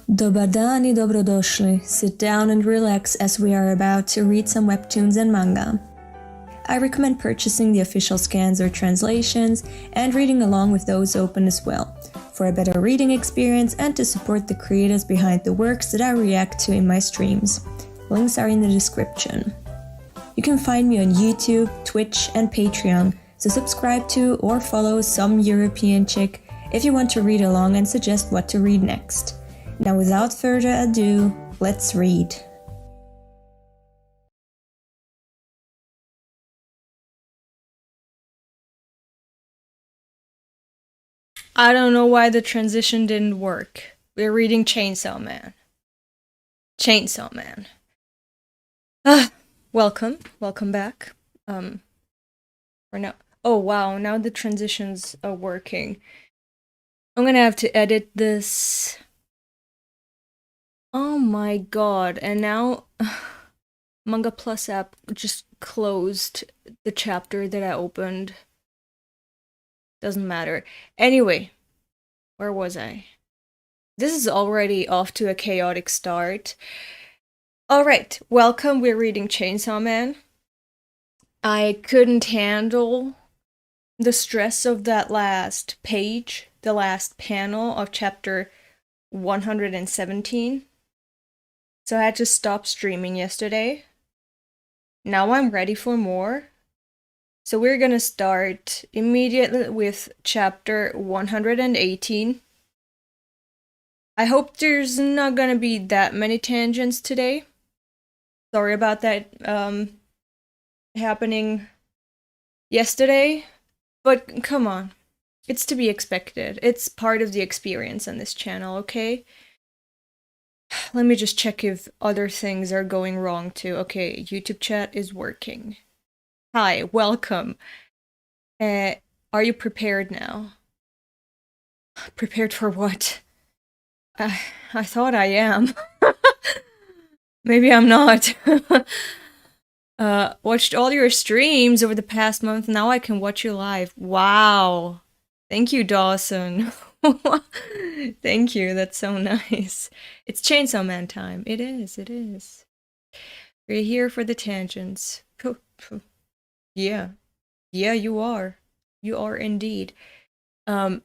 Dobar dan I dobrodošli. Sit down and relax as we are about to read some webtoons and manga. I recommend purchasing the official scans or translations and reading along with those open as well, for a better reading experience and to support the creators behind the works that I react to in my streams. Links are in the description. You can find me on YouTube, Twitch, and Patreon, so subscribe to or follow SomeEuropeanChick if you want to read along and suggest what to read next. Now without further ado, let's read. I don't know why the transition didn't work. We're reading Chainsaw Man. Chainsaw Man. Welcome back. Or now. Oh wow, now the transitions are working. I'm gonna have to edit this. Oh my god, and now Manga Plus app just closed the chapter that I opened. Doesn't matter. Anyway, where was I? This is already off to a chaotic start. Alright, welcome, we're reading Chainsaw Man. I couldn't handle the stress of that last page, the last panel of chapter 117. So I had to stop streaming yesterday. Now I'm ready for more. So we're gonna start immediately with chapter 118. I hope there's not gonna be that many tangents today. Sorry about that happening yesterday, but come on. It's to be expected. It's part of the experience on this channel, okay? Let me just check if other things are going wrong too. Okay, YouTube chat is working. Hi, welcome. Are you prepared now? Prepared for what? I thought I am. Maybe I'm not. Watched all your streams over the past month. Now I can watch you live. Wow. Thank you, Dawson. Thank you, that's so nice. It's Chainsaw Man time. It is. We're here for the tangents. Yeah, you are. You are indeed. I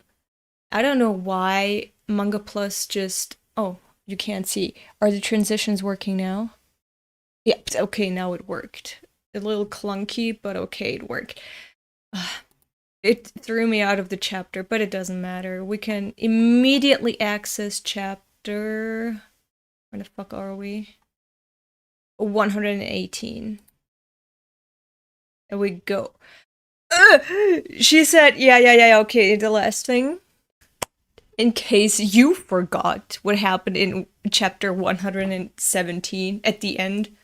don't know why Manga Plus just... Oh, you can't see. Are the transitions working now? Yep, okay, now it worked. A little clunky, but okay, it worked. It threw me out of the chapter, but it doesn't matter. We can immediately access chapter... Where the fuck are we? 118. There we go. She said, yeah, okay, the last thing. In case you forgot what happened in chapter 117 at the end.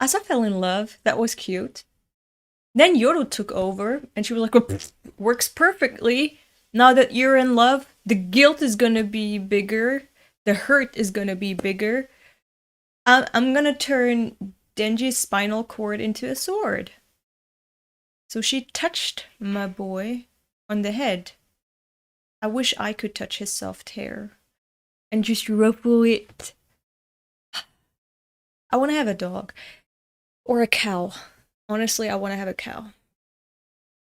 Asa fell in love. That was cute. Then Yoru took over, and she was like, oh, works perfectly. Now that you're in love, the guilt is gonna be bigger. The hurt is gonna be bigger. I'm gonna turn Denji's spinal cord into a sword. So she touched my boy on the head. I wish I could touch his soft hair and just ruffle it. I want to have a dog. Or a cow. Honestly, I want to have a cow.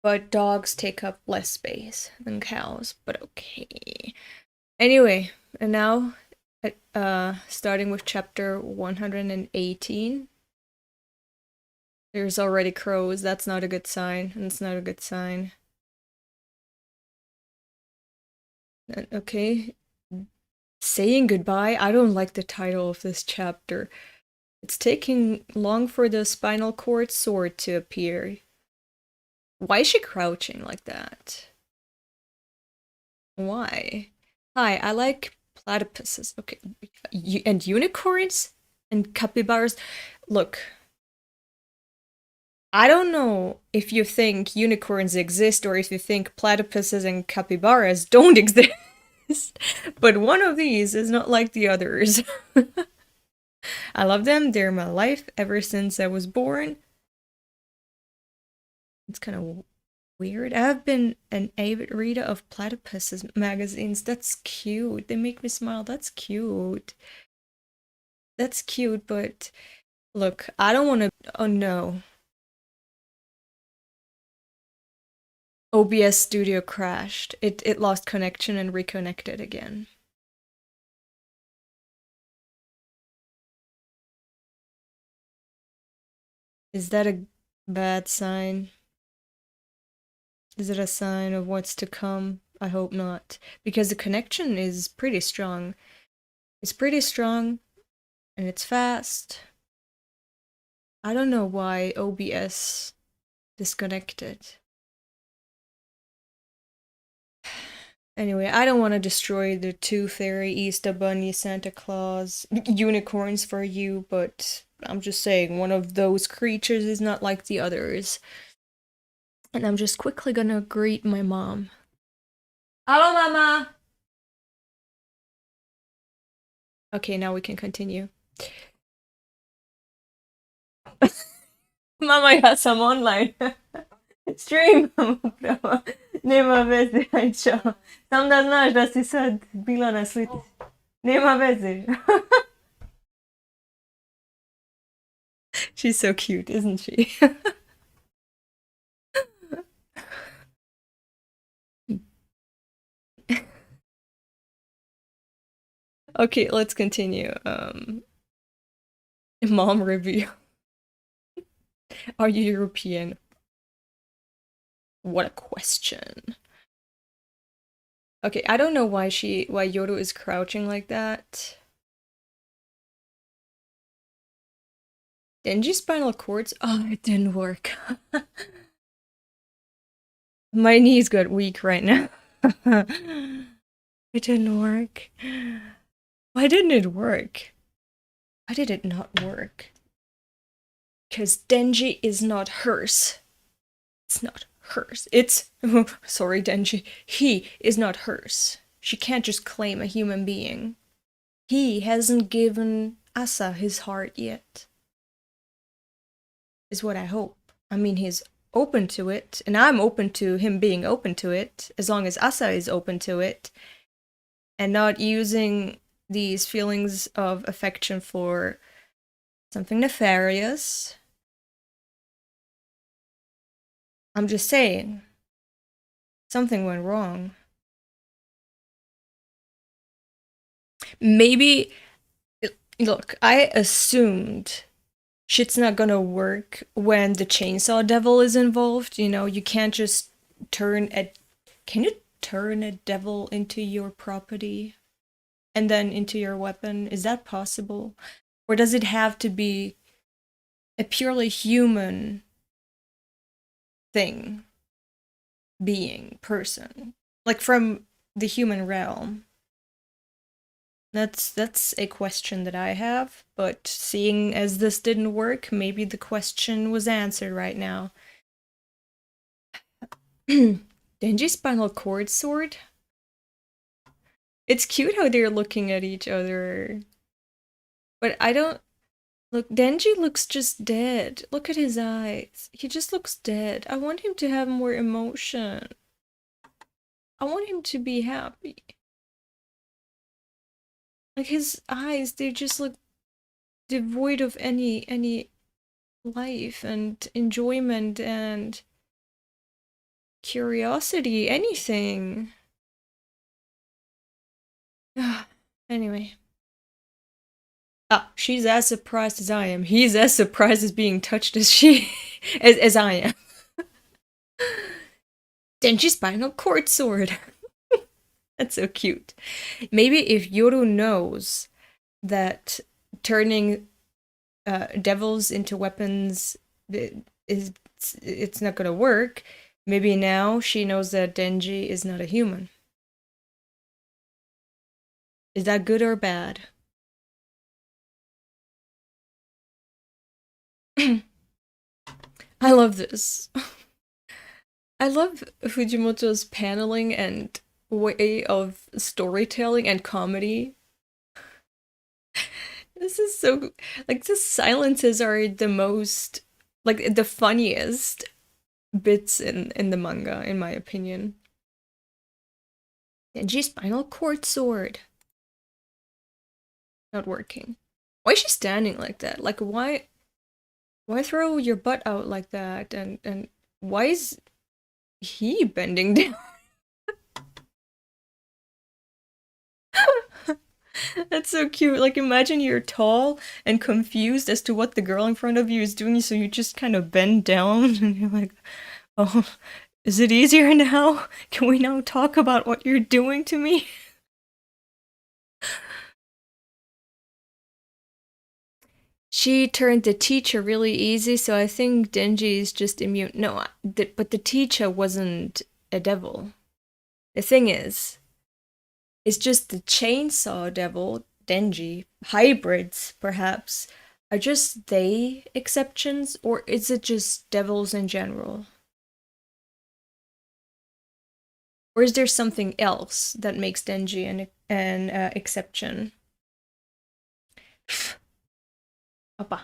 But dogs take up less space than cows, but okay. Anyway, and now, starting with chapter 118. There's already crows, that's not a good sign, and it's not a good sign. Okay. Saying goodbye? I don't like the title of this chapter. It's taking long for the spinal cord sword to appear. Why is she crouching like that? Why? Hi, I like platypuses. Okay. And unicorns? And capybaras? Look. I don't know if you think unicorns exist or if you think platypuses and capybaras don't exist. But one of these is not like the others. I love them. They're my life ever since I was born. It's kind of weird. I've been an avid reader of platypuses magazines. That's cute. They make me smile. That's cute. That's cute, but look, I don't want to. Oh no. OBS Studio crashed. It lost connection and reconnected again. Is that a bad sign? Is it a sign of what's to come? I hope not. Because the connection is pretty strong. It's pretty strong and it's fast. I don't know why OBS disconnected. Anyway, I don't want to destroy the Tooth Fairy, Easter Bunny, Santa Claus, unicorns for you, but I'm just saying one of those creatures is not like the others. And I'm just quickly gonna greet my mom. Hello, Mama! Okay, now we can continue. Mama ja sam online. Streamam upravo. Nema veze, aj čao. Sam da znaš da si sad bila na slici. Nema veze. She's so cute, isn't she? Okay, let's continue. Mom review. Are you European? What a question. Okay, I don't know why Yoru is crouching like that. Denji spinal cords? Oh, it didn't work. My knees got weak right now. It didn't work. Why didn't it work? Why did it not work? Because Denji is not hers. It's not hers. It's... sorry, Denji. He is not hers. She can't just claim a human being. He hasn't given Asa his heart yet. Is what I hope. I mean, he's open to it, and I'm open to him being open to it, as long as Asa is open to it, and not using these feelings of affection for something nefarious. I'm just saying, something went wrong. Maybe, look, I assumed shit's not gonna work when the chainsaw devil is involved. You know, you can't just turn a... Can you turn a devil into your property and then into your weapon? Is that possible? Or does it have to be a purely human thing, being, person, like from the human realm? That's a question that I have, but seeing as this didn't work, maybe the question was answered right now. Denji spinal cord sword? It's cute how they're looking at each other. But I don't... Look, Denji looks just dead. Look at his eyes. He just looks dead. I want him to have more emotion. I want him to be happy. Like, his eyes, they just look devoid of any life and enjoyment and curiosity, anything. Anyway. Ah, she's as surprised as I am. He's as surprised as being touched as as I am. Denji spinal cord sword. That's so cute. Maybe if Yoru knows that turning devils into weapons it's not gonna work, maybe now she knows that Denji is not a human. Is that good or bad? I love this. I love Fujimoto's paneling and way of storytelling and comedy. This is so... Like, the silences are the most... Like, the funniest. bits in the manga, in my opinion. Denji's spinal cord sword. Not working. Why is she standing like that? Like, why throw your butt out like that? And why is he bending down? That's so cute. Like, imagine you're tall and confused as to what the girl in front of you is doing, so you just kind of bend down and you're like, oh, is it easier now? Can we now talk about what you're doing to me? She turned the teacher really easy, so I think Denji is just immune. No, but the teacher wasn't a devil. The thing is, it's just the chainsaw devil, Denji, hybrids, perhaps, are just they exceptions, or is it just devils in general? Or is there something else that makes Denji an exception? Oppa.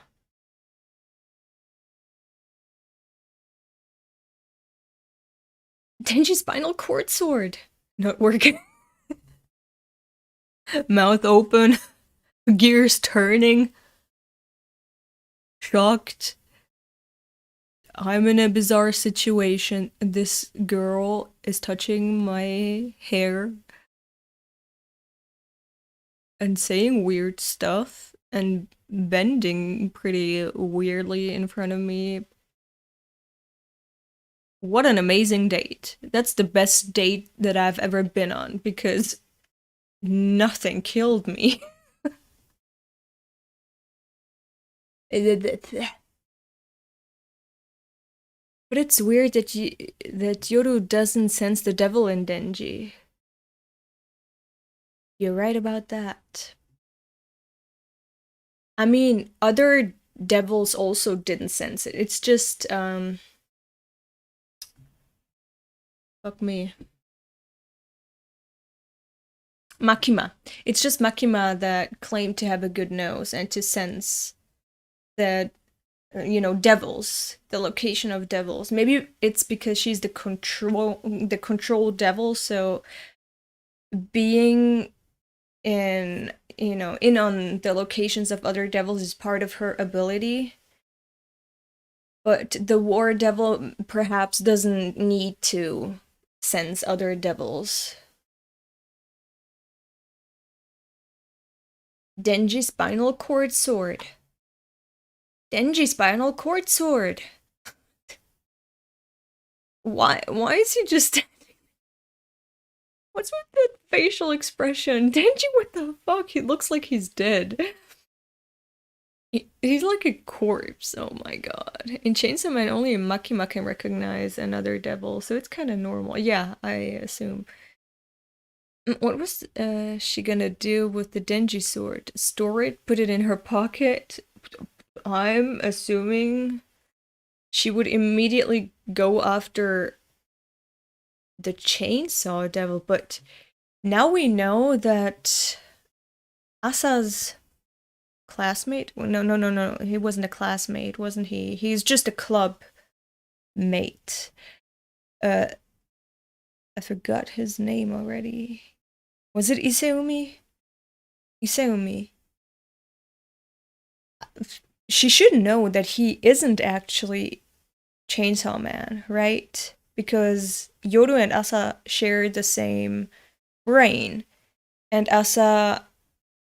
Denji's spinal cord sword. Not working. Mouth open. Gears turning. Shocked. I'm in a bizarre situation. This girl is touching my hair and saying weird stuff and bending pretty weirdly in front of me. What an amazing date. That's the best date that I've ever been on because nothing killed me. But it's weird that Yoru doesn't sense the devil in Denji. You're right about that. I mean, other devils also didn't sense it. It's just, fuck me. Makima. It's just Makima that claimed to have a good nose and to sense that, you know, devils, the location of devils. Maybe it's because she's the control devil, so being in, you know, in on the locations of other devils is part of her ability. But the war devil perhaps doesn't need to sense other devils. Denji spinal cord sword. Denji spinal cord sword. Why is he just What's with that facial expression? Denji, what the fuck? He looks like he's dead. He's like a corpse. Oh my god. In Chainsaw Man, only Makima can recognize another devil, so it's kind of normal. Yeah, I assume. What was she gonna do with the Denji sword? Store it? Put it in her pocket? I'm assuming she would immediately go after the chainsaw devil, but now we know that Asa's classmate? No. He wasn't a classmate, wasn't he? He's just a club mate. I forgot his name already. Was it Iseumi? Iseumi. She should know that he isn't actually Chainsaw Man, right? Because Yoru and Asa share the same brain. And Asa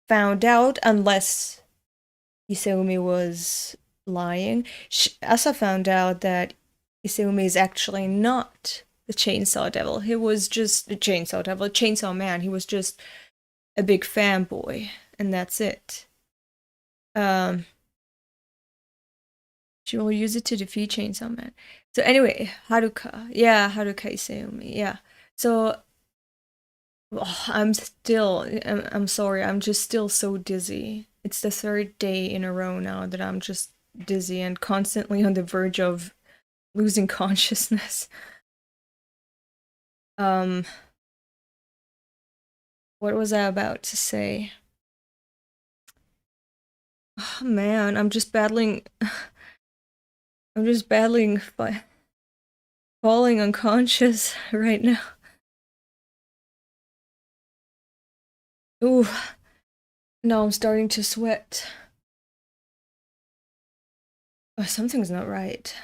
found out, unless Iseumi was lying, Asa found out that Iseumi is actually not the Chainsaw Devil. He was just the Chainsaw Devil, Chainsaw Man. He was just a big fanboy, and that's it. She will use it to defeat Chainsaw Man. So anyway, Haruka. Yeah, Haruka Iseumi. Yeah. So I'm sorry, I'm just still so dizzy. It's the third day in a row now that I'm just dizzy and constantly on the verge of losing consciousness. What was I about to say? Oh man, I'm just battling falling unconscious right now. Ooh, now I'm starting to sweat. Oh, something's not right.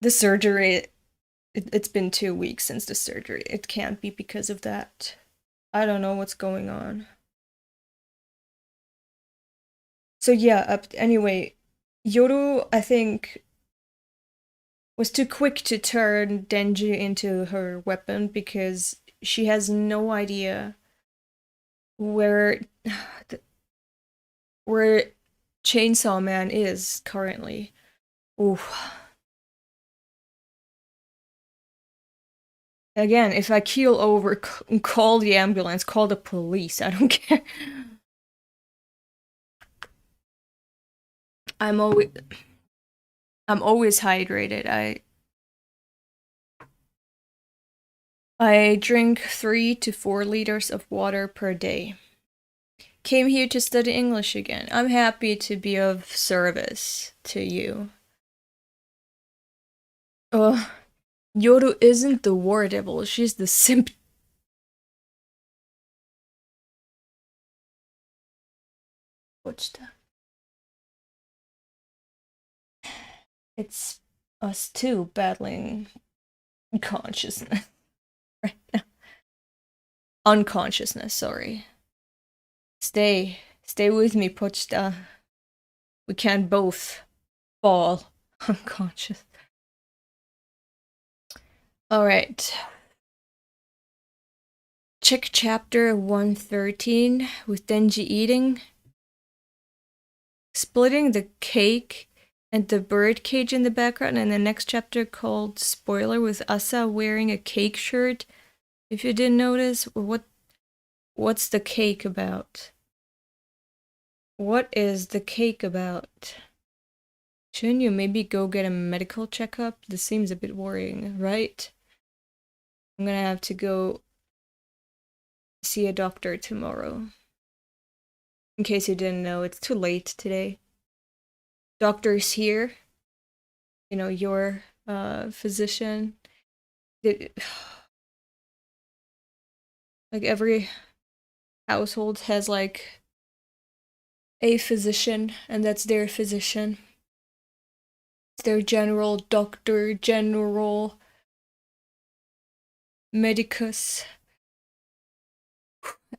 The surgery, it's been 2 weeks since the surgery. It can't be because of that. I don't know what's going on. So yeah, anyway, Yoru, I think, was too quick to turn Denji into her weapon because she has no idea where where Chainsaw Man is currently. Ooh. Again, if I keel over, call the ambulance, call the police. I don't care. I'm always hydrated. I drink 3 to 4 liters of water per day. Came here to study English again. I'm happy to be of service to you. Yoru isn't the war devil, she's the simp. What's that? It's us two battling consciousness right now. Unconsciousness, sorry. Stay with me, Pochta. We can't both fall unconscious. Alright. Check chapter 113 with Denji eating, splitting the cake and the bird cage in the background, and the next chapter called Spoiler with Asa wearing a cake shirt. If you didn't notice, what's the cake about? What is the cake about? Shouldn't you maybe go get a medical checkup? This seems a bit worrying, right? I'm gonna have to go see a doctor tomorrow. In case you didn't know, it's too late today. Doctor's here. You know, your physician. Like every household has like a physician, and that's their physician. It's their general doctor, general medicus.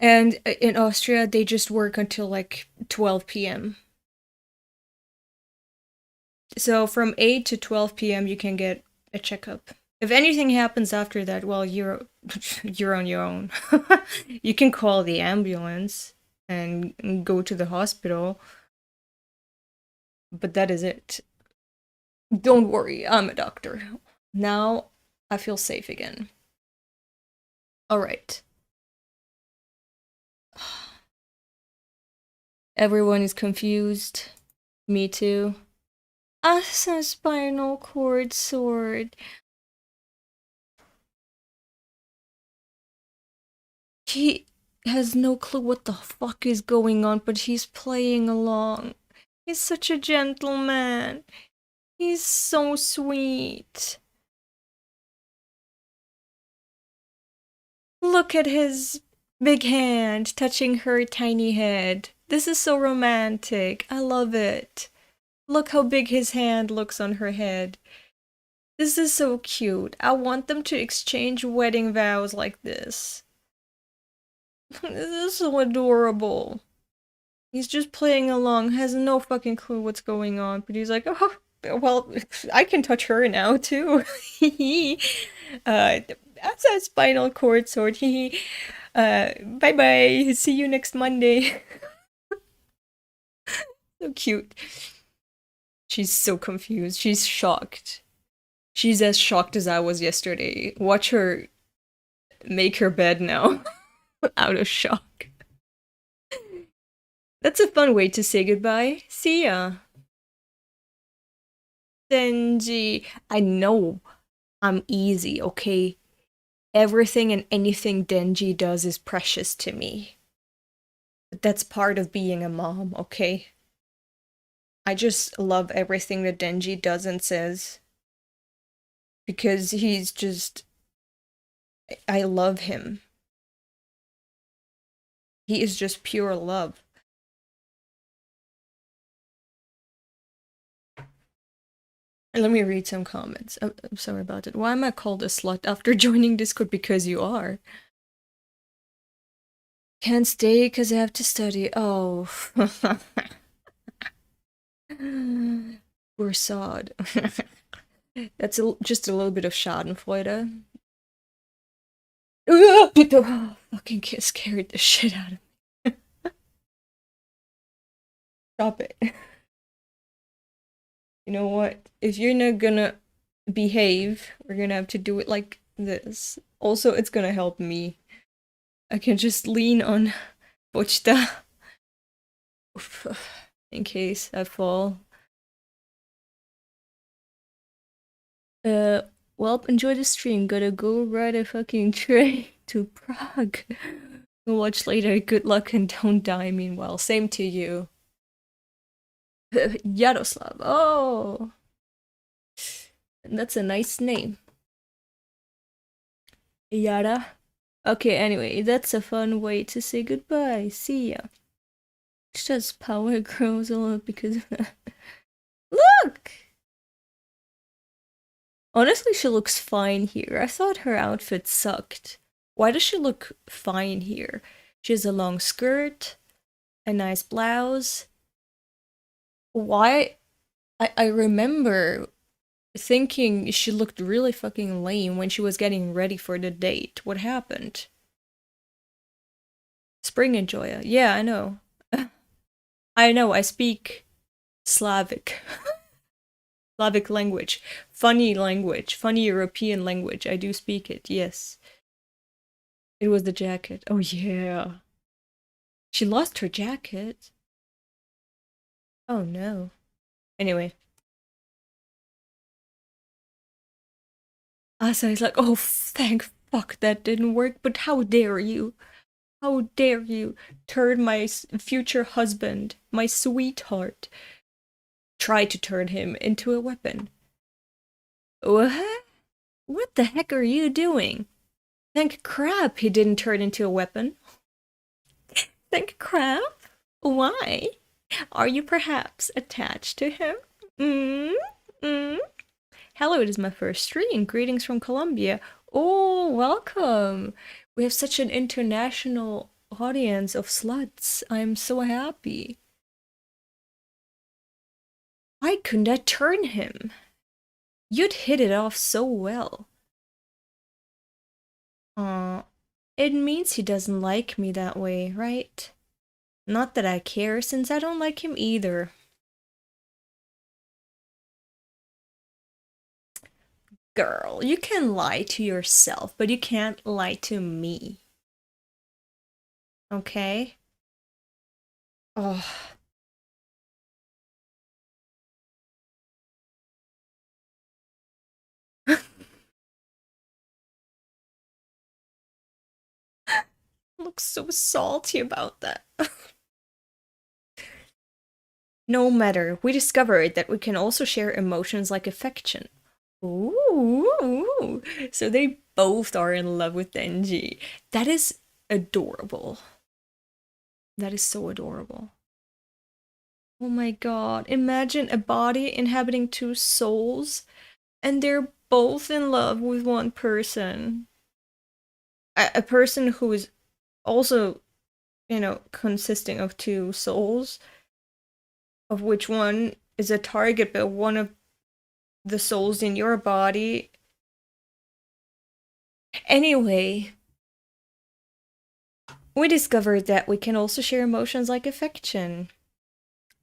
And in Austria, they just work until like 12 p.m. So from 8 to 12 p.m. you can get a checkup. If anything happens after that, well, you're on your own. You can call the ambulance and go to the hospital. But that is it. Don't worry, I'm a doctor. Now I feel safe again. Alright. Everyone is confused. Me too. Asa spinal cord sword. He has no clue what the fuck is going on, but he's playing along. He's such a gentleman. He's so sweet. Look at his big hand touching her tiny head. This is so romantic. I love it. Look how big his hand looks on her head. This is so cute. I want them to exchange wedding vows like this. This is so adorable. He's just playing along, has no fucking clue what's going on, but he's like, oh, well, I can touch her now too. That's a spinal cord sword. Bye bye. See you next Monday. So cute. She's so confused. She's shocked. She's as shocked as I was yesterday. Watch her make her bed now. Out of shock. That's a fun way to say goodbye. See ya. Denji. I know I'm easy, okay? Everything and anything Denji does is precious to me. But that's part of being a mom, okay? I just love everything that Denji does and says. because he's just, I love him. He is just pure love. And let me read some comments. I'm sorry about it. Why am I called a slut after joining Discord? Because you are. Can't stay because I have to study. Oh. Poor sod. That's just a little bit of schadenfreude. Oh, fucking scared the shit out of me. Stop it. You know what? If you're not gonna behave, we're gonna have to do it like this. Also, it's gonna help me. I can just lean on Bochita in case I fall. Well, enjoy the stream. Gotta go ride a fucking train to Prague. We'll watch later. Good luck and don't die meanwhile. Same to you. Yaroslav. Oh! That's a nice name. Yara. Okay, anyway, that's a fun way to say goodbye. See ya. Just power grows a lot because of that. Look! Honestly, she looks fine here. I thought her outfit sucked. Why does she look fine here? She has a long skirt, a nice blouse. Why? I remember thinking she looked really fucking lame when she was getting ready for the date. What happened? Spring and Joya. Yeah, I know. I know, I speak Slavic. Slavic language. Funny language. Funny European language. I do speak it, yes. It was the jacket. Oh, yeah. She lost her jacket. Oh, no. Anyway. Asa is like, oh, thank fuck that didn't work, but how dare you? How dare you turn my future husband, my sweetheart, try to turn him into a weapon? What? What the heck are you doing? Thank crap he didn't turn into a weapon. Thank crap? Why? Are you perhaps attached to him? Hello, it is my first stream. Greetings from Colombia. Oh, welcome. We have such an international audience of sluts. I'm so happy. Why couldn't I turn him? You'd hit it off so well. It means he doesn't like me that way, right? Not that I care, since I don't like him either. Girl, you can lie to yourself, but you can't lie to me. Okay? Oh. Looks so salty about that. No matter, we discovered that we can also share emotions like affection. Ooh, so they both are in love with Denji. That is adorable. That is so adorable. Oh my god, imagine a body inhabiting two souls, and they're both in love with one person. A person who is also, you know, consisting of two souls, of which one is a target, but one of the souls in your body. Anyway, we discovered that we can also share emotions like affection.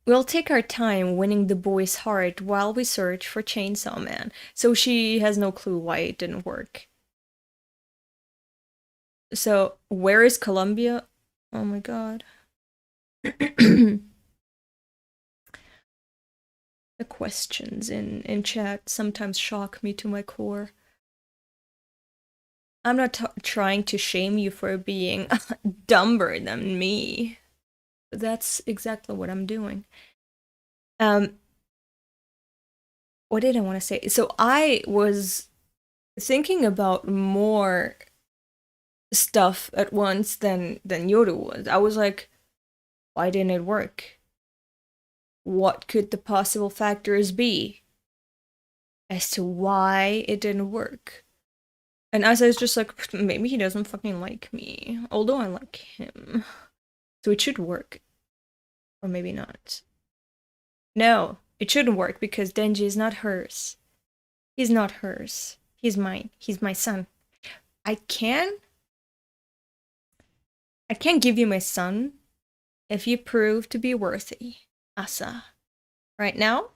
We'll take our time winning the boy's heart while we search for Chainsaw Man. So she has no clue why it didn't work. So, where is Colombia? Oh my god. The questions in chat sometimes shock me to my core. I'm not trying to shame you for being dumber than me. But that's exactly what I'm doing. What did I want to say? So I was thinking about more stuff at once than Yoru was. I was like, why didn't it work? What could the possible factors be as to why it didn't work? And Asa is just like, maybe he doesn't fucking like me, although I like him. So it should work. Or maybe not. No, it shouldn't work because Denji is not hers. He's not hers. He's mine. He's my son. I can give you my son if you prove to be worthy, Asa. Right now,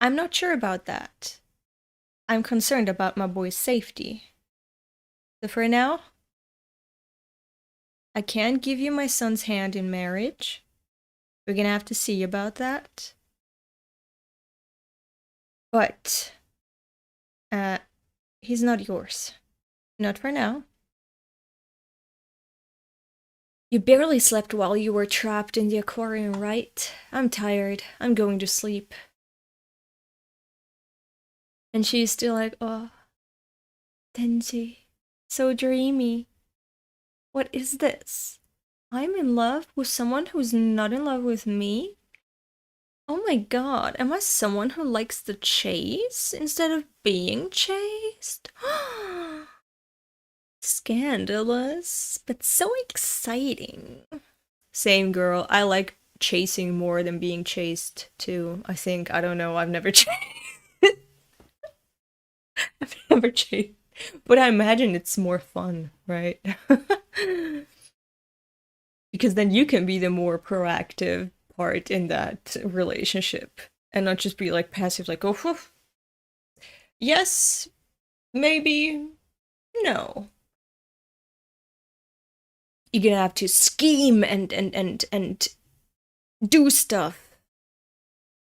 I'm not sure about that. I'm concerned about my boy's safety. So for now, I can't give you my son's hand in marriage. We're gonna have to see about that. But, he's not yours. Not for now. You barely slept while you were trapped in the aquarium, right? I'm tired. I'm going to sleep. And she's still like, oh, Denji, so dreamy. What is this? I'm in love with someone who's not in love with me? Oh my god, am I someone who likes the chase instead of being chased? Scandalous, but so exciting. Same girl, I like chasing more than being chased too. I think, I don't know, I've never chased. I've never chased. But I imagine it's more fun, right? Because then you can be the more proactive part in that relationship and not just be like passive, like, oh, whew. Yes, maybe, no. You're gonna have to scheme and do stuff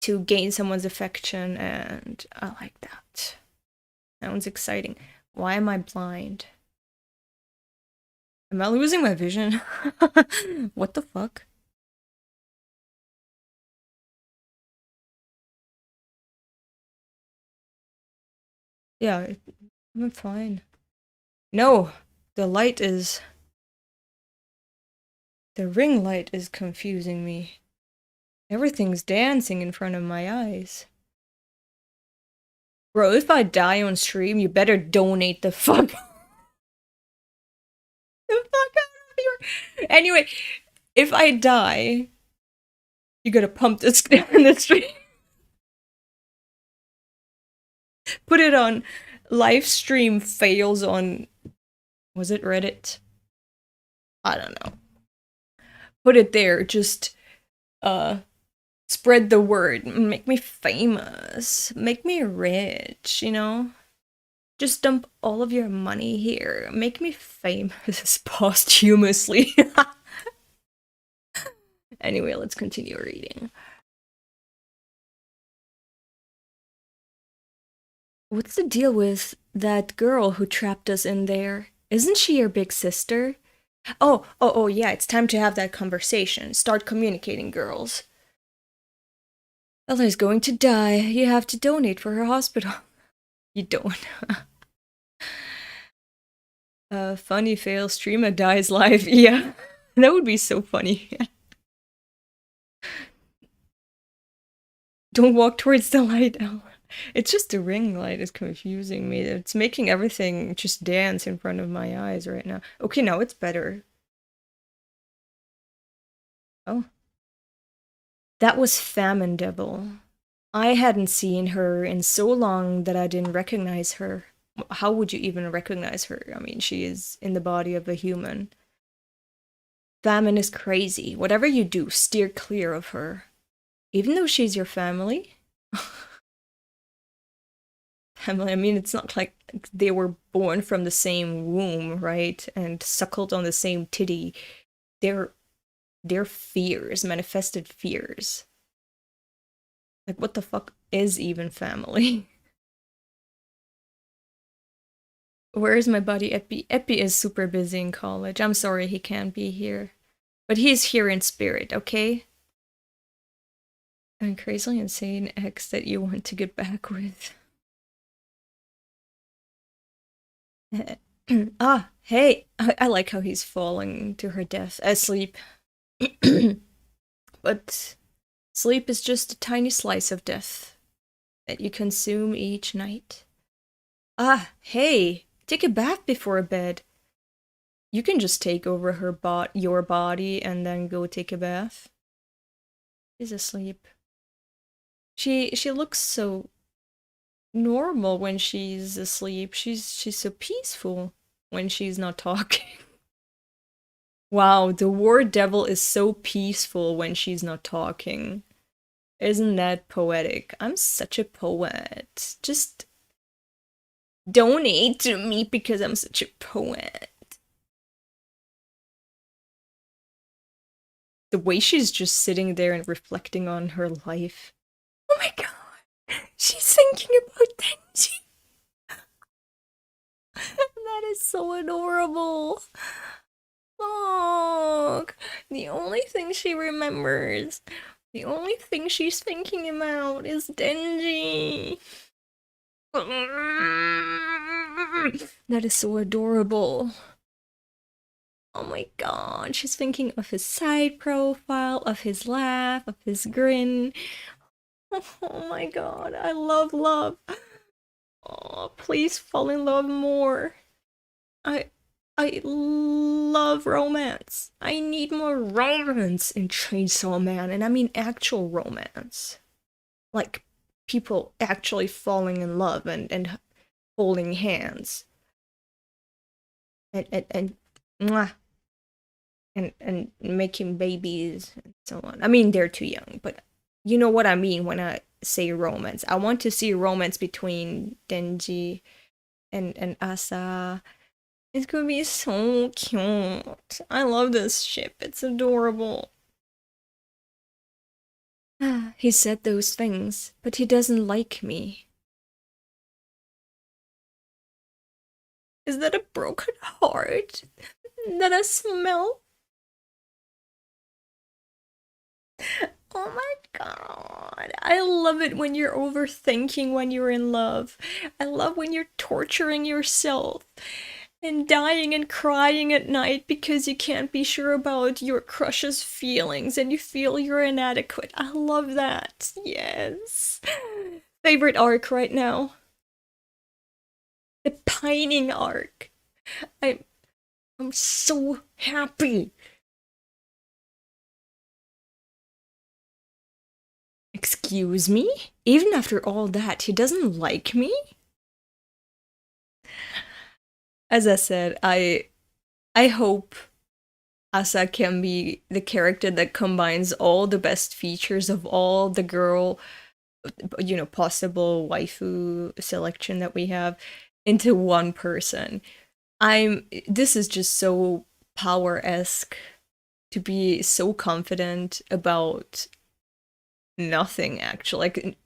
to gain someone's affection, and I like that. Sounds exciting. Why am I blind? Am I losing my vision? What the fuck? Yeah, I'm fine. No, the light is... The ring light is confusing me. Everything's dancing in front of my eyes. Bro, if I die on stream, you better donate the fuck... the fuck out of here. Anyway, if I die, you gotta pump this in the stream. Put it on live stream fails on... Was it Reddit? I don't know. Put it there, just, spread the word. Make me famous. Make me rich, you know? Just dump all of your money here. Make me famous posthumously. Anyway, let's continue reading. What's the deal with that girl who trapped us in there? Isn't she your big sister? Oh, yeah, it's time to have that conversation. Start communicating, girls. Elda's going to die. You have to donate for her hospital. You don't. Funny fail, streamer dies live. Yeah, that would be so funny. Don't walk towards the light. Oh, it's just the ring light is confusing me. It's making everything just dance in front of my eyes right now. Okay, now it's better. Oh. That was Famine Devil. I hadn't seen her in so long that I didn't recognize her. How would you even recognize her? I mean, she is in the body of a human. Famine is crazy. Whatever you do, steer clear of her. Even though she's your family? Family, I mean, it's not like they were born from the same womb, right? And suckled on the same titty. They're fears, manifested fears. Like, what the fuck is even family? Where is my buddy Epi? Epi is super busy in college. I'm sorry he can't be here. But he's here in spirit, okay? And crazily insane ex that you want to get back with. Ah, hey, I like how he's falling to her death, asleep. But sleep is just a tiny slice of death that you consume each night. Ah, hey, take a bath before bed. You can just take over your body and then go take a bath. She's asleep. She looks so normal when she's asleep. She's so peaceful when she's not talking. Wow, the war devil is so peaceful when she's not talking. Isn't that poetic? I'm such a poet. Just donate to me because I'm such a poet. The way she's just sitting there and reflecting on her life. Oh my god, she's thinking about Denji. That is so adorable. Look, the only thing she remembers, the only thing she's thinking about is Denji. That is so adorable. Oh my god, she's thinking of his side profile, of his laugh, of his grin. Oh my god, I love love. Oh, please fall in love more. I I love romance. I need more romance in Chainsaw Man, and I mean actual romance. Like people actually falling in love and holding hands. And mwah, and making babies and so on. I mean, they're too young, but you know what I mean when I say romance. I want to see romance between Denji and Asa. It's gonna be so cute. I love this ship. It's adorable. He said those things, but he doesn't like me. Is that a broken heart that I smell? Oh my god. I love it when you're overthinking when you're in love. I love when you're torturing yourself and dying and crying at night because you can't be sure about your crush's feelings and you feel you're inadequate. I love that. Yes. Favorite arc right now. The pining arc. I'm I'm so happy. Excuse me? Even after all that, he doesn't like me? As I said, I hope Asa can be the character that combines all the best features of all the girl, possible waifu selection that we have into one person. This is just so power-esque to be so confident about nothing actually, like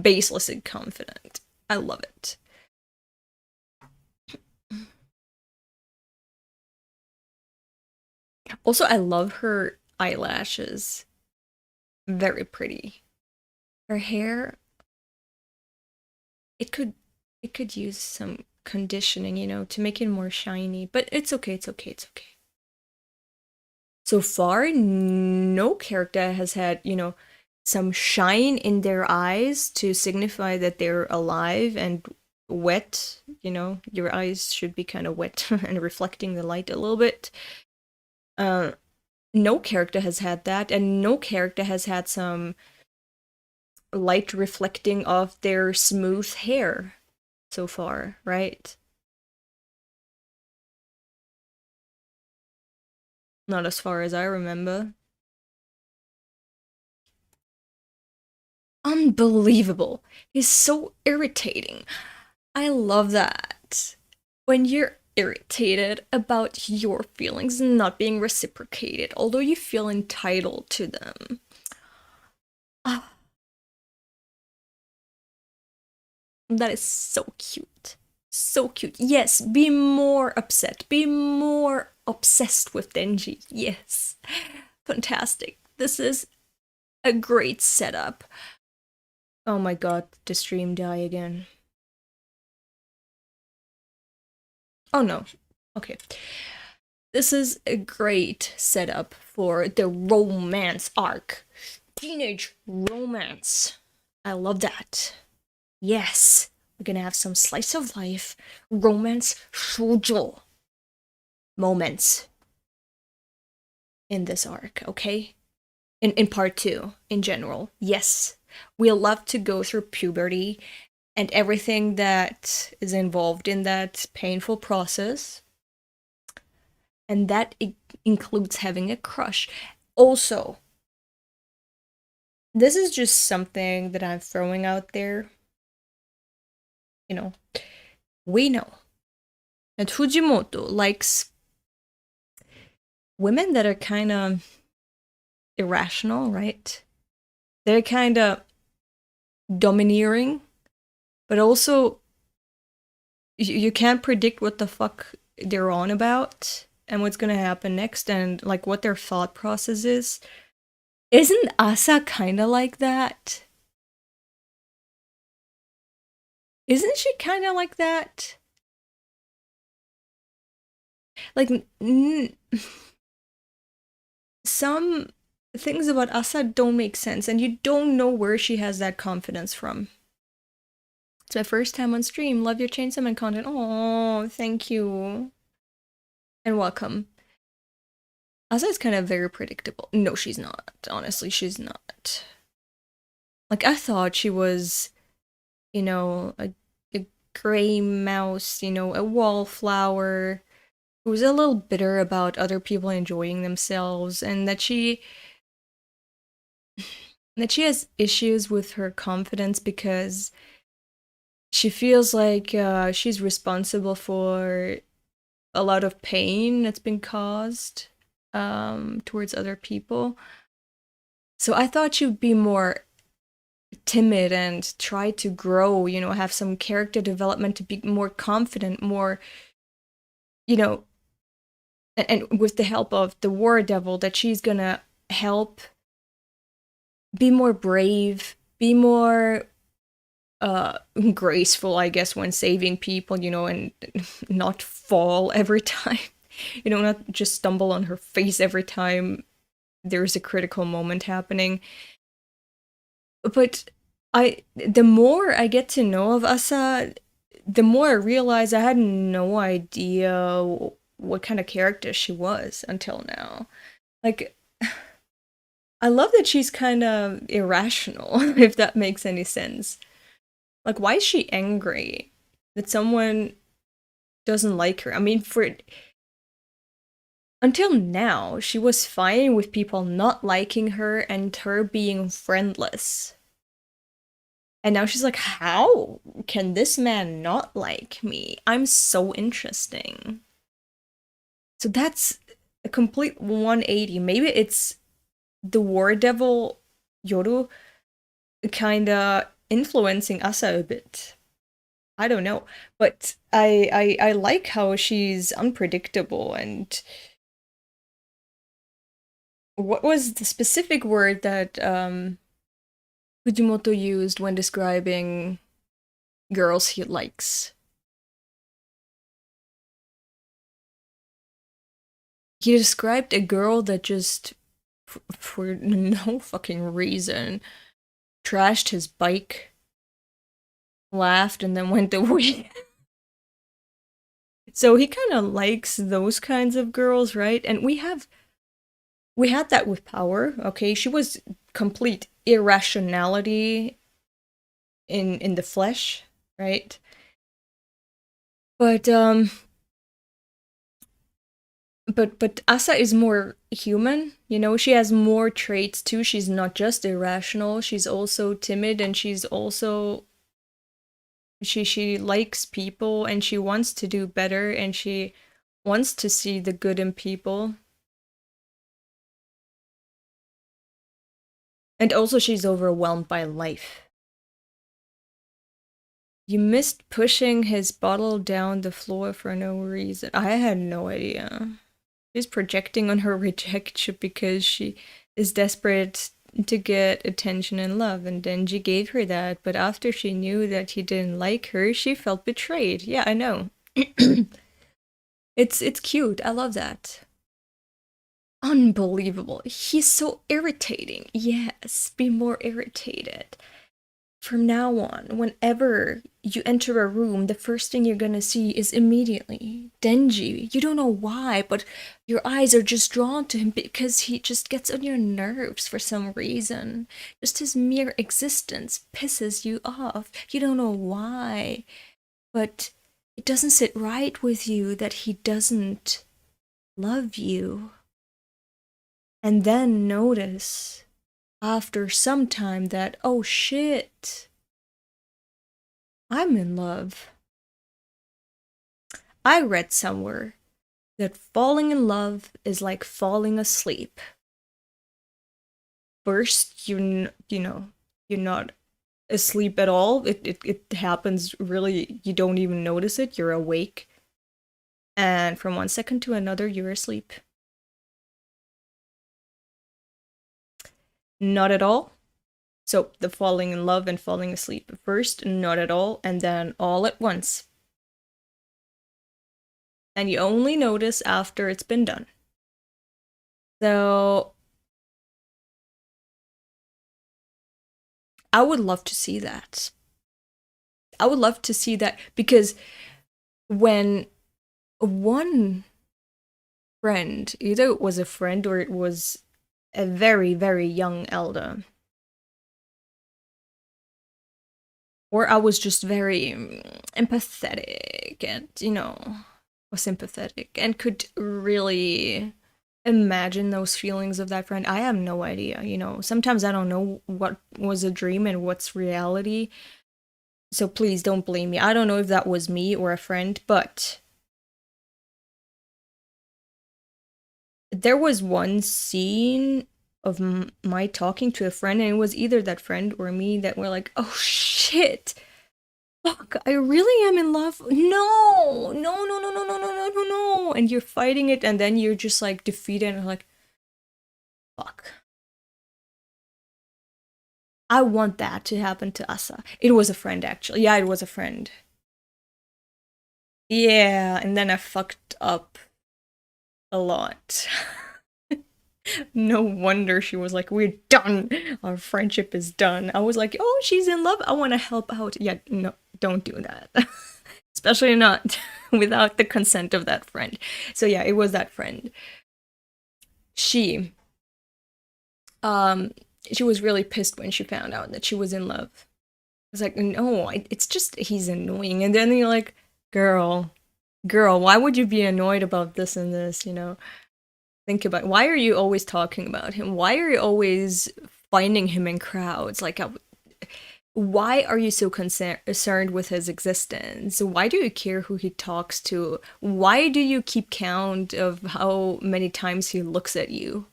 baseless and confident. I love it. Also, I love her eyelashes. Very pretty. Her hair, it could it could use some conditioning, to make it more shiny, but it's okay, it's okay, it's okay. So far, no character has had, some shine in their eyes to signify that they're alive and wet. Your eyes should be kind of wet and reflecting the light a little bit. No character has had that, and no character has had some light reflecting off their smooth hair so far, right? Not as far as I remember. Unbelievable. He's so irritating. I love that. When you're irritated about your feelings not being reciprocated, although you feel entitled to them. Ah, that is so cute. So cute. Yes, be more upset. Be more obsessed with Denji. Yes. Fantastic. This is a great setup. Oh my god, the stream die again. Oh no. Okay. This is a great setup for the romance arc. Teenage romance. I love that. Yes, we're gonna have some slice of life romance shoujo moments in this arc, okay? In part 2, in general. Yes, we love to go through puberty and everything that is involved in that painful process. And that includes having a crush. Also, this is just something that I'm throwing out there. You know, we know that Fujimoto likes women that are kind of irrational, right? They're kind of domineering, but also you can't predict what the fuck they're on about and what's gonna happen next and like what their thought process is. Isn't Asa kind of like that? Isn't she kind of like that? Like, some things about Asa don't make sense, and you don't know where she has that confidence from. It's my first time on stream. Love your ChainsawMan content. Oh, thank you. And welcome. Asa is kind of very predictable. No, she's not. Honestly, she's not. Like, I thought she was, you know, a gray mouse, you know, a wallflower who was a little bitter about other people enjoying themselves, and that she has issues with her confidence because she feels like she's responsible for a lot of pain that's been caused towards other people. So I thought she would be more timid and try to grow, you know, have some character development to be more confident, more, you know, and with the help of the War Devil, that she's gonna help be more brave, be more graceful, I guess, when saving people, you know, and not fall every time. You know, not just stumble on her face every time there's a critical moment happening. But the more I get to know of Asa, the more I realize I had no idea what kind of character she was until now. Like, I love that she's kind of irrational, if that makes any sense. Like, why is she angry that someone doesn't like her? I mean, until now, she was fine with people not liking her and her being friendless. And now she's like, how can this man not like me? I'm so interesting. So that's a complete 180. Maybe it's the War Devil Yoru kinda influencing Asa a bit. I don't know. But I like how she's unpredictable. And what was the specific word that Fujimoto used when describing girls he likes? He described a girl that just, for no fucking reason, trashed his bike, laughed, and then went away. So he kind of likes those kinds of girls, right? And we had that with Power, okay? She was complete irrationality in the flesh, right? But Asa is more human, you know? She has more traits too. She's not just irrational, she's also timid, and she's also she likes people, and she wants to do better, and she wants to see the good in people. And also she's overwhelmed by life. You missed pushing his bottle down the floor for no reason. I had no idea. She's projecting on her rejection because she is desperate to get attention and love, and Denji gave her that, but after she knew that he didn't like her, she felt betrayed. Yeah, I know. It's cute. I love that. Unbelievable. He's so irritating. Yes, be more irritated. From now on, whenever you enter a room, the first thing you're gonna see is immediately Denji. You don't know why, but your eyes are just drawn to him because he just gets on your nerves for some reason. Just his mere existence pisses you off. You don't know why, but it doesn't sit right with you that he doesn't love you. And then notice after some time that, oh shit, I'm in love. I read somewhere that falling in love is like falling asleep. First, you know, you're not asleep at all. It happens really, you don't even notice it. You're awake. And from one second to another, you're asleep. Not at all. So the falling in love and falling asleep. First, not at all, and then all at once. And you only notice after it's been done. So I would love to see that. I would love to see that because when one friend, either it was a friend or it was a very, very young Elda, or I was just very empathetic and, was sympathetic and could really imagine those feelings of that friend. I have no idea, Sometimes I don't know what was a dream and what's reality. So please don't blame me. I don't know if that was me or a friend, but there was one scene of my talking to a friend, and it was either that friend or me that were like, oh shit, fuck, I really am in love. No, no, no, no, no, no, no, no, no, no. And you're fighting it, and then you're just like defeated and like, fuck. I want that to happen to Asa. It was a friend, actually. Yeah, it was a friend. Yeah, and then I fucked up a lot. No wonder she was like, we're done. Our friendship is done. I was like, oh, she's in love. I want to help out. Yeah, no, don't do that. Especially not without the consent of that friend. So yeah, it was that friend. She was really pissed when she found out that she was in love. I was like, no, it's just he's annoying. And then you're like, girl, why would you be annoyed about this and this, Think about it. Why are you always talking about him? Why are you always finding him in crowds? Like, why are you so concerned with his existence? Why do you care who he talks to? Why do you keep count of how many times he looks at you?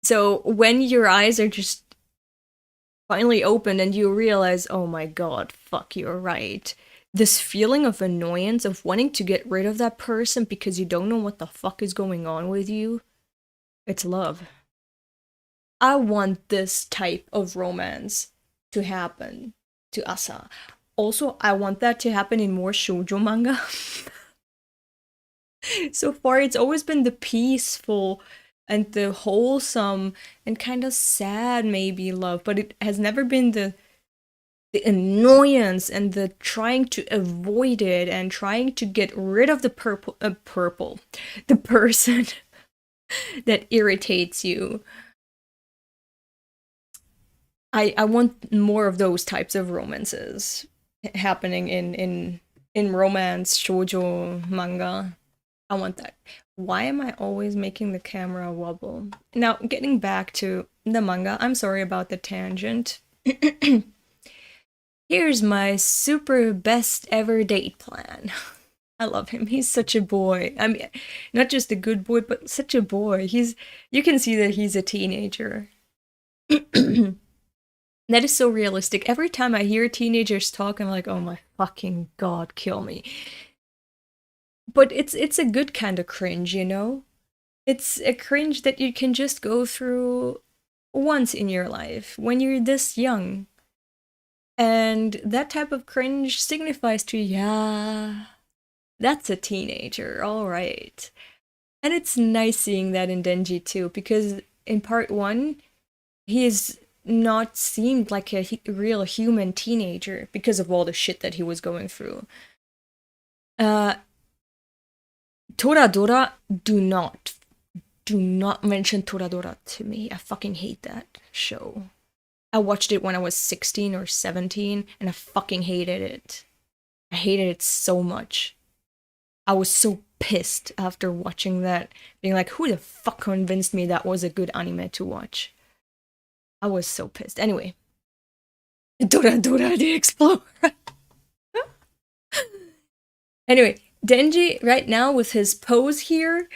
So when your eyes are just finally opened and you realize, oh my god, fuck, you're right. This feeling of annoyance of wanting to get rid of that person because you don't know what the fuck is going on with you, it's love. I want this type of romance to happen to Asa. Also, I want that to happen in more shoujo manga. So far, it's always been the peaceful and the wholesome and kind of sad maybe love, but it has never been the annoyance and the trying to avoid it and trying to get rid of the the person that irritates you. I want more of those types of romances happening in romance shoujo manga. I want that. Why am I always making the camera wobble? Now, getting back to the manga, I'm sorry about the tangent. Here's my super best ever date plan. I love him. He's such a boy. I mean, not just a good boy, but such a boy. You can see that he's a teenager. That is so realistic. Every time I hear teenagers talk, I'm like, oh my fucking god, kill me. But it's a good kind of cringe, It's a cringe that you can just go through once in your life when you're this young. And that type of cringe signifies to, yeah, That's a teenager, alright. And it's nice seeing that in Denji too, because in part one, he is not seemed like a real human teenager because of all the shit that he was going through. Uh, Toradora, do not mention Toradora to me. I fucking hate that show. I watched it when I was 16 or 17, and I fucking hated it. I hated it so much. I was so pissed after watching that, being like, who the fuck convinced me that was a good anime to watch? I was so pissed. Anyway. Dorohedoro the Explorer. Anyway, Denji right now with his pose here,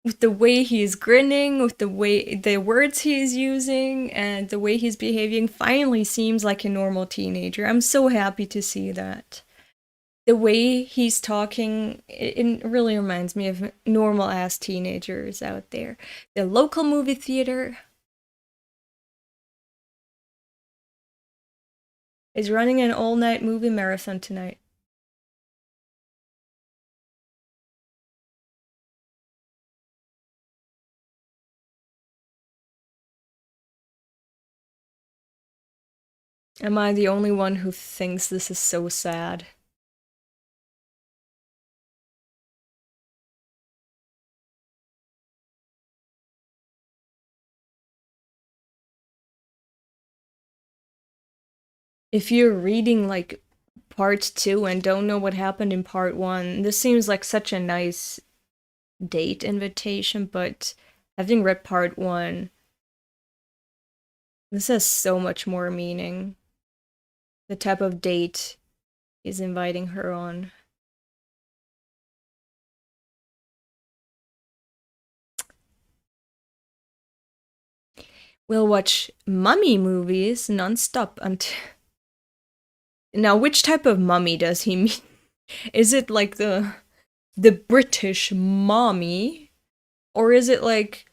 with the way he is grinning, with the words he is using, and the way he's behaving, finally seems like a normal teenager. I'm so happy to see that. The way he's talking, it really reminds me of normal ass teenagers out there. The local movie theater is running an all-night movie marathon tonight. Am I the only one who thinks this is so sad? If you're reading like part 2 and don't know what happened in part 1, this seems like such a nice date invitation, but having read part 1, this has so much more meaning. The type of date he's inviting her on. We'll watch mummy movies non-stop until... Now, which type of mummy does he mean? Is it like the British mommy? Or is it like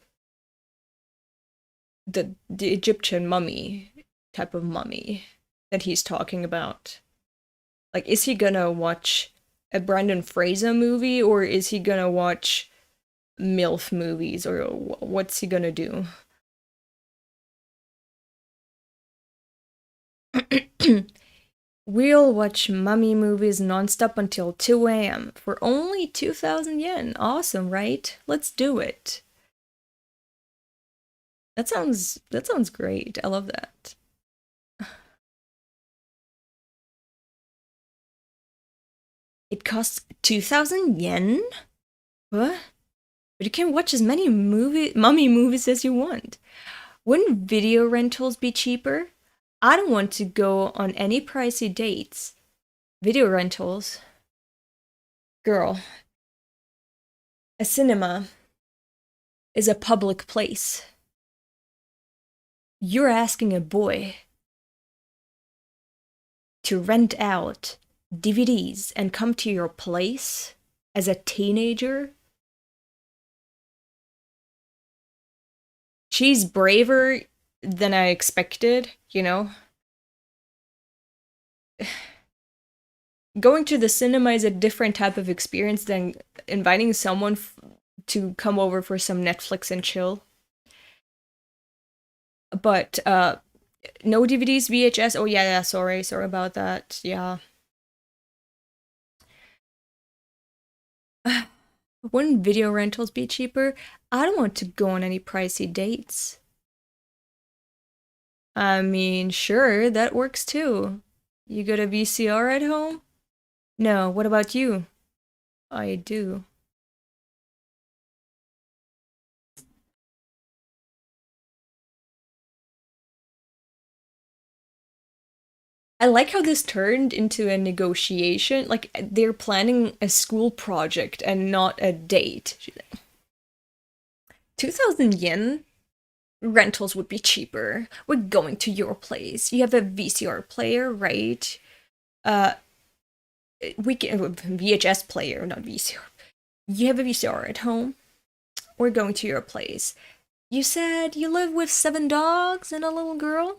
the Egyptian mummy type of mummy that he's talking about? Like, is he gonna watch a Brendan Fraser movie, or is he gonna watch MILF movies, or what's he gonna do? We'll watch mummy movies nonstop until 2 a.m. for only 2,000 yen. Awesome, right? Let's do it. That sounds great. I love that. It costs 2,000 yen? What? But you can watch as many mummy movies as you want. Wouldn't video rentals be cheaper? I don't want to go on any pricey dates. Video rentals. Girl. A cinema is a public place. You're asking a boy to rent out DVDs and come to your place as a teenager? She's braver than I expected, you know? Going to the cinema is a different type of experience than inviting someone to come over for some Netflix and chill. But, no DVDs, VHS. Oh, yeah, sorry about that. Yeah. Wouldn't video rentals be cheaper? I don't want to go on any pricey dates. I mean, sure, that works too. You got a VCR at home? No, what about you? I do. I like how this turned into a negotiation. Like, they're planning a school project and not a date. 2,000 yen? Rentals would be cheaper. We're going to your place. You have a VCR player, right? We can VHS player, not VCR. You have a VCR at home. We're going to your place. You said you live with 7 dogs and a little girl?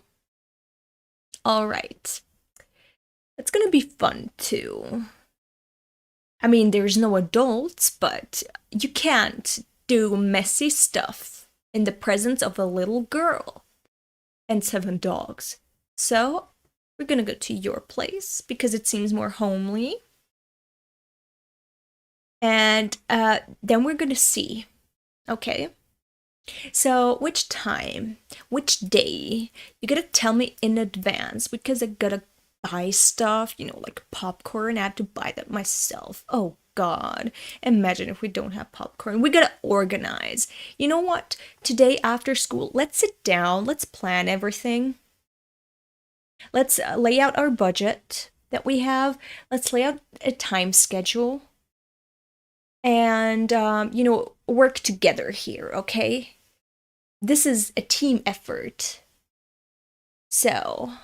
All right. It's gonna be fun too. I mean, there's no adults, but you can't do messy stuff in the presence of a little girl and 7 dogs. So, we're gonna go to your place because it seems more homely. And then we're gonna see. Okay? So, which time, which day, you gotta tell me in advance because I gotta buy stuff, like popcorn. I have to buy that myself. Oh God. Imagine if we don't have popcorn. We gotta organize. You know what? Today after school, let's sit down, let's plan everything. Let's lay out our budget that we have. Let's lay out a time schedule. And, work together here, okay? This is a team effort. So,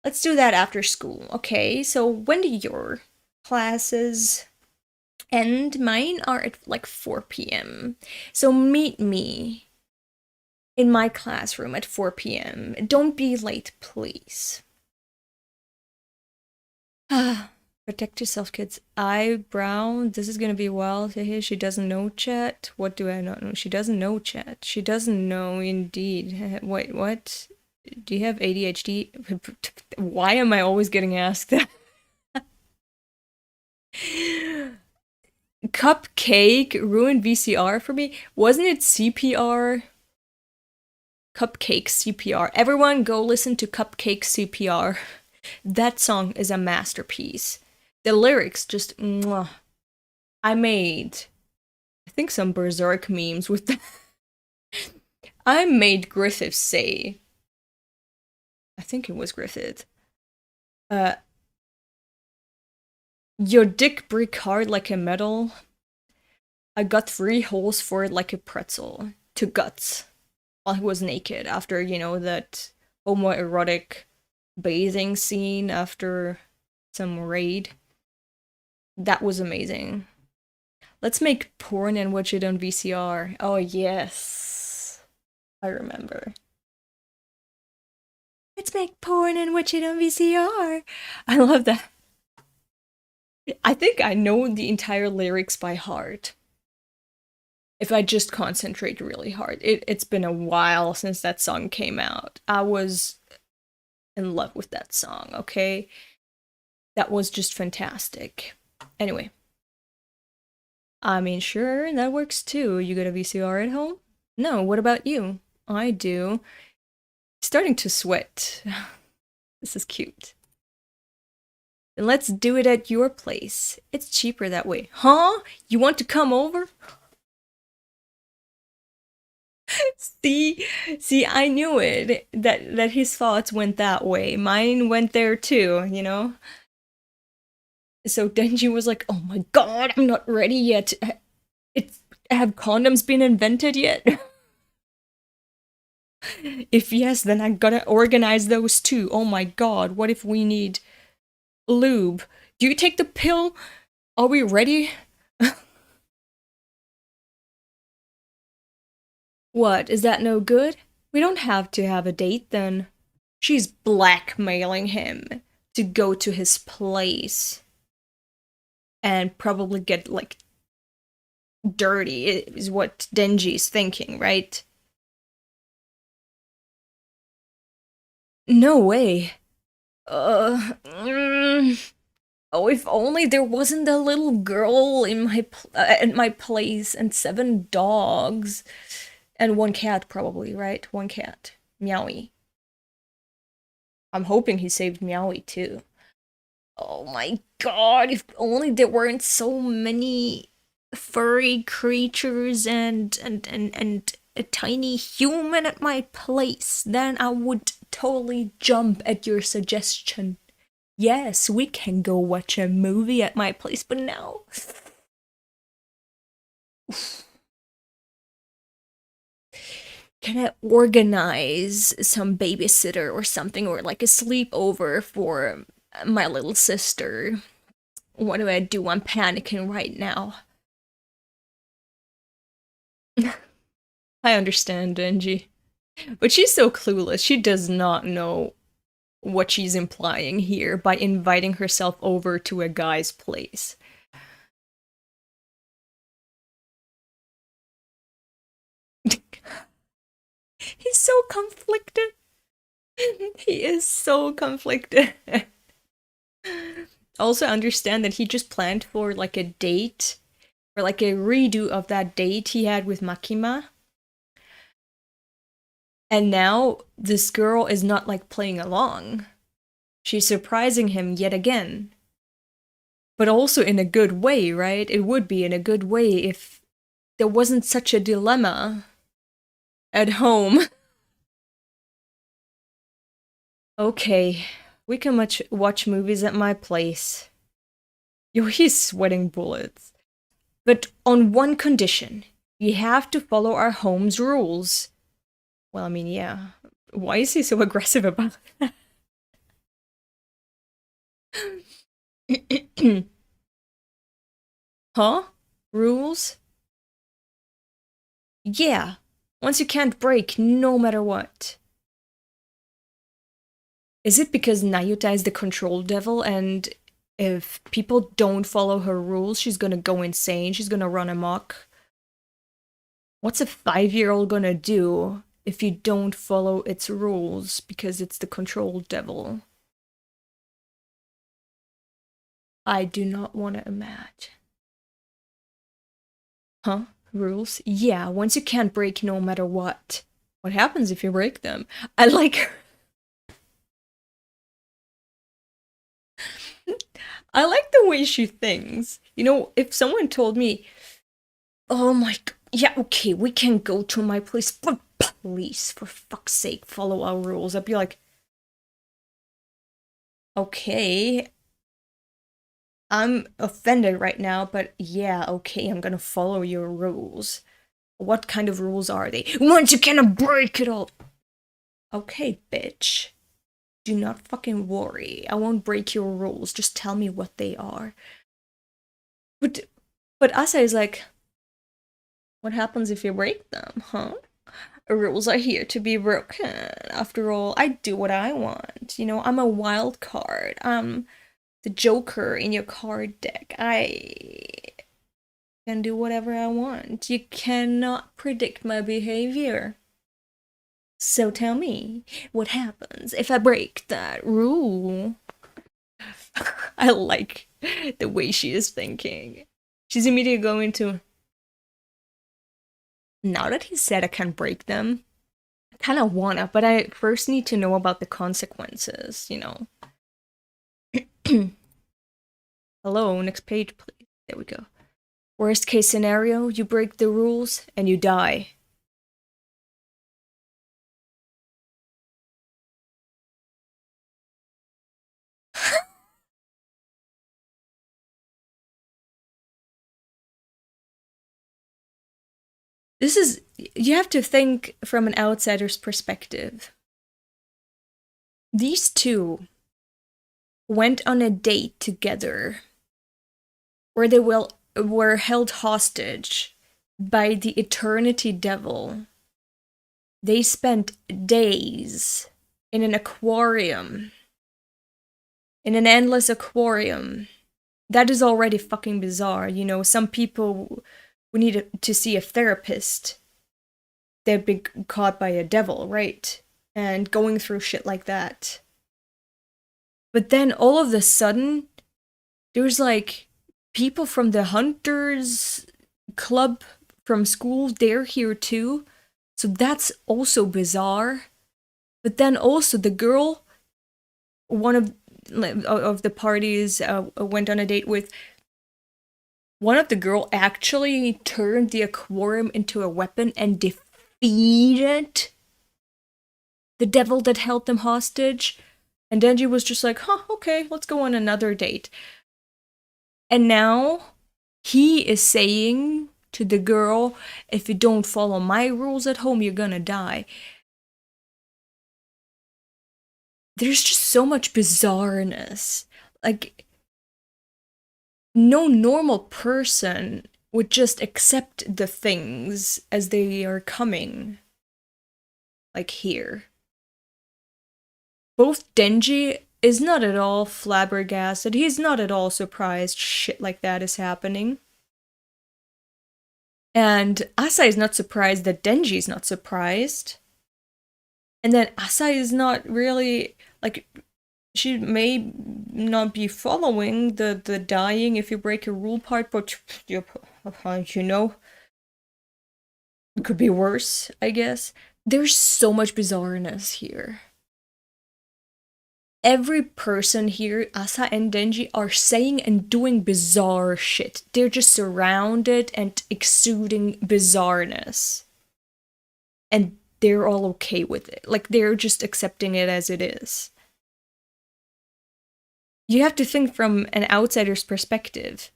let's do that after school, okay? So, when do your classes end? Mine are at like 4 p.m. So, meet me in my classroom at 4 p.m. Don't be late, please. Protect yourself, kids. Eyebrow. This is gonna be wild. She doesn't know chat. What do I not know? She doesn't know chat. She doesn't know indeed. Wait, what? Do you have ADHD? Why am I always getting asked that? Cupcake ruined VCR for me. Wasn't it CPR? Cupcake CPR. Everyone go listen to Cupcake CPR. That song is a masterpiece. The lyrics just mwah. I think some berserk memes with that. I made Griffith say. I think it was Griffith. Your dick brick hard like a metal. I got 3 holes for it like a pretzel. To guts. While he was naked after, that homoerotic bathing scene after some raid. That was amazing. Let's make porn and watch it on VCR. Oh, yes. I remember. Let's make porn and watch it on VCR. I love that. I think I know the entire lyrics by heart. If I just concentrate really hard. It's been a while since that song came out. I was in love with that song, okay? That was just fantastic. Anyway. I mean, sure, that works too. You got a VCR at home? No, what about you? I do. Starting to sweat. This is cute. Then let's do it at your place. It's cheaper that way. Huh? You want to come over? See, I knew it. That his thoughts went that way. Mine went there too, So Denji was like, "Oh my god, I'm not ready yet. Have condoms been invented yet?" If yes, then I gotta organize those too. Oh my god, what if we need lube? Do you take the pill? Are we ready? What, is that no good? We don't have to have a date then. She's blackmailing him to go to his place. And probably get, dirty, is what Denji's thinking, right? No way. Oh, if only there wasn't a little girl in at my place and 7 dogs. And 1 cat, probably, right? 1 cat. Meowie. I'm hoping he saved Meowie, too. Oh my god, if only there weren't so many furry creatures and a tiny human at my place, then I would totally jump at your suggestion. Yes, we can go watch a movie at my place, but now... Can I organize some babysitter or something, or like a sleepover for my little sister? What do I do? I'm panicking right now. I understand, Denji. But she's so clueless. She does not know what she's implying here by inviting herself over to a guy's place. He's so conflicted. He is so conflicted. Also understand that he just planned for like a date, or like a redo of that date he had with Makima. And now this girl is not like playing along. She's surprising him yet again. But also in a good way, right? It would be in a good way if there wasn't such a dilemma at home. Okay, we can watch movies at my place. Yo, he's sweating bullets. But on one condition, you have to follow our home's rules. Well, I mean, yeah. Why is he so aggressive about that? Huh? Rules? Yeah. Once you can't break, no matter what. Is it because Nayuta is the control devil and if people don't follow her rules, she's gonna go insane, she's gonna run amok? What's a 5-year-old gonna do if you don't follow its rules because it's the control devil? I do not want to imagine. Huh? Rules? Yeah, once you can't break no matter what. What happens if you break them? I like... I like the way she thinks. You know, if someone told me, oh my god, yeah, okay, we can go to my place, but please, for fuck's sake, follow our rules, I'd be like, okay, I'm offended right now, but yeah, okay, I'm gonna follow your rules. What kind of rules are they? Once you cannot break it all. Okay, bitch. Do not fucking worry. I won't break your rules. Just tell me what they are. But Asa is like, what happens if you break them, huh? Rules are here to be broken. After all, I do what I want. You know, I'm a wild card. I'm the Joker in your card deck. I can do whatever I want. You cannot predict my behavior. So tell me, what happens if I break that rule? I like the way she is thinking. She's immediately going to... Now that he said I can break them, I kind of wanna, but I first need to know about the consequences, you know. Hello, next page, please. There we go. Worst case scenario, you break the rules and you die. This is, you have to think from an outsider's perspective. These two went on a date together where they were held hostage by the Eternity Devil. They spent days in an aquarium. In an endless aquarium. That is already fucking bizarre, you know, some people would need to see a therapist. They've been caught by a devil, right? And going through shit like that. But then all of a sudden, there's like people from the Hunters Club from school, they're here too. So that's also bizarre. But then also the girl, one of the parties went on a date with, one of the girl actually turned the aquarium into a weapon and defeated the devil that held them hostage. And Denji was just like, huh, okay, let's go on another date. And now he is saying to the girl, if you don't follow my rules at home, you're gonna die. There's just so much bizarreness. Like, no normal person would just accept the things as they are coming. Like here. Both Denji is not at all flabbergasted. He's not at all surprised shit like that is happening. And Asa is not surprised that Denji is not surprised. And then Asa is not really, like, she may not be following the dying if you break a rule part, but, you know, it could be worse, I guess. There's so much bizarreness here. Every person here, Asa and Denji, are saying and doing bizarre shit. They're just surrounded and exuding bizarreness. And they're all okay with it. Like, they're just accepting it as it is. You have to think from an outsider's perspective.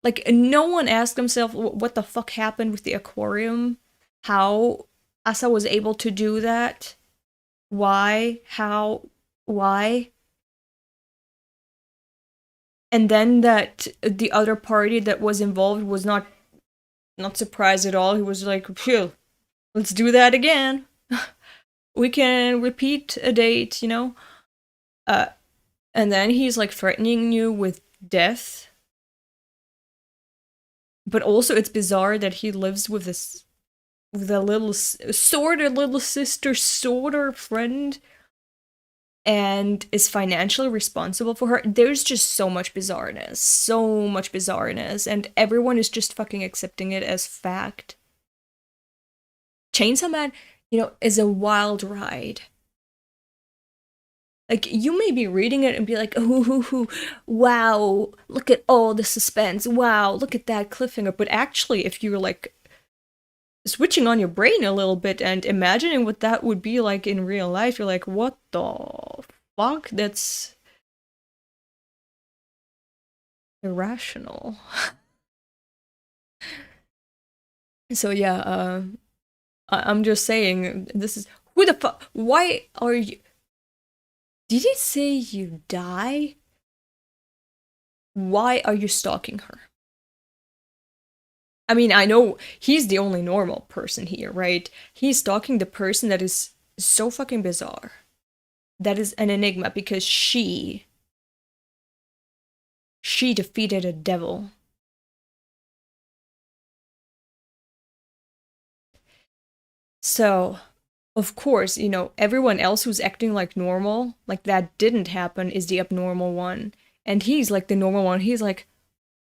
Like, no one asked themselves what the fuck happened with the aquarium, how Asa was able to do that, why, how, why. And then that the other party that was involved was not surprised at all. He was like, phew, let's do that again. We can repeat a date, you know? And then he's like threatening you with death. But also it's bizarre that he lives with this, with a little, sorta little sister, sorta friend, and is financially responsible for her. There's just so much bizarreness, and everyone is just fucking accepting it as fact. Chainsaw Man, you know, is a wild ride. Like, you may be reading it and be like, ooh, wow, look at all the suspense, wow, look at that cliffhanger. But actually, if you're like switching on your brain a little bit and imagining what that would be like in real life, you're like, what the fuck? That's irrational. So yeah, I'm just saying, this is, who the fuck, why are you, did it say you die? Why are you stalking her? I mean, I know he's the only normal person here, right? He's stalking the person that is so fucking bizarre. That is an enigma because she defeated a devil. So, of course, you know, everyone else who's acting like normal, like that didn't happen, is the abnormal one. And he's like the normal one. He's like,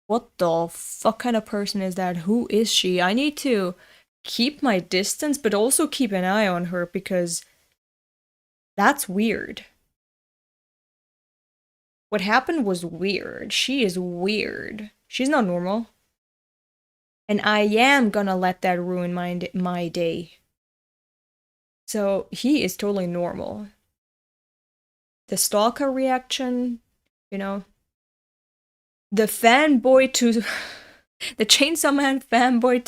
what the fuck kind of person is that? Who is she? I need to keep my distance, but also keep an eye on her because that's weird. What happened was weird. She is weird. She's not normal. And I am gonna let that ruin my day. So he is totally normal. The stalker reaction, you know, the fanboy to the Chainsaw Man fanboy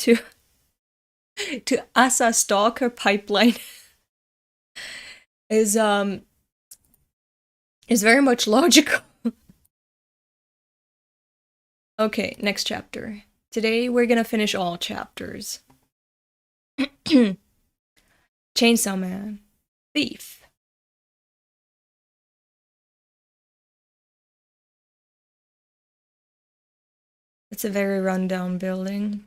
to Asa stalker pipeline is very much logical. Okay, next chapter. Today we're gonna finish all chapters. Chainsaw Man, Thief. It's a very rundown building.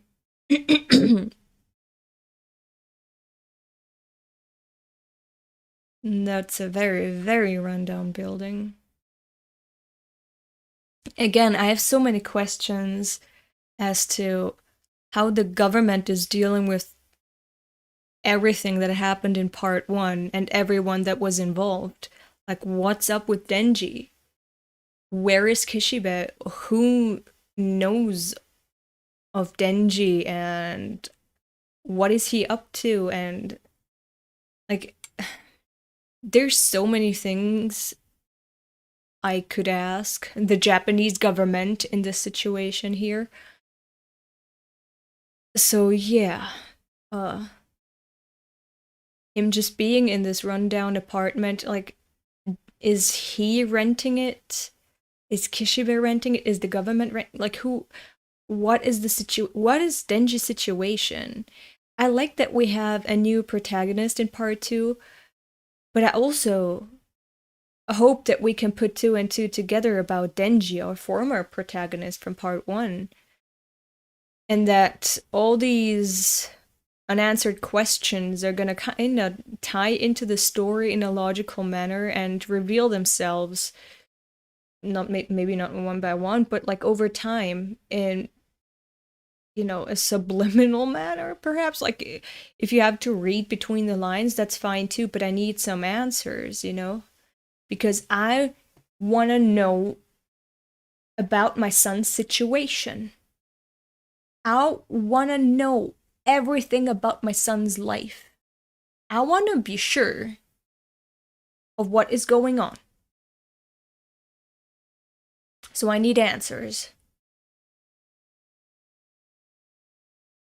That's a very, very rundown building. Again, I have so many questions as to how the government is dealing with everything that happened in part 1 and everyone that was involved. Like, what's up with Denji? Where is Kishibe? Who knows of Denji and what is he up to? And like, there's so many things I could ask the Japanese government in this situation here. So yeah, him just being in this rundown apartment, like, is he renting it? Is Kishibe renting it? Is the government like, who? What is the what is Denji's situation? I like that we have a new protagonist in part 2, but I also hope that we can put 2 and 2 together about Denji, our former protagonist from part 1. And that all these unanswered questions are gonna kind of tie into the story in a logical manner and reveal themselves, not maybe not one by one, but like over time in, you know, a subliminal manner, perhaps. Like if you have to read between the lines, that's fine too, but I need some answers, you know? Because I want to know about my son's situation. I want to know everything about my son's life. I want to be sure of what is going on. So I need answers.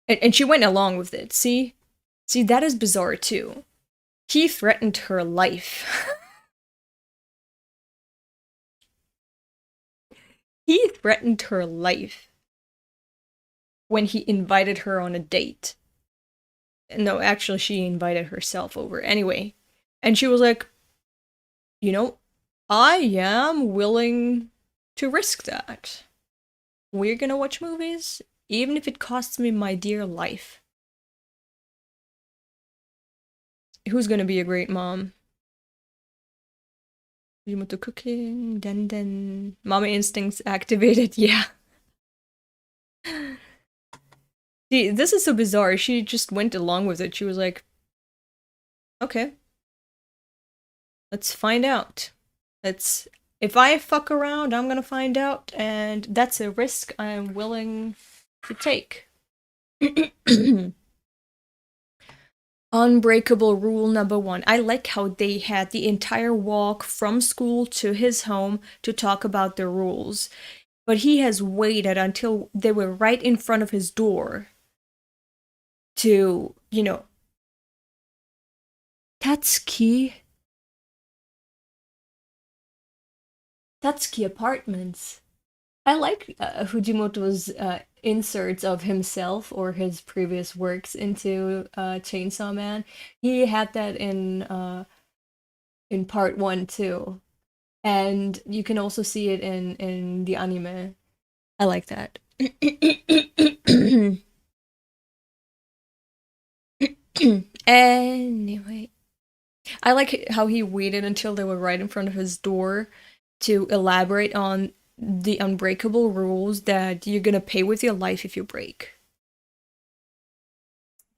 And she went along with it. See, that is bizarre too. He threatened her life. He threatened her life when he invited her on a date. No, actually, she invited herself over anyway. And she was like, you know, I am willing to risk that. We're gonna watch movies, even if it costs me my dear life. Who's gonna be a great mom? Fujimoto cooking, den. Mama instincts activated, yeah. See, this is so bizarre. She just went along with it. She was like, okay. Let's find out. If I fuck around, I'm gonna find out, and that's a risk I'm willing to take. Unbreakable rule number 1. I like how they had the entire walk from school to his home to talk about the rules. But he has waited until they were right in front of his door to, you know, Tatsuki Apartments. I like Fujimoto's inserts of himself or his previous works into Chainsaw Man. He had that in part 1 too. And you can also see it in the anime. I like that. Anyway, I like how he waited until they were right in front of his door to elaborate on the unbreakable rules that you're gonna pay with your life if you break.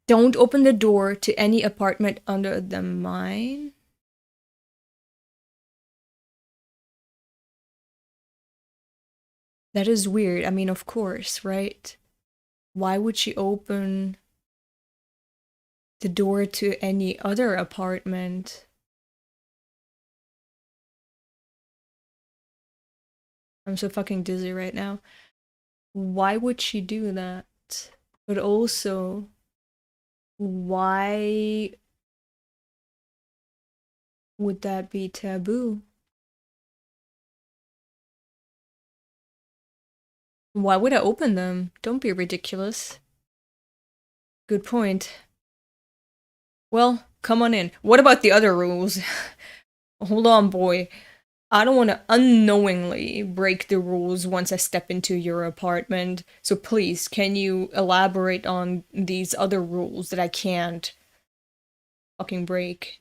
Don't open the door to any apartment under the mine. That is weird. I mean, of course, right? Why would she open the door to any other apartment? I'm so fucking dizzy right now. Why would she do that? But also, why would that be taboo? Why would I open them? Don't be ridiculous. Good point. Well, come on in. What about the other rules? Hold on, boy. I don't want to unknowingly break the rules once I step into your apartment. So please, can you elaborate on these other rules that I can't fucking break?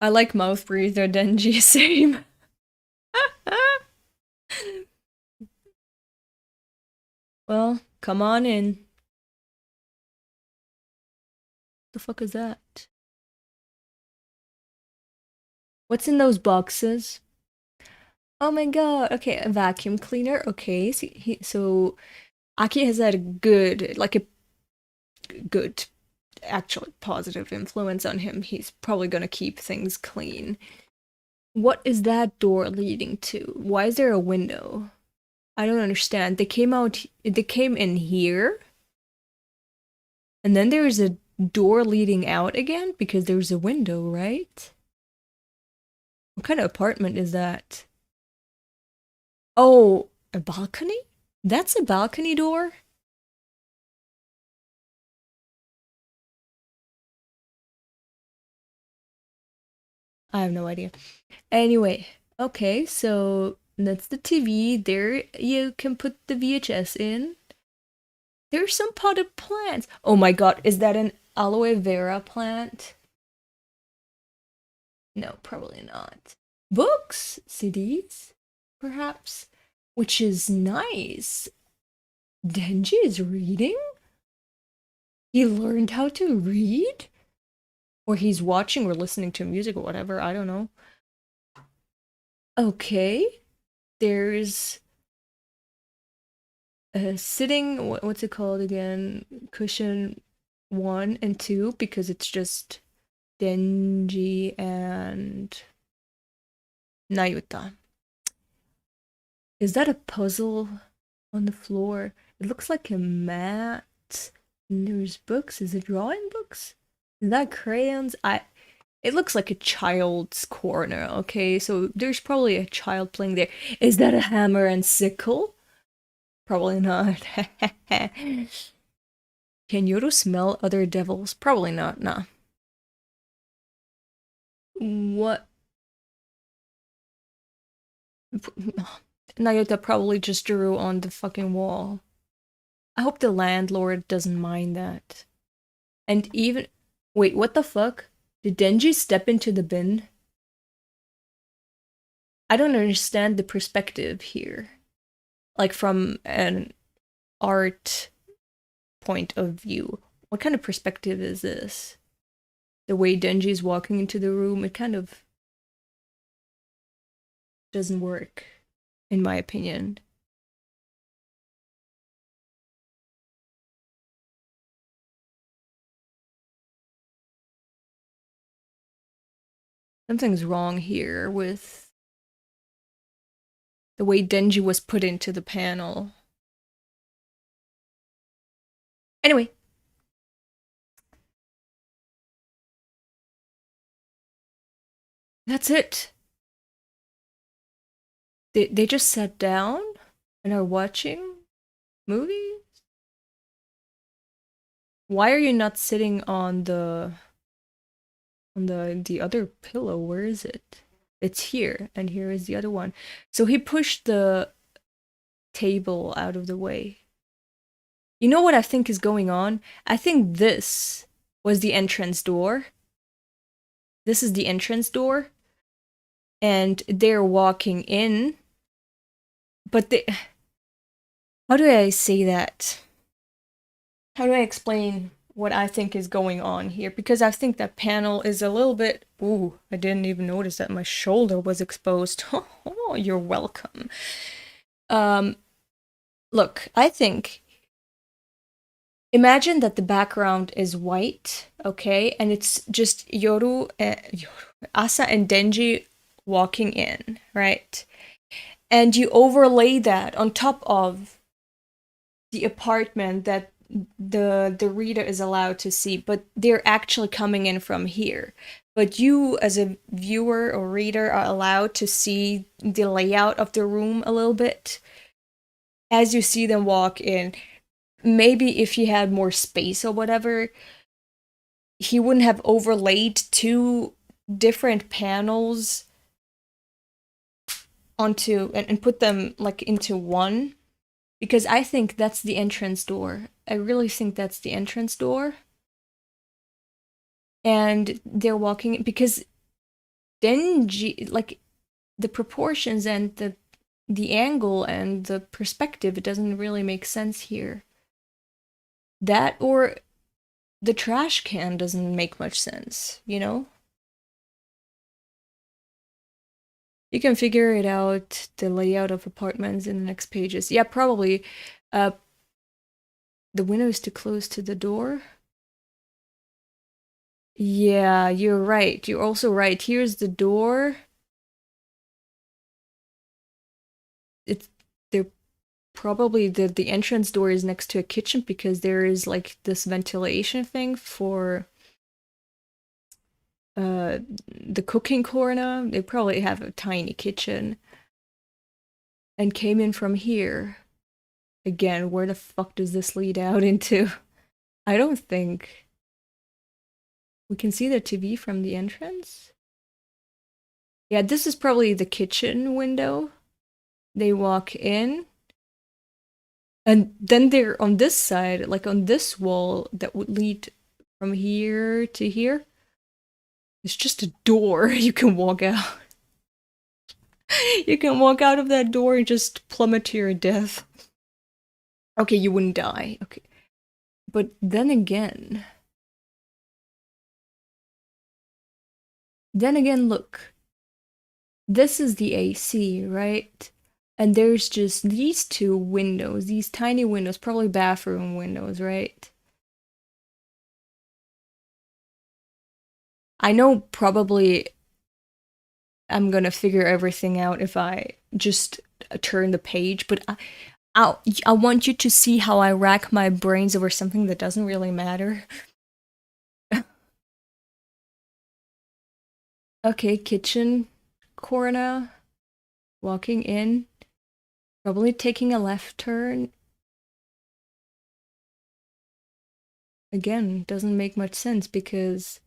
I like mouth breather, Denji. Same. Well, come on in. The fuck is that? What's in those boxes? Oh my god. Okay, a vacuum cleaner. Okay, so Aki has had a good, like a good, actually positive influence on him. He's probably gonna keep things clean. What is that door leading to? Why is there a window? I don't understand. They came in here, and then there's a door leading out again because there's a window, right? What kind of apartment is that? Oh, a balcony? That's a balcony door? I have no idea. Anyway, okay, so That's the TV. There you can put the VHS in. There's some potted plants. Oh my god, is that an aloe vera plant? No, probably not. Books, CDs, perhaps, which is nice. Denji is reading? He learned how to read? Or he's watching or listening to music or whatever, I don't know. Okay. There's a sitting, what's it called again? Cushion 1 and 2, because it's just Denji and Nayuta. Is that a puzzle on the floor? It looks like a mat. And there's books. Is it drawing books? Is that crayons? It looks like a child's corner, okay? So there's probably a child playing there. Is that a hammer and sickle? Probably not. Can Yoru smell other devils? Probably not, nah. What? Nayota probably just drew on the fucking wall. I hope the landlord doesn't mind that. And even... Wait, what the fuck? Did Denji step into the bin? I don't understand the perspective here. Like from an art point of view. What kind of perspective is this? The way Denji's walking into the room, it kind of doesn't work, in my opinion. Something's wrong here with the way Denji was put into the panel. Anyway. That's it. They just sat down and are watching movies? Why are you not sitting on the other pillow? Where is it? It's here, and here is the other one. So he pushed the table out of the way. You know what I think is going on? I think this was the entrance door. This is the entrance door. And they're walking in. But they... How do I say that? How do I explain what I think is going on here? Because I think that panel is a little bit... Ooh, I didn't even notice that my shoulder was exposed. Oh, you're welcome. Look, I think... Imagine that the background is white, okay? And it's just Asa and Denji walking in, right? And you overlay that on top of the apartment that the reader is allowed to see, but they're actually coming in from here. But you, as a viewer or reader, are allowed to see the layout of the room a little bit as you see them walk in. Maybe if he had more space or whatever, he wouldn't have overlaid 2 different panels onto and put them like into one, because I think that's the entrance door. I really think that's the entrance door. And they're walking because Denji, like the proportions and the angle and the perspective, it doesn't really make sense here. That or the trash can doesn't make much sense, you know? You can figure it out, the layout of apartments in the next pages. Yeah, probably. The window is too close to the door. Yeah, you're right. You're also right. Here's the door. They're probably the entrance door is next to a kitchen because there is like this ventilation thing for the cooking corner. They probably have a tiny kitchen. And came in from here. Again, where the fuck does this lead out into? I don't think. We can see the TV from the entrance? Yeah, this is probably the kitchen window. They walk in, and then they're on this side, like on this wall that would lead from here to here. It's just a door. You can walk out. You can walk out of that door and just plummet to your death. Okay, you wouldn't die. Okay. But then again, look. This is the AC, right? And there's just these two windows, these tiny windows, probably bathroom windows, right? I know probably I'm gonna figure everything out if I just turn the page, but I want you to see how I rack my brains over something that doesn't really matter. Okay, kitchen corner, walking in, probably taking a left turn. Again, doesn't make much sense because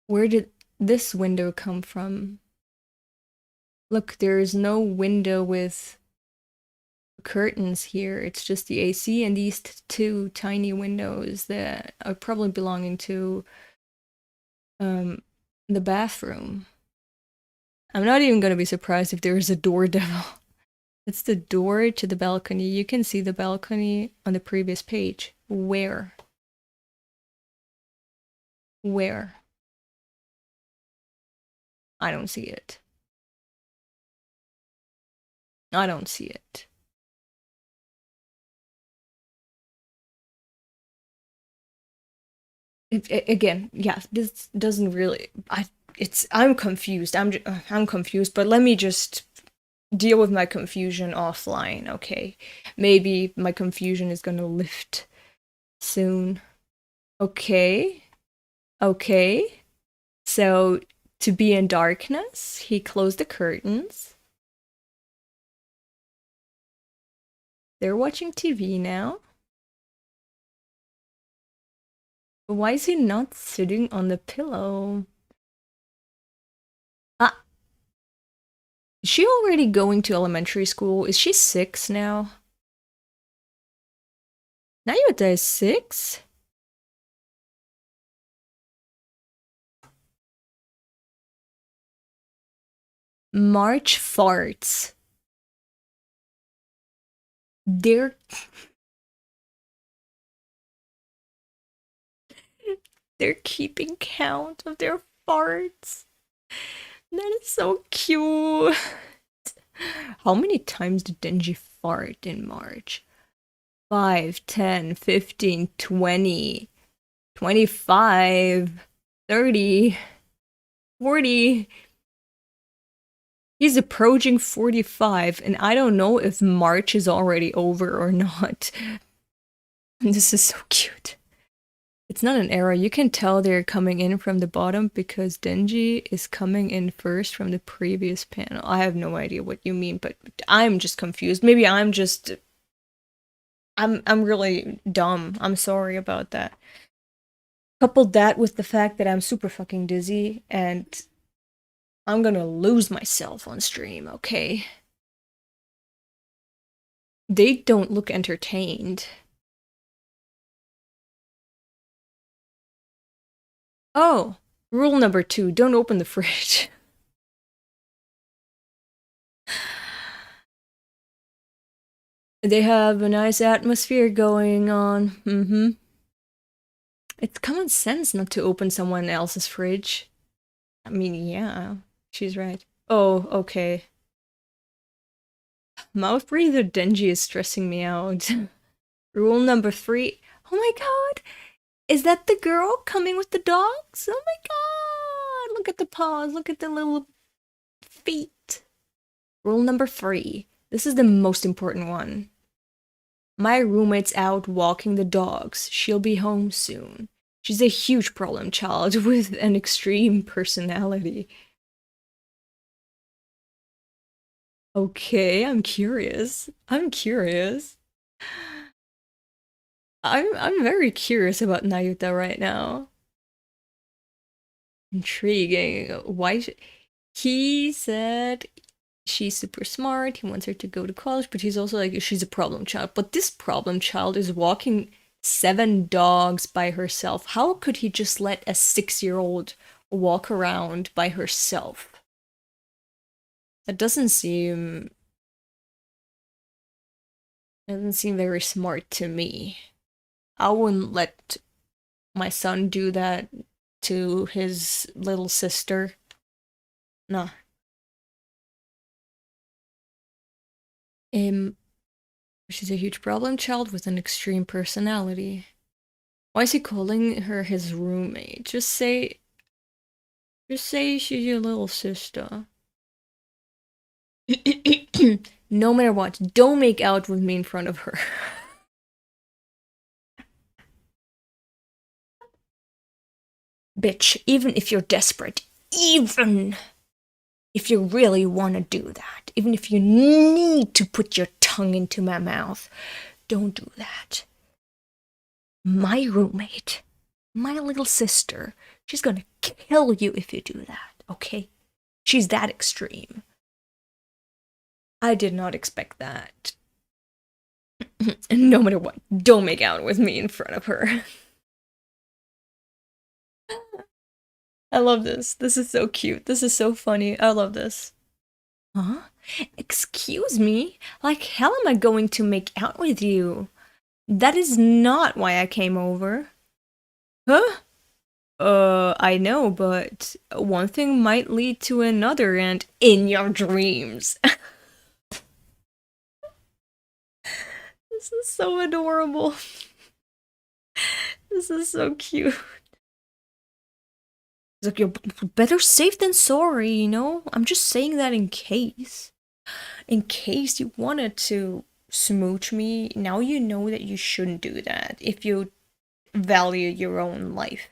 where did this window come from? Look, there is no window with curtains here. It's just the AC and these two tiny windows that are probably belonging to the bathroom. I'm not even gonna be surprised if there is a door devil. It's the door to the balcony. You can see the balcony on the previous page. Where? Where? I don't see it. I don't see it. Again, yeah, this doesn't really. I'm confused. I'm confused. But let me just deal with my confusion offline, okay? Maybe my confusion is gonna lift soon. Okay. Okay. So to be in darkness, he closed the curtains. They're watching TV now. Why is he not sitting on the pillow? Is she already going to elementary school? Is she 6 now? Nayuta is 6? March farts. They're keeping count of their farts. That is so cute. How many times did Denji fart in March? 5, 10, 15, 20, 25, 30, 40. He's approaching 45, and I don't know if March is already over or not. This is so cute. It's not an error. You can tell they're coming in from the bottom because Denji is coming in first from the previous panel. I have no idea what you mean, but I'm just confused. Maybe I'm really dumb. I'm sorry about that. Coupled that with the fact that I'm super fucking dizzy and I'm gonna lose myself on stream, okay? They don't look entertained. Oh, rule number 2, don't open the fridge. They have a nice atmosphere going on. It's common sense not to open someone else's fridge. I mean, yeah, she's right. Oh, okay. Mouth breather Denji is stressing me out. Rule number 3. Oh my god! Is that the girl coming with the dogs? Oh my god! Look at the paws, look at the little feet. Rule number 3. This is the most important one. My roommate's out walking the dogs. She'll be home soon. She's a huge problem child with an extreme personality. Okay, I'm curious. I'm very curious about Nayuta right now. Intriguing. Why he said she's super smart. He wants her to go to college, but he's also like, she's a problem child. But this problem child is walking 7 dogs by herself. How could he just let a 6-year-old walk around by herself? That doesn't seem very smart to me. I wouldn't let my son do that to his little sister. Nah. She's a huge problem child with an extreme personality. Why is he calling her his roommate? Just say she's your little sister. No matter what, don't make out with me in front of her. Bitch, even if you're desperate, even if you really want to do that, even if you need to put your tongue into my mouth, don't do that. My roommate, my little sister, she's gonna kill you if you do that, okay? She's that extreme. I did not expect that. No matter what, don't make out with me in front of her. I love this. This is so cute. This is so funny. I love this. Huh? Excuse me? Like hell am I going to make out with you? That is not why I came over. Huh? I know, but one thing might lead to another and in your dreams. This is so adorable. This is so cute. It's like, you're better safe than sorry, you know? I'm just saying that in case. In case you wanted to smooch me, now you know that you shouldn't do that if you value your own life.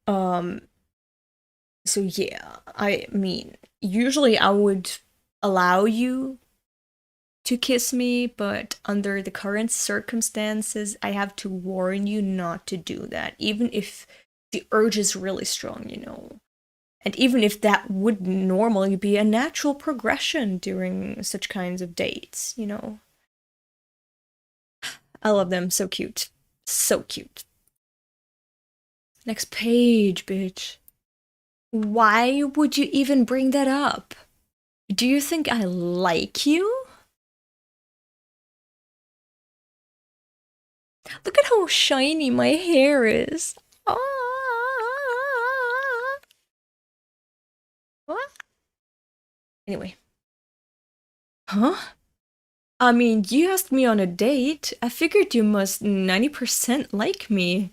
So yeah, I mean, usually I would allow you to kiss me, but under the current circumstances, I have to warn you not to do that, even if the urge is really strong, you know. And even if that would normally be a natural progression during such kinds of dates, you know. I love them, so cute. So cute. Next page, bitch. Why would you even bring that up? Do you think I like you? Look at how shiny my hair is. Ah. What? Anyway. Huh? I mean, you asked me on a date. I figured you must 90% like me.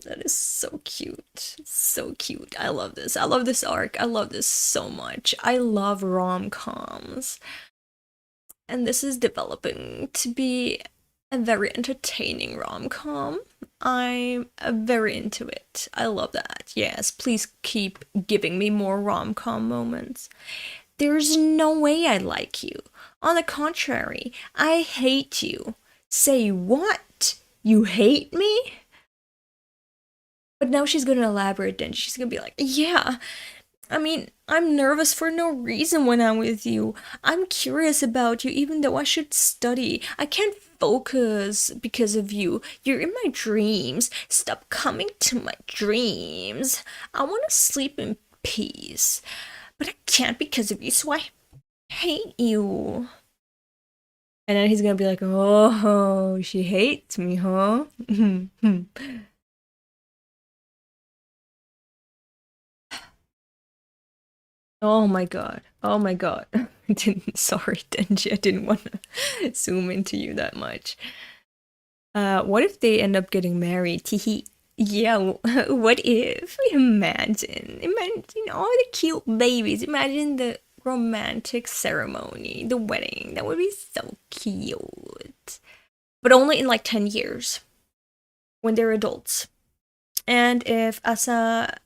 That is so cute. So cute. I love this. I love this arc. I love this so much. I love rom-coms. And this is developing to be a very entertaining rom-com. I'm very into it. I love that. Yes, please keep giving me more rom-com moments. There's no way I like you. On the contrary, I hate you. Say what? You hate me? But now she's gonna elaborate and she's gonna be like, yeah, I mean, I'm nervous for no reason when I'm with you. I'm curious about you even though I should study. I can't focus because of you. You're in my dreams. Stop coming to my dreams. I want to sleep in peace. But I can't because of you, so I hate you. And then he's gonna be like, oh, she hates me, huh? Oh my god. Oh my god. Sorry, Denji, I didn't want to zoom into you that much. What if they end up getting married? Teehee. Yeah, what if? Imagine all the cute babies. Imagine the romantic ceremony, the wedding. That would be so cute. But only in like 10 years, when they're adults. And if Asa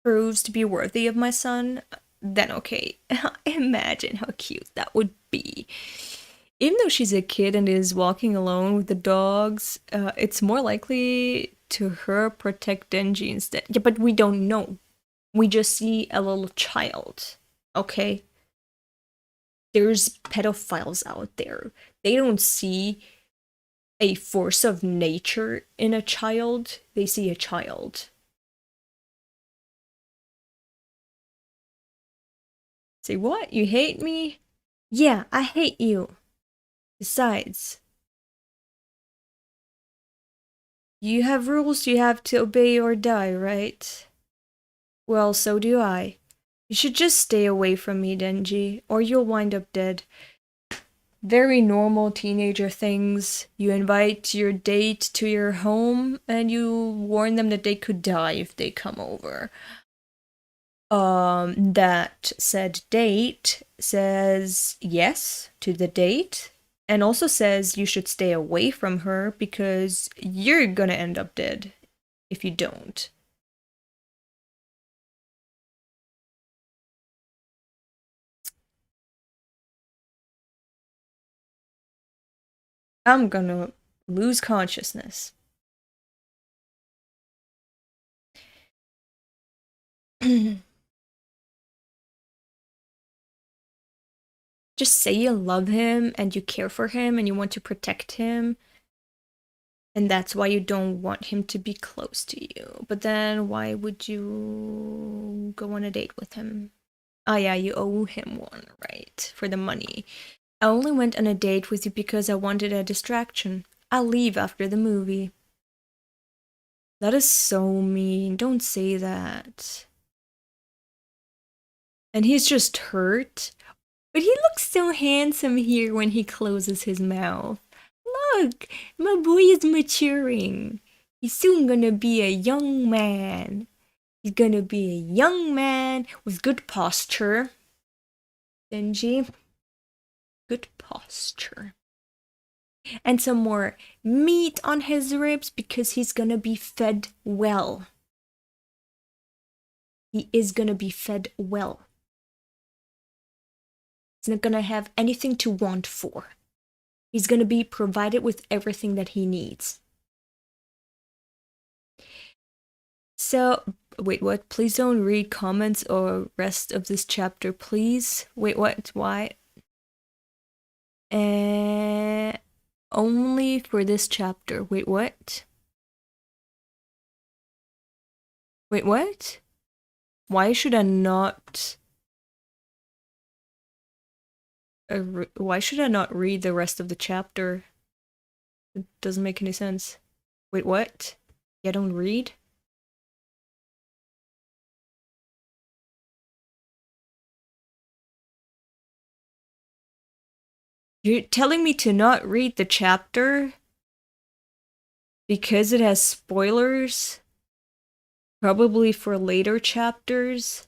proves to be worthy of my son, then okay. Imagine how cute that would be. Even though she's a kid and is walking alone with the dogs, it's more likely to her protect Denji instead. Yeah, but we don't know. We just see a little child, okay? There's pedophiles out there. They don't see a force of nature in a child. They see a child. Say, what? You hate me? Yeah, I hate you. Besides, you have rules you have to obey or die, right? Well, so do I. You should just stay away from me, Denji, or you'll wind up dead. Very normal teenager things. You invite your date to your home, and you warn them that they could die if they come over. That said date says yes to the date, and also says you should stay away from her because you're gonna end up dead if you don't. I'm gonna lose consciousness. Just say you love him and you care for him and you want to protect him. And that's why you don't want him to be close to you. But then why would you go on a date with him? Oh yeah, you owe him one, right? For the money. I only went on a date with you because I wanted a distraction. I'll leave after the movie. That is so mean. Don't say that. And he's just hurt. But he looks so handsome here when he closes his mouth. Look, my boy is maturing. He's soon gonna be a young man. He's gonna be a young man with good posture. Denji. Good posture. And some more meat on his ribs because he's gonna be fed well. He is gonna be fed well. He's not gonna have anything to want for. He's gonna be provided with everything that he needs. So, wait, what? Please don't read comments or rest of this chapter, please. Wait, what? Why? Only for this chapter. Wait, what? Wait, what? Why should I not... why should I not read the rest of the chapter? It doesn't make any sense. Wait, what? Yeah, don't read? You're telling me to not read the chapter? Because it has spoilers? Probably for later chapters?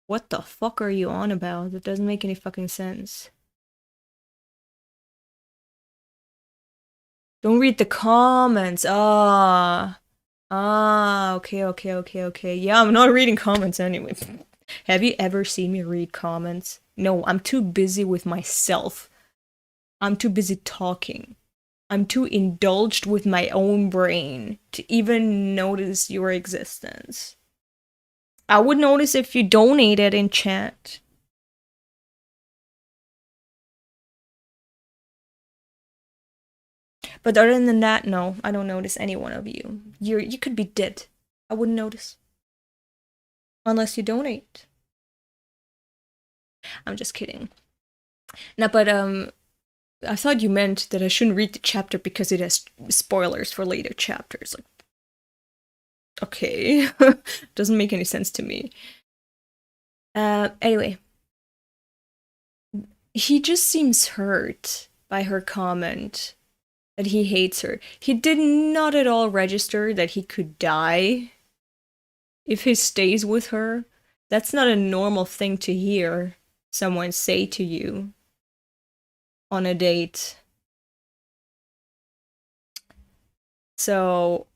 What the fuck are you on about? That doesn't make any fucking sense. Don't read the comments. Okay. Yeah, I'm not reading comments anyway. Have you ever seen me read comments? No, I'm too busy with myself. I'm too busy talking. I'm too indulged with my own brain to even notice your existence. I would notice if you donated in chat. But other than that, no, I don't notice any one of you. You could be dead. I wouldn't notice. Unless you donate. I'm just kidding. No, but I thought you meant that I shouldn't read the chapter because it has spoilers for later chapters. Like, okay. Doesn't make any sense to me. Anyway. He just seems hurt by her comment that he hates her. He did not at all register that he could die if he stays with her. That's not a normal thing to hear someone say to you on a date. So,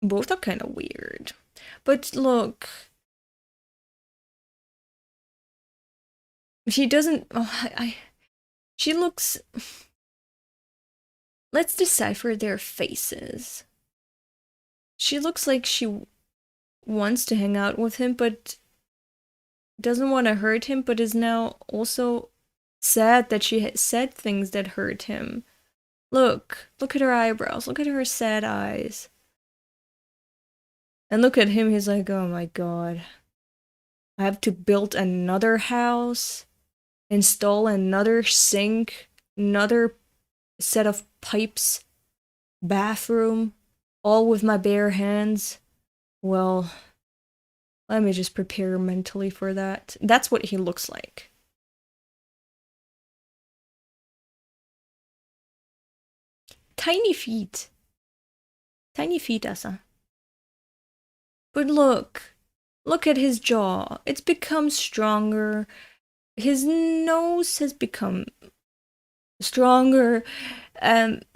both are kind of weird. But look, she doesn't... Oh, she looks... Let's decipher their faces. She looks like she wants to hang out with him, but doesn't want to hurt him, but is now also sad that she said things that hurt him. Look at her eyebrows, look at her sad eyes. And look at him, he's like, oh my god. I have to build another house, install another sink, another set of pipes, bathroom, all with my bare hands. Well, let me just prepare mentally for that. That's what he looks like. Tiny feet. Tiny feet, Asa. But look at his jaw. It's become stronger. His nose has become stronger.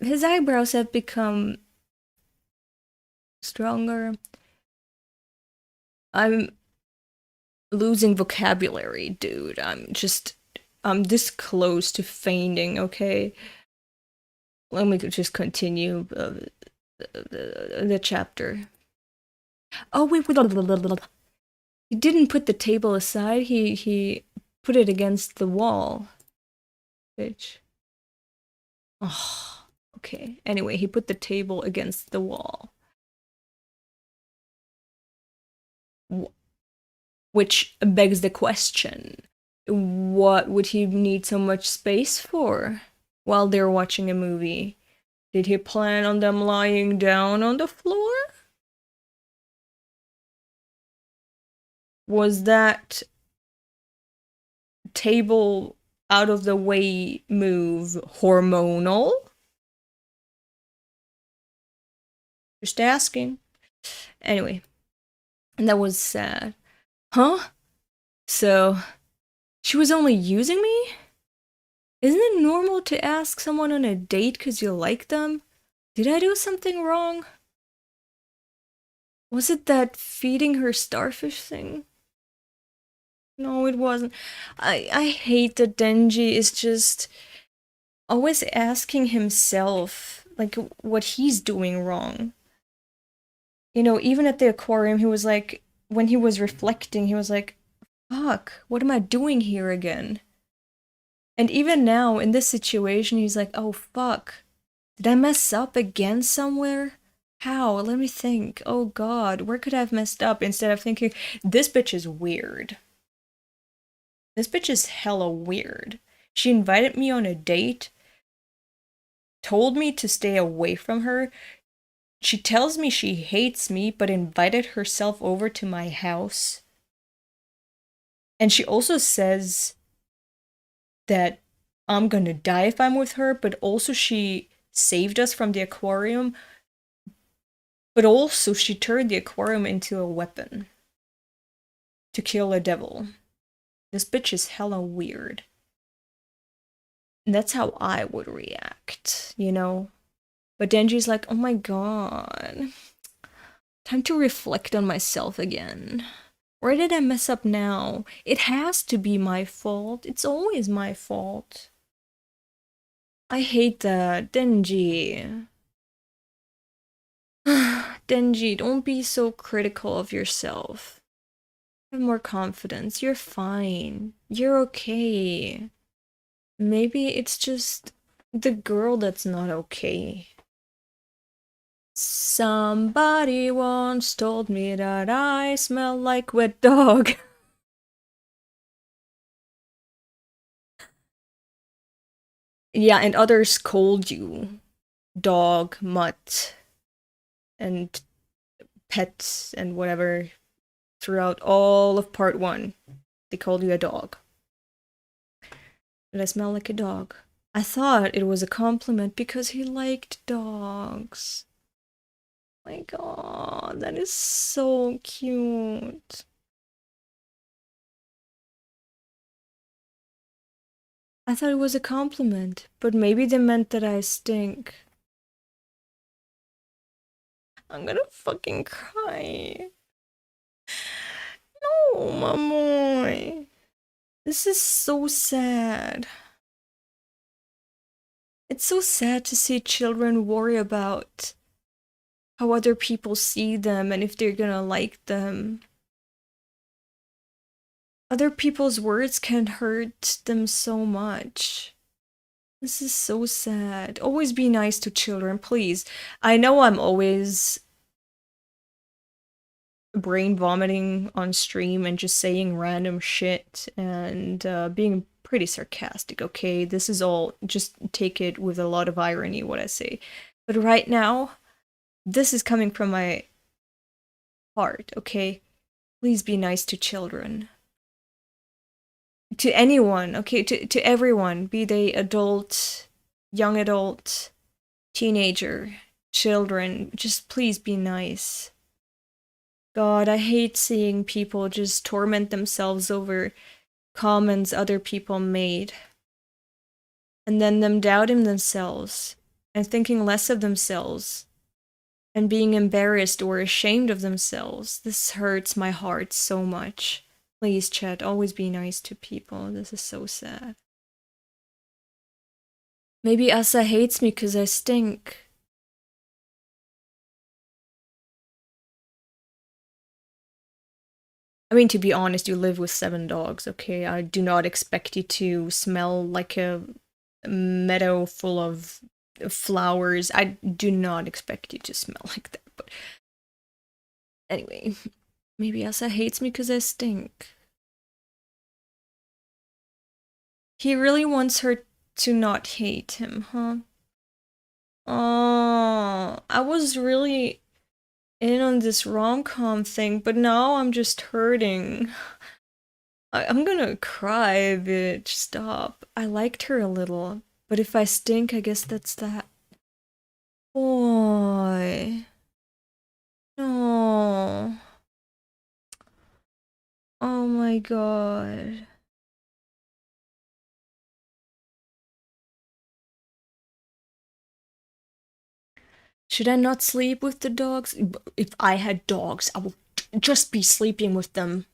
His eyebrows have become stronger. I'm losing vocabulary, dude. I'm this close to fainting, okay? Let me just continue the chapter. Oh, wait, he didn't put the table aside, he put it against the wall. Bitch. Oh, okay. Anyway, he put the table against the wall. Which begs the question, what would he need so much space for while they're watching a movie? Did he plan on them lying down on the floor? Was that table out of the way move hormonal? Just asking. Anyway, and that was sad. Huh? So, she was only using me? Isn't it normal to ask someone on a date because you like them? Did I do something wrong? Was it that feeding her starfish thing? No, it wasn't. I hate that Denji is just always asking himself, like, what he's doing wrong. You know, even at the aquarium, he was like, when he was reflecting, he was like, fuck, what am I doing here again? And even now, in this situation, he's like, oh fuck, did I mess up again somewhere? How? Let me think. Oh god, where could I have messed up? Instead of thinking, this bitch is weird. This bitch is hella weird. She invited me on a date, told me to stay away from her. She tells me she hates me, but invited herself over to my house. And she also says that I'm gonna die if I'm with her, but also she saved us from the aquarium. But also she turned the aquarium into a weapon to kill a devil. This bitch is hella weird. And that's how I would react, you know? But Denji's like, oh my god. Time to reflect on myself again. Where did I mess up now? It has to be my fault. It's always my fault. I hate that. Denji. Denji, don't be so critical of yourself. Have more confidence. You're fine. You're okay. Maybe it's just the girl that's not okay. Somebody once told me that I smell like wet dog. Yeah, and others called you dog, mutt, and pets, and whatever throughout all of part 1. They called you a dog. Did I smell like a dog? I thought it was a compliment because he liked dogs. My god, that is so cute. I thought it was a compliment, but maybe they meant that I stink. I'm gonna fucking cry. No, Mamoy. This is so sad. It's so sad to see children worry about how other people see them and if they're gonna like them. Other people's words can hurt them so much. This is so sad. Always be nice to children, please. I know I'm always brain vomiting on stream and just saying random shit and being pretty sarcastic, okay? This is all, just take it with a lot of irony, what I say. But right now, this is coming from my heart, okay? Please be nice to children. To anyone, okay? To everyone, be they adult, young adult, teenager, children, just please be nice. God, I hate seeing people just torment themselves over comments other people made. And then them doubting themselves and thinking less of themselves and being embarrassed or ashamed of themselves. This hurts my heart so much. Please, chat, always be nice to people. This is so sad. Maybe Asa hates me because I stink. I mean, to be honest, you live with 7 dogs, okay? I do not expect you to smell like a meadow full of flowers. I do not expect you to smell like that, but anyway, maybe Asa hates me because I stink. He really wants her to not hate him, huh? Oh, I was really in on this rom-com thing, but now I'm just hurting. I'm gonna cry, bitch. Stop. I liked her a little, but if I stink, I guess that's that. Boy. No. Oh my god. Should I not sleep with the dogs? If I had dogs, I would just be sleeping with them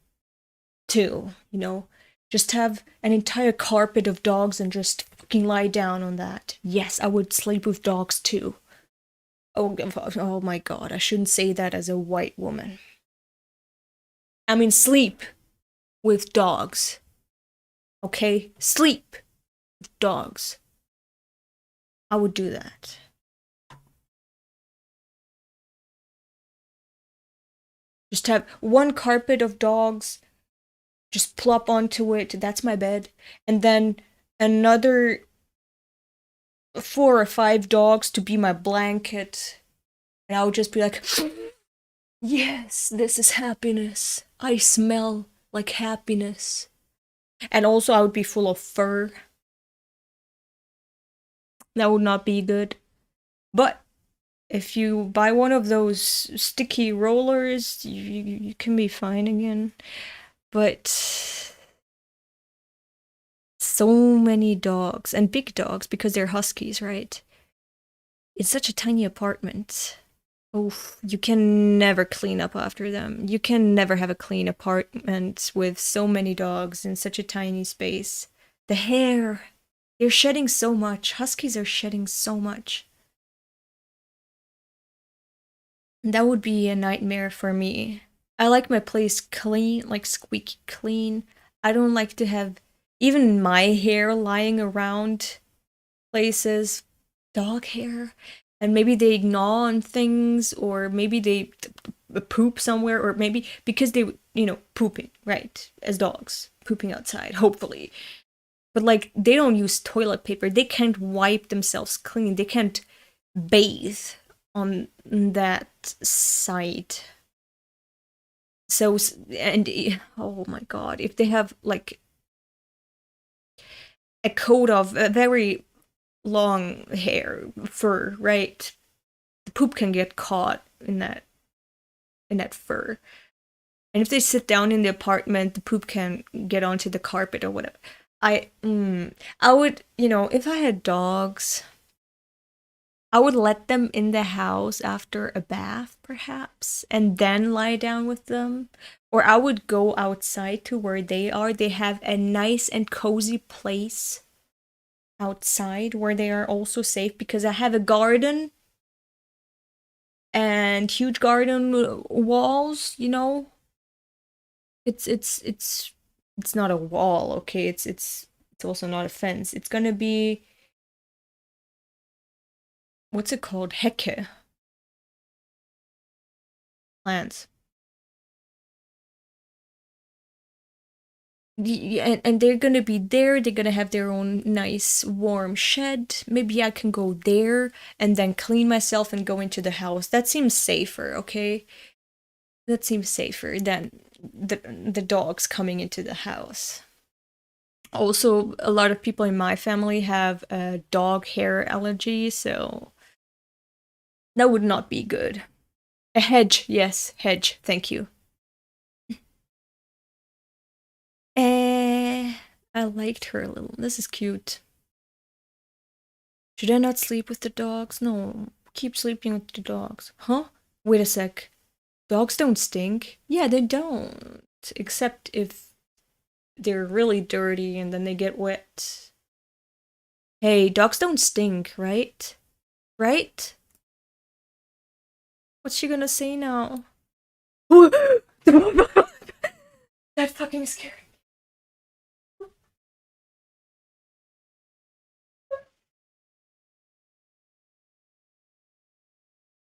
too, you know? Just have an entire carpet of dogs and just fucking lie down on that. Yes, I would sleep with dogs too. Oh my god, I shouldn't say that as a white woman. I mean, sleep with dogs. Okay? Sleep with dogs. I would do that. Just have one carpet of dogs, just plop onto it, that's my bed. And then another 4 or 5 dogs to be my blanket. And I would just be like, yes, this is happiness. I smell like happiness. And also, I would be full of fur. That would not be good. But if you buy one of those sticky rollers, you can be fine again. But so many dogs, and big dogs, because they're huskies, right? It's such a tiny apartment. Oof, you can never clean up after them. You can never have a clean apartment with so many dogs in such a tiny space. The hair, they're shedding so much. Huskies are shedding so much. That would be a nightmare for me. I like my place clean, like squeaky clean. I don't like to have even my hair lying around places. Dog hair. And maybe they gnaw on things, or maybe they poop somewhere, or maybe because they, pooping, right? As dogs, pooping outside, hopefully. But like, they don't use toilet paper. They can't wipe themselves clean. They can't bathe on that side. So, and oh my god, if they have like a coat of a very long hair, fur, right? The poop can get caught in that fur. And if they sit down in the apartment, the poop can get onto the carpet or whatever. I would, if I had dogs, I would let them in the house after a bath, perhaps, and then lie down with them. Or I would go outside to where they are. They have a nice and cozy place outside where they are also safe, because I have a garden and huge garden walls, you know. It's not a wall, okay? It's also not a fence. It's gonna be, what's it called? Hecke. Plants. And they're gonna be there. They're gonna have their own nice warm shed. Maybe I can go there and then clean myself and go into the house. That seems safer, okay? That seems safer than the dogs coming into the house. Also, a lot of people in my family have a dog hair allergy, so that would not be good. A hedge, yes, hedge, thank you. I liked her a little. This is cute. Should I not sleep with the dogs? No, keep sleeping with the dogs. Huh? Wait a sec. Dogs don't stink? Yeah, they don't. Except if they're really dirty and then they get wet. Hey, dogs don't stink, right? Right? What's she gonna say now? That fucking scared me.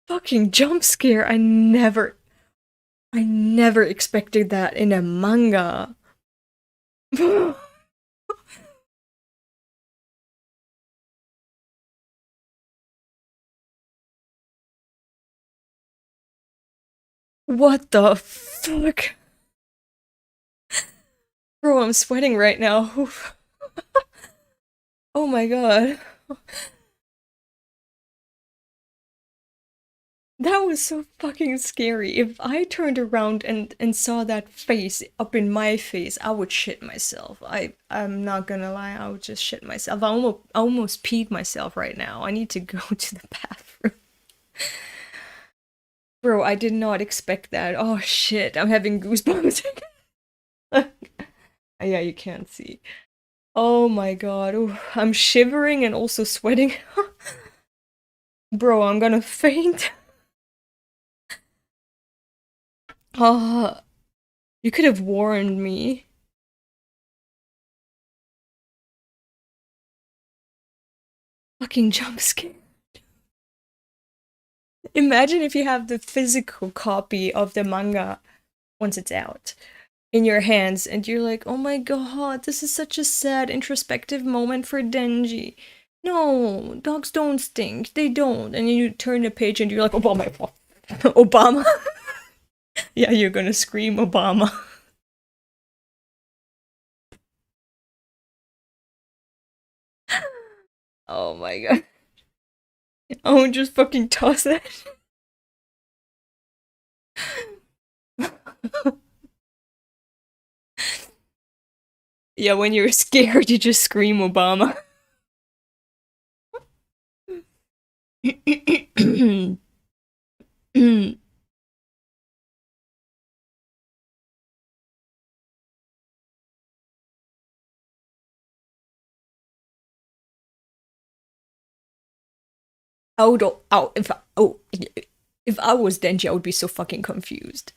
Fucking jump scare. I never expected that in a manga. What the fuck? Bro, I'm sweating right now. Oh my god. That was so fucking scary. If I turned around and saw that face up in my face, I would shit myself. I'm not gonna lie, I would just shit myself. I almost peed myself right now. I need to go to the bathroom. Bro, I did not expect that. Oh shit, I'm having goosebumps. Yeah, you can't see. Oh my god. Ooh, I'm shivering and also sweating. Bro, I'm gonna faint. Ah, you could have warned me. Fucking jump scare. Imagine if you have the physical copy of the manga once it's out in your hands and you're like, oh my god, this is such a sad introspective moment for Denji. No, dogs don't stink. They don't. And then you turn the page and you're like, Obama. Obama. Yeah, you're gonna scream Obama. Oh my god. I would just fucking toss that. Yeah, when you're scared, you just scream Obama. I would, if I was Denji, I would be so fucking confused.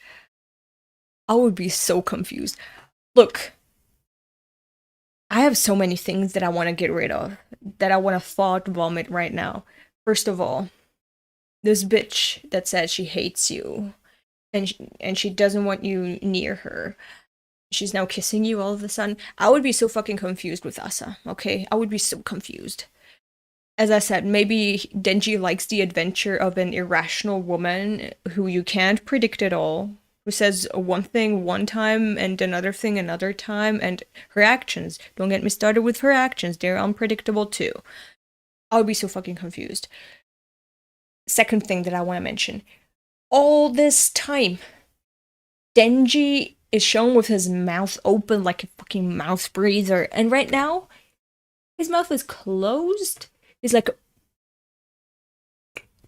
I would be so confused. Look, I have so many things that I want to get rid of, that I want to thought vomit right now. First of all, this bitch that says she hates you, and she doesn't want you near her. She's now kissing you all of a sudden. I would be so fucking confused with Asa, okay? I would be so confused. As I said, maybe Denji likes the adventure of an irrational woman who you can't predict at all, who says one thing one time and another thing another time, and her actions. Don't get me started with her actions, they're unpredictable too. I would be so fucking confused. Second thing that I want to mention. All this time, Denji is shown with his mouth open like a fucking mouth breather, and right now, his mouth is closed. He's like,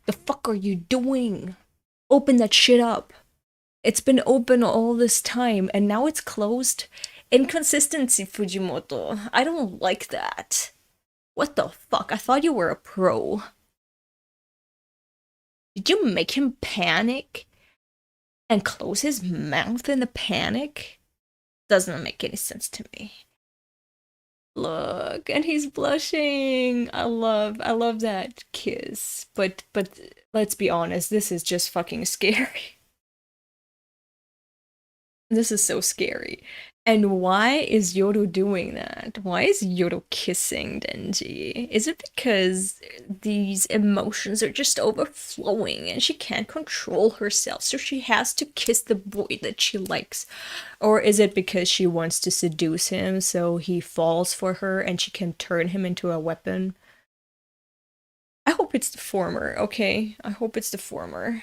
the fuck are you doing? Open that shit up. It's been open all this time, and now it's closed. Inconsistency, Fujimoto. I don't like that. What the fuck? I thought you were a pro. Did you make him panic and close his mouth in a panic? Doesn't make any sense to me. Look, and he's blushing. I love that kiss. But let's be honest, this is just fucking scary. This is so scary. And why is Yoru doing that? Why is Yoru kissing Denji? Is it because these emotions are just overflowing and she can't control herself, so she has to kiss the boy that she likes? Or is it because she wants to seduce him so he falls for her and she can turn him into a weapon? I hope it's the former, okay? I hope it's the former.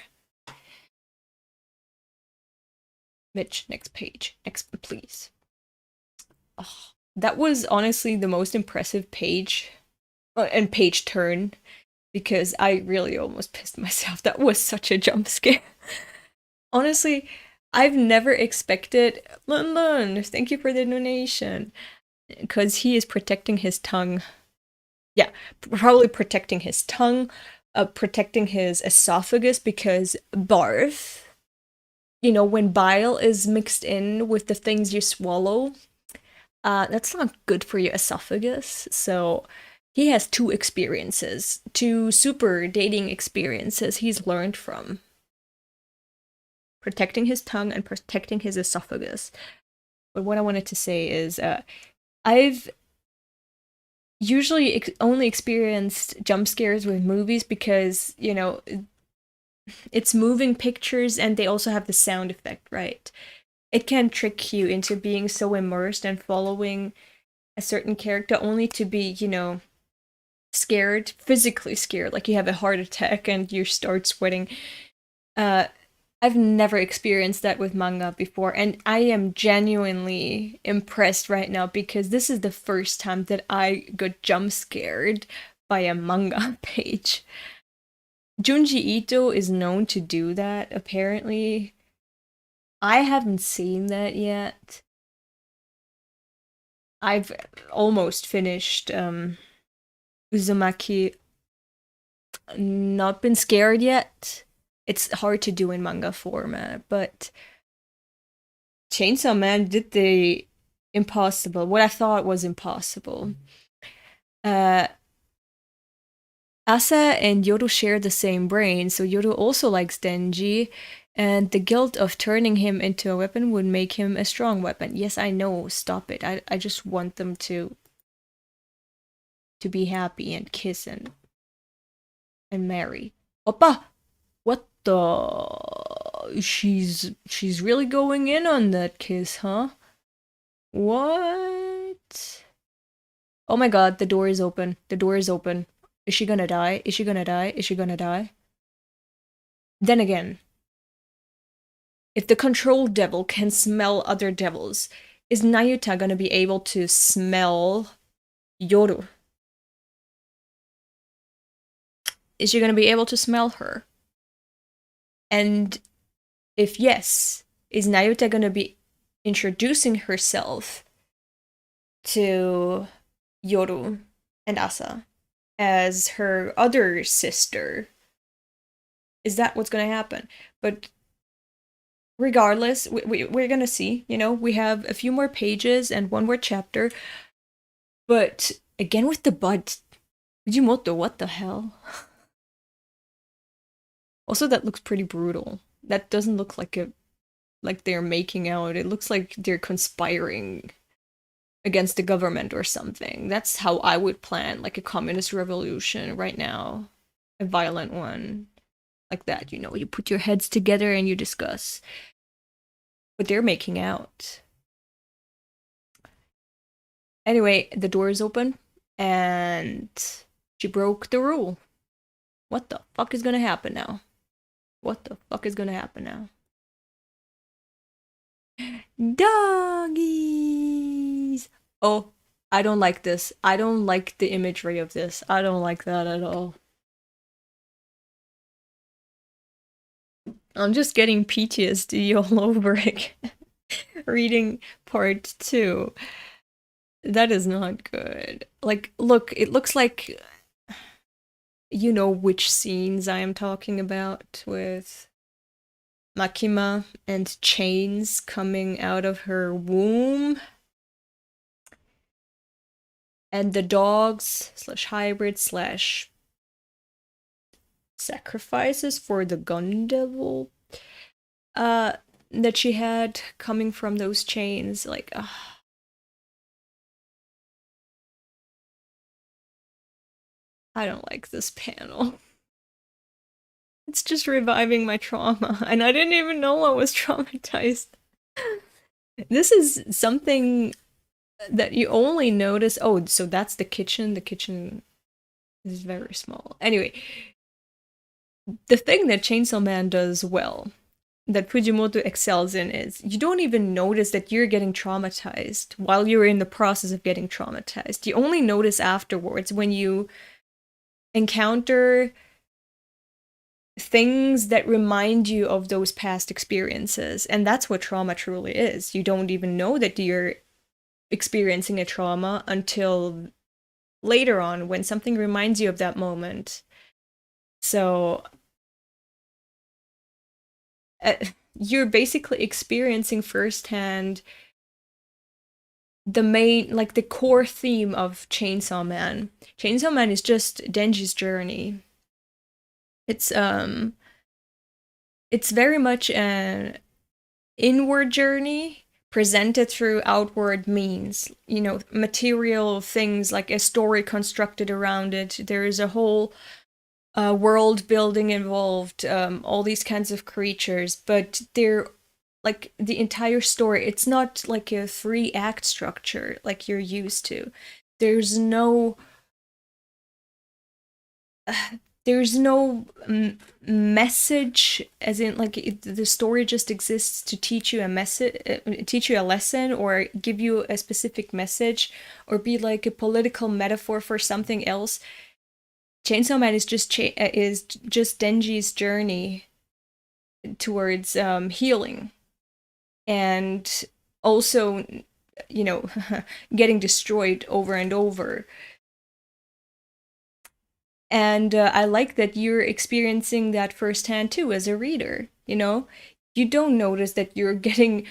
Mitch, next page. Next, please. Oh, that was honestly the most impressive page and page turn, because I really almost pissed myself. That was such a jump scare. Honestly, I've never expected. Lun Lun, thank you for the donation. Because he is protecting his tongue. Yeah, probably protecting his tongue, protecting his esophagus, because barf, you know, when bile is mixed in with the things you swallow, that's not good for your esophagus. So he has two experiences, two super dating experiences he's learned from. Protecting his tongue and protecting his esophagus. But what I wanted to say is, I've usually only experienced jump scares with movies because, you know, it's moving pictures and they also have the sound effect, right? It can trick you into being so immersed and following a certain character only to be, you know, scared, physically scared, like you have a heart attack and you start sweating. I've never experienced that with manga before, and I am genuinely impressed right now because this is the first time that I got jump scared by a manga page. Junji Ito is known to do that, apparently. I haven't seen that yet. I've almost finished Uzumaki. Not been scared yet. It's hard to do in manga format, but Chainsaw Man did the impossible, what I thought was impossible. Asa and Yoru share the same brain, so Yoru also likes Denji, and the guilt of turning him into a weapon would make him a strong weapon. Yes, I know, stop it. I just want them to be happy and kiss and marry. Oppa! What the? She's really going in on that kiss, huh? What? Oh my god, the door is open. The door is open. Is she gonna die? Is she gonna die? Is she gonna die? Then again, if the control devil can smell other devils, is Nayuta gonna be able to smell Yoru? Is she gonna be able to smell her? And if yes, is Nayuta gonna be introducing herself to Yoru and Asa as her other sister? Is that what's gonna happen? But regardless, we're gonna see. You know, we have a few more pages and one more chapter. But again with the butt. Fujimoto, what the hell? Also, that looks pretty brutal. That doesn't look like they're making out. It looks like they're conspiring against the government or something. That's how I would plan, like a communist revolution right now. A violent one. Like that, you know, you put your heads together and you discuss. But they're making out. Anyway, the door is open, and she broke the rule. What the fuck is gonna happen now? What the fuck is gonna happen now? Doggies! Oh, I don't like this. I don't like the imagery of this. I don't like that at all. I'm just getting PTSD all over again. Reading part 2. That is not good. Like, look, it looks like You know which scenes I am talking about, with Makima and chains coming out of her womb, and the dogs slash hybrid slash sacrifices for the gun devil uh that she had coming from those chains. Like, I don't like this panel. It's just reviving my trauma, and I didn't even know I was traumatized. This is something that you only notice. Oh, so that's the kitchen. The kitchen is very small. Anyway, the thing that Chainsaw Man does well, that Fujimoto excels in, is you don't even notice that you're getting traumatized while you're in the process of getting traumatized. You only notice afterwards when you encounter things that remind you of those past experiences. And that's what trauma truly is. You don't even know that you're experiencing a trauma until later on when something reminds you of that moment. So you're basically experiencing firsthand the main, like the core theme of Chainsaw Man. Chainsaw Man is just Denji's journey. It's very much an inward journey presented through outward means, you know, material things, like a story constructed around it. There is a whole world building involved, all these kinds of creatures, but they're like the entire story. It's not like a 3-act structure like you're used to. There's no there's no message, as in like the story just exists to teach you a message, teach you a lesson, or give you a specific message, or be like a political metaphor for something else. Chainsaw Man is just Denji's journey towards healing, and also, you know, getting destroyed over and over. And I like that you're experiencing that firsthand too as a reader, you know? You don't notice that you're getting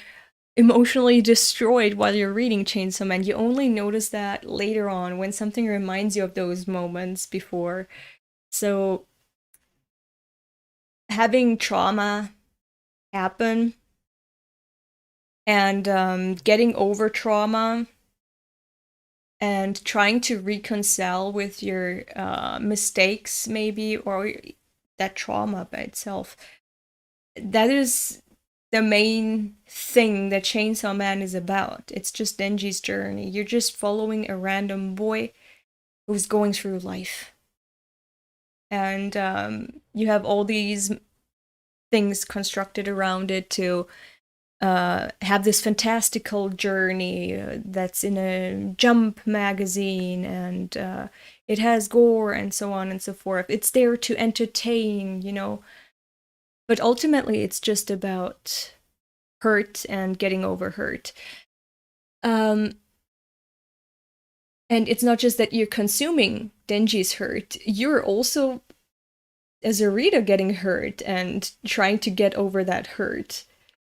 emotionally destroyed while you're reading Chainsaw Man. You only notice that later on when something reminds you of those moments before. So having trauma happen and getting over trauma and trying to reconcile with your mistakes, maybe, or that trauma by itself. That is the main thing that Chainsaw Man is about. It's just Denji's journey. You're just following a random boy who's going through life. And you have all these things constructed around it to have this fantastical journey that's in a Jump magazine, and it has gore and so on and so forth. It's there to entertain, you know, but ultimately it's just about hurt and getting over hurt. And it's not just that you're consuming Denji's hurt, you're also, as a reader, getting hurt and trying to get over that hurt.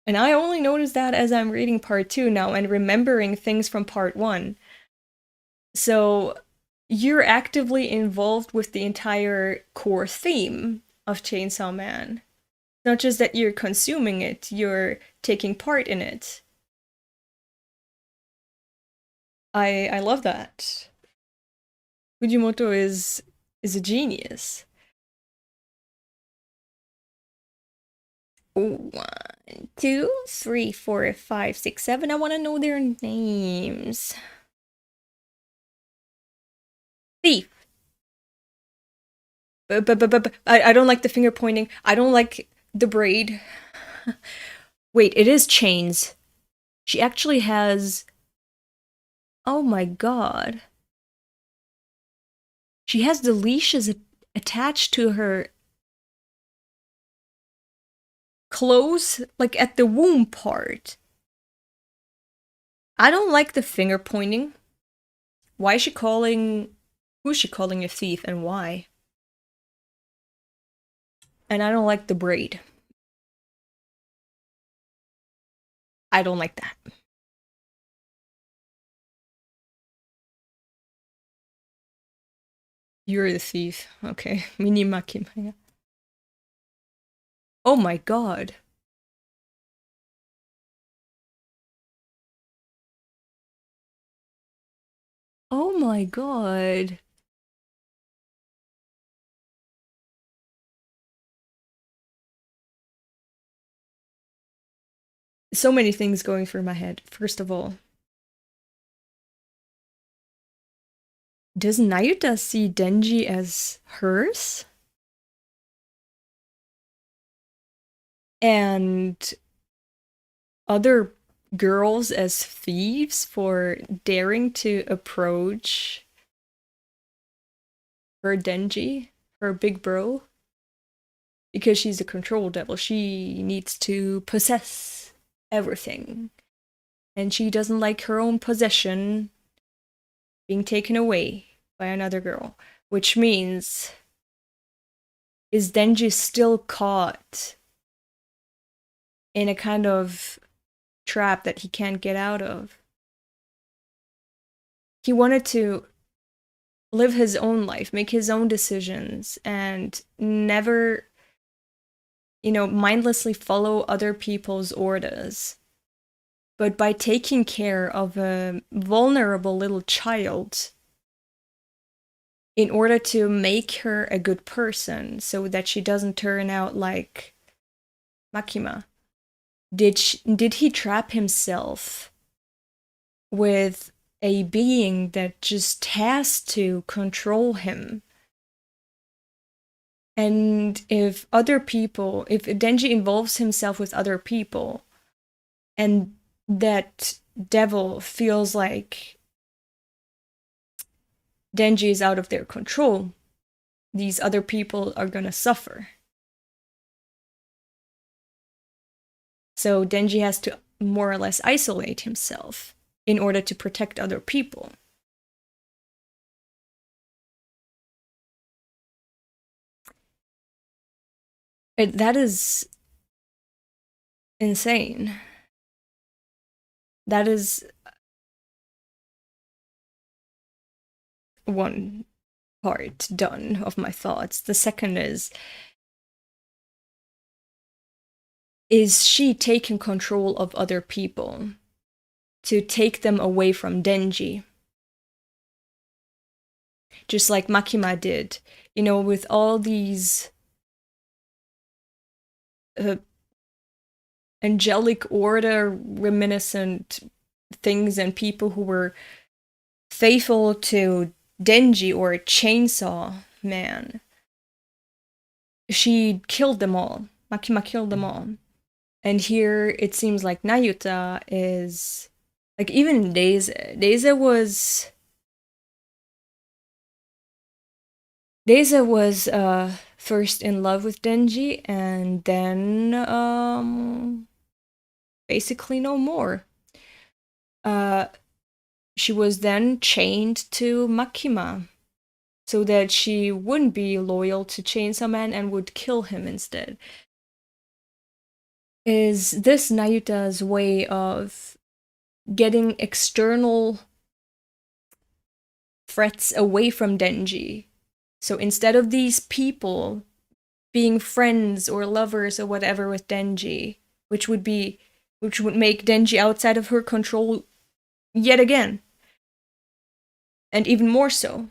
And I only noticed that as I'm reading part 2 now and remembering things from part 1. So you're actively involved with the entire core theme of Chainsaw Man. Not just that you're consuming it, you're taking part in it. I love that. Fujimoto is a genius. 1, 2, 3, 4, 5, 6, 7. I want to know their names. Thief. But I don't like the finger pointing. I don't like the braid. Wait, it is chains. She actually has... Oh my god. She has the leashes attached to her clothes, like at the womb part. I don't like the finger pointing. Why is she calling... Who's she calling a thief, and why? And I don't like the braid. I don't like that. You're the thief. Okay. Mini Makima. Oh my god. Oh my god. So many things going through my head. First of all, does Nayuta see Denji as hers? And other girls as thieves for daring to approach her Denji, her big bro? Because she's a control devil, she needs to possess everything. And she doesn't like her own possession being taken away by another girl. Which means, is Denji still caught in a kind of trap that he can't get out of? He wanted to live his own life, make his own decisions, and never, mindlessly follow other people's orders. But by taking care of a vulnerable little child in order to make her a good person so that she doesn't turn out like Makima, did he trap himself with a being that just has to control him? And if Denji involves himself with other people, and that devil feels like Denji is out of their control, these other people are gonna suffer. So Denji has to more or less isolate himself in order to protect other people. That is insane. That is one part done of my thoughts. The second is she taking control of other people to take them away from Denji? Just like Makima did, with all these angelic order reminiscent things and people who were faithful to Denji or Chainsaw Man. She killed them all. Makima killed them all. And here it seems like Nayuta is like, even Deza was first in love with Denji and then basically no more. She was then chained to Makima so that she wouldn't be loyal to Chainsaw Man and would kill him instead. Is this Nayuta's way of getting external threats away from Denji? So instead of these people being friends or lovers or whatever with Denji, which would make Denji outside of her control yet again, and even more so,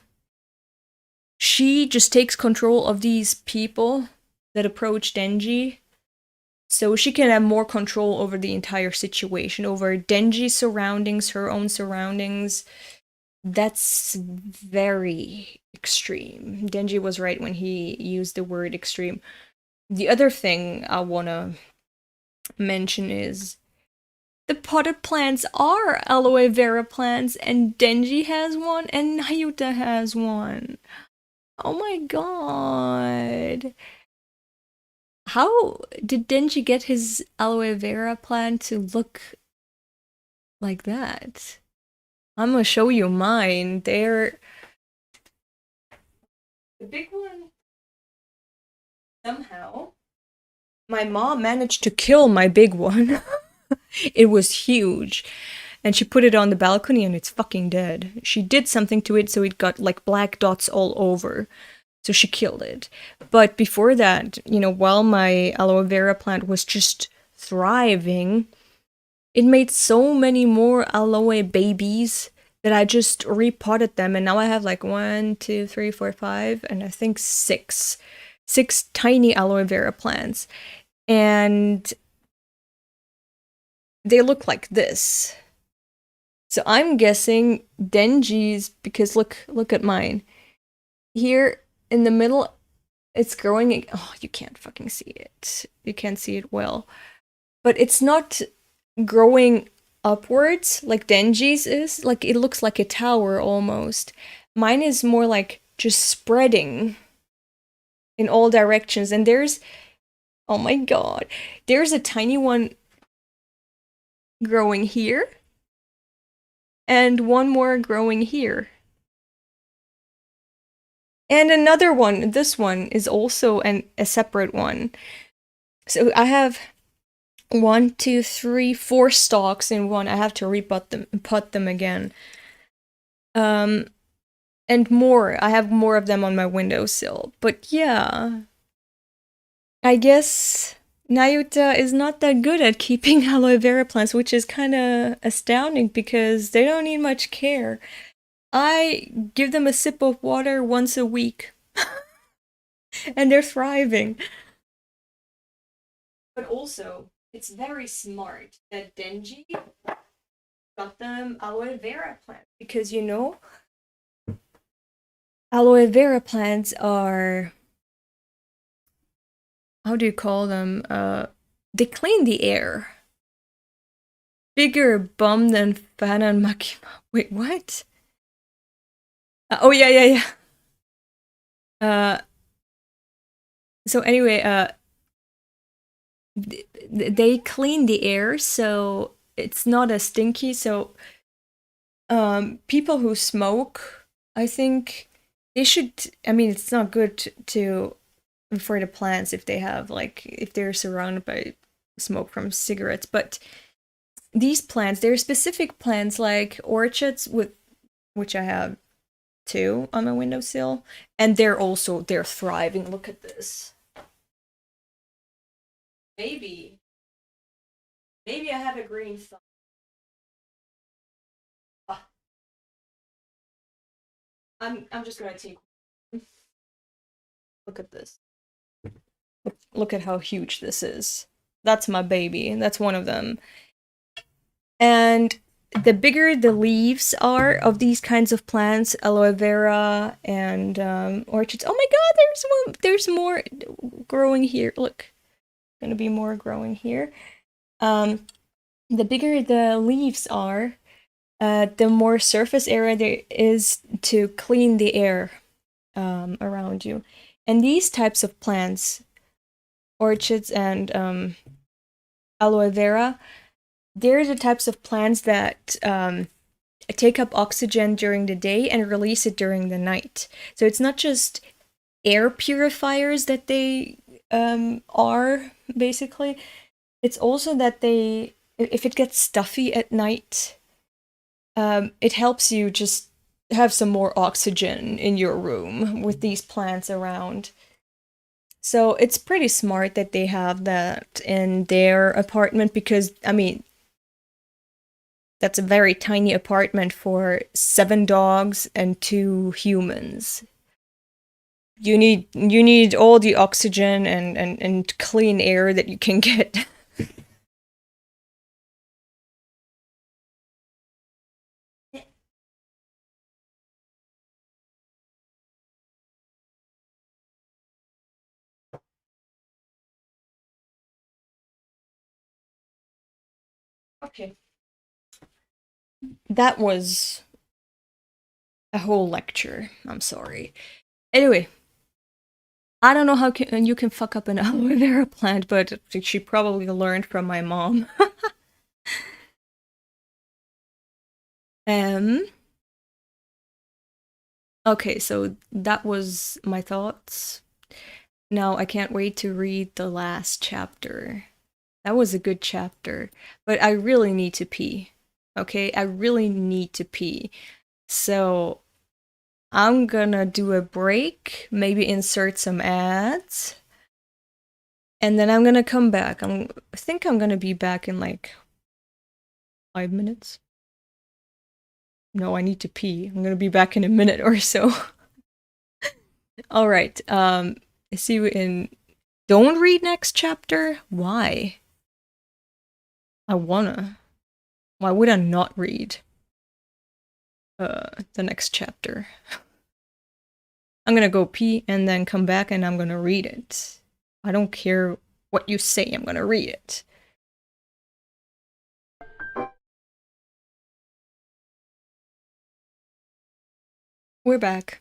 she just takes control of these people that approach Denji so she can have more control over the entire situation, over Denji's surroundings, her own surroundings. That's very extreme. Denji was right when he used the word extreme. The other thing I want to mention is the potted plants are aloe vera plants, and Denji has one, and Nayuta has one. Oh my god. How did Denji get his aloe vera plant to look like that? I'm gonna show you mine. They're the big one. somehow my mom managed to kill my big one. It was huge. And she put it on the balcony and it's fucking dead. She did something to it so it got like black dots all over. So she killed it. But before that, you know, while my aloe vera plant was just thriving, it made so many more aloe babies that I just repotted them. And now I have like 1, 2, 3, 4, 5, and I think 6 tiny aloe vera plants. And they look like this. So I'm guessing Denji's, because look at mine. Here in the middle, it's growing. Oh, you can't fucking see it. You can't see it well. But it's not growing upwards like Denji's is. Like, it looks like a tower almost. Mine is more like just spreading in all directions. And there's, oh my god, there's a tiny one growing here. And one more growing here. And another one, this one is also a separate one. So I have 1, 2, 3, 4 stalks in one. I have to pot them again. And more. I have more of them on my windowsill. But yeah. I guess Nayuta is not that good at keeping aloe vera plants, which is kind of astounding because they don't need much care. I give them a sip of water once a week. And they're thriving. But also, it's very smart that Denji got them aloe vera plants. Because, you know, aloe vera plants are... How do you call them? They clean the air. Bigger bum than Fana and Makima. Wait, what? Oh, yeah. So anyway, they clean the air, so it's not as stinky. So, people who smoke, I think they should. I mean, it's not good to for the plants if they have like if they're surrounded by smoke from cigarettes. But these plants, there are specific plants like orchids with which I have 2 on my windowsill, and they're thriving. Look at this. Maybe I have a green thumb. Ah, I'm just gonna take. Look at this. Look at how huge this is. That's my baby. That's one of them. And the bigger the leaves are of these kinds of plants, aloe vera and orchids. Oh my god, there's more growing here. Look, gonna be more growing here. The bigger the leaves are, the more surface area there is to clean the air around you. And these types of plants, orchids and aloe vera, they're the types of plants that take up oxygen during the day and release it during the night. So it's not just air purifiers that they are, basically. It's also that they, if it gets stuffy at night, it helps you just have some more oxygen in your room with these plants around. So it's pretty smart that they have that in their apartment because, I mean, that's a very tiny apartment for 7 dogs and 2 humans. You need all the oxygen and clean air that you can get. Okay. That was a whole lecture. I'm sorry. Anyway, I don't know how you can fuck up an aloe vera plant, but she probably learned from my mom. um. Okay, so that was my thoughts. Now I can't wait to read the last chapter. That was a good chapter, but I really need to pee. Okay, I really need to pee. So I'm gonna do a break, maybe insert some ads, and then I'm gonna come back. I think I'm gonna be back in like 5 minutes. No, I need to pee. I'm gonna be back in a minute or so. All right. See you in. Don't read next chapter. Why? I wanna. Why would I not read the next chapter? I'm gonna go pee and then come back and I'm gonna read it. I don't care what you say, I'm gonna read it. We're back.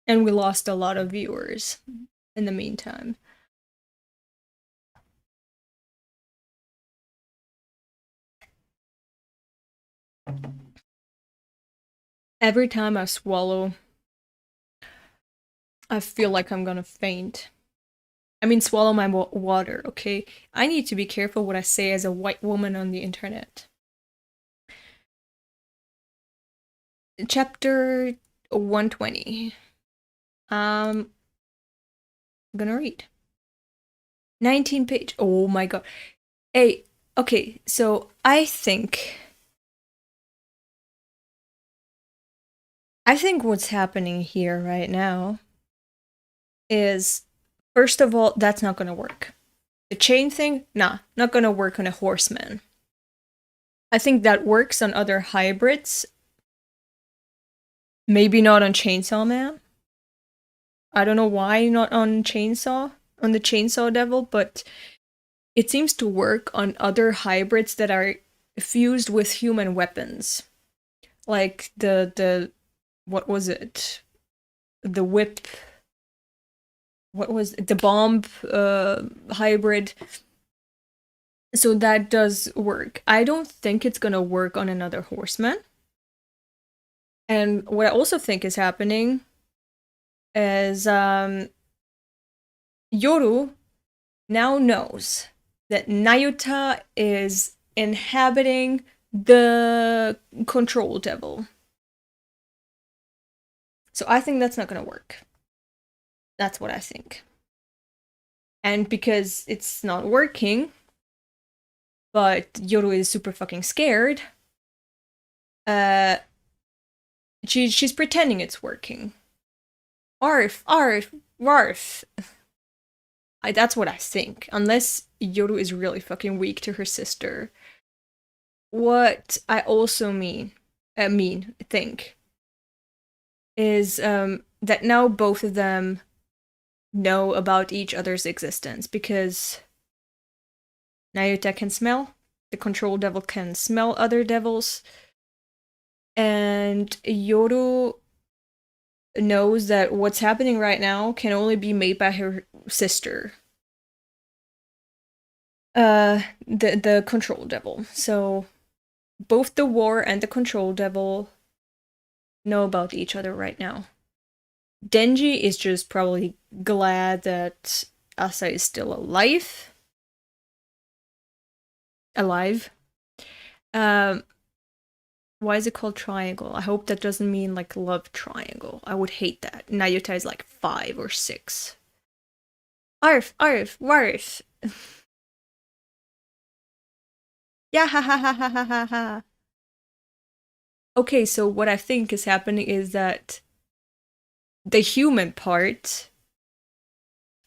And we lost a lot of viewers in the meantime. Every time I swallow, I feel like I'm gonna faint. I mean, swallow my water, okay? I need to be careful what I say as a white woman on the internet. Chapter 120. I'm gonna read. 19 page. Oh my god. Hey, okay, so I think what's happening here right now is, first of all, that's not gonna work. The chain thing, nah, not gonna work on a horseman. I think that works on other hybrids. Maybe not on Chainsaw Man. I don't know why not on the Chainsaw Devil, but it seems to work on other hybrids that are fused with human weapons. Like the what was it? The whip. What was it? The bomb hybrid? So that does work. I don't think it's gonna work on another horseman. And what I also think is happening is Yoru now knows that Nayuta is inhabiting the control devil. So I think that's not gonna work. That's what I think. And because it's not working, but Yoru is super fucking scared, she's pretending it's working. Arf, arf, warf. That's what I think. Unless Yoru is really fucking weak to her sister. What I also think is that now both of them know about each other's existence, because Nayuta can smell, the control devil can smell other devils, and Yoru knows that what's happening right now can only be made by her sister. The control devil. So both the war and the control devil know about each other right now. Denji is just probably glad that Asa is still alive. Why is it called triangle? I hope that doesn't mean like love triangle. I would hate that. Nayuta is like 5 or 6. Arf, arf, warf. Yeah, ha ha ha ha ha ha ha. Okay, so what I think is happening is that the human part,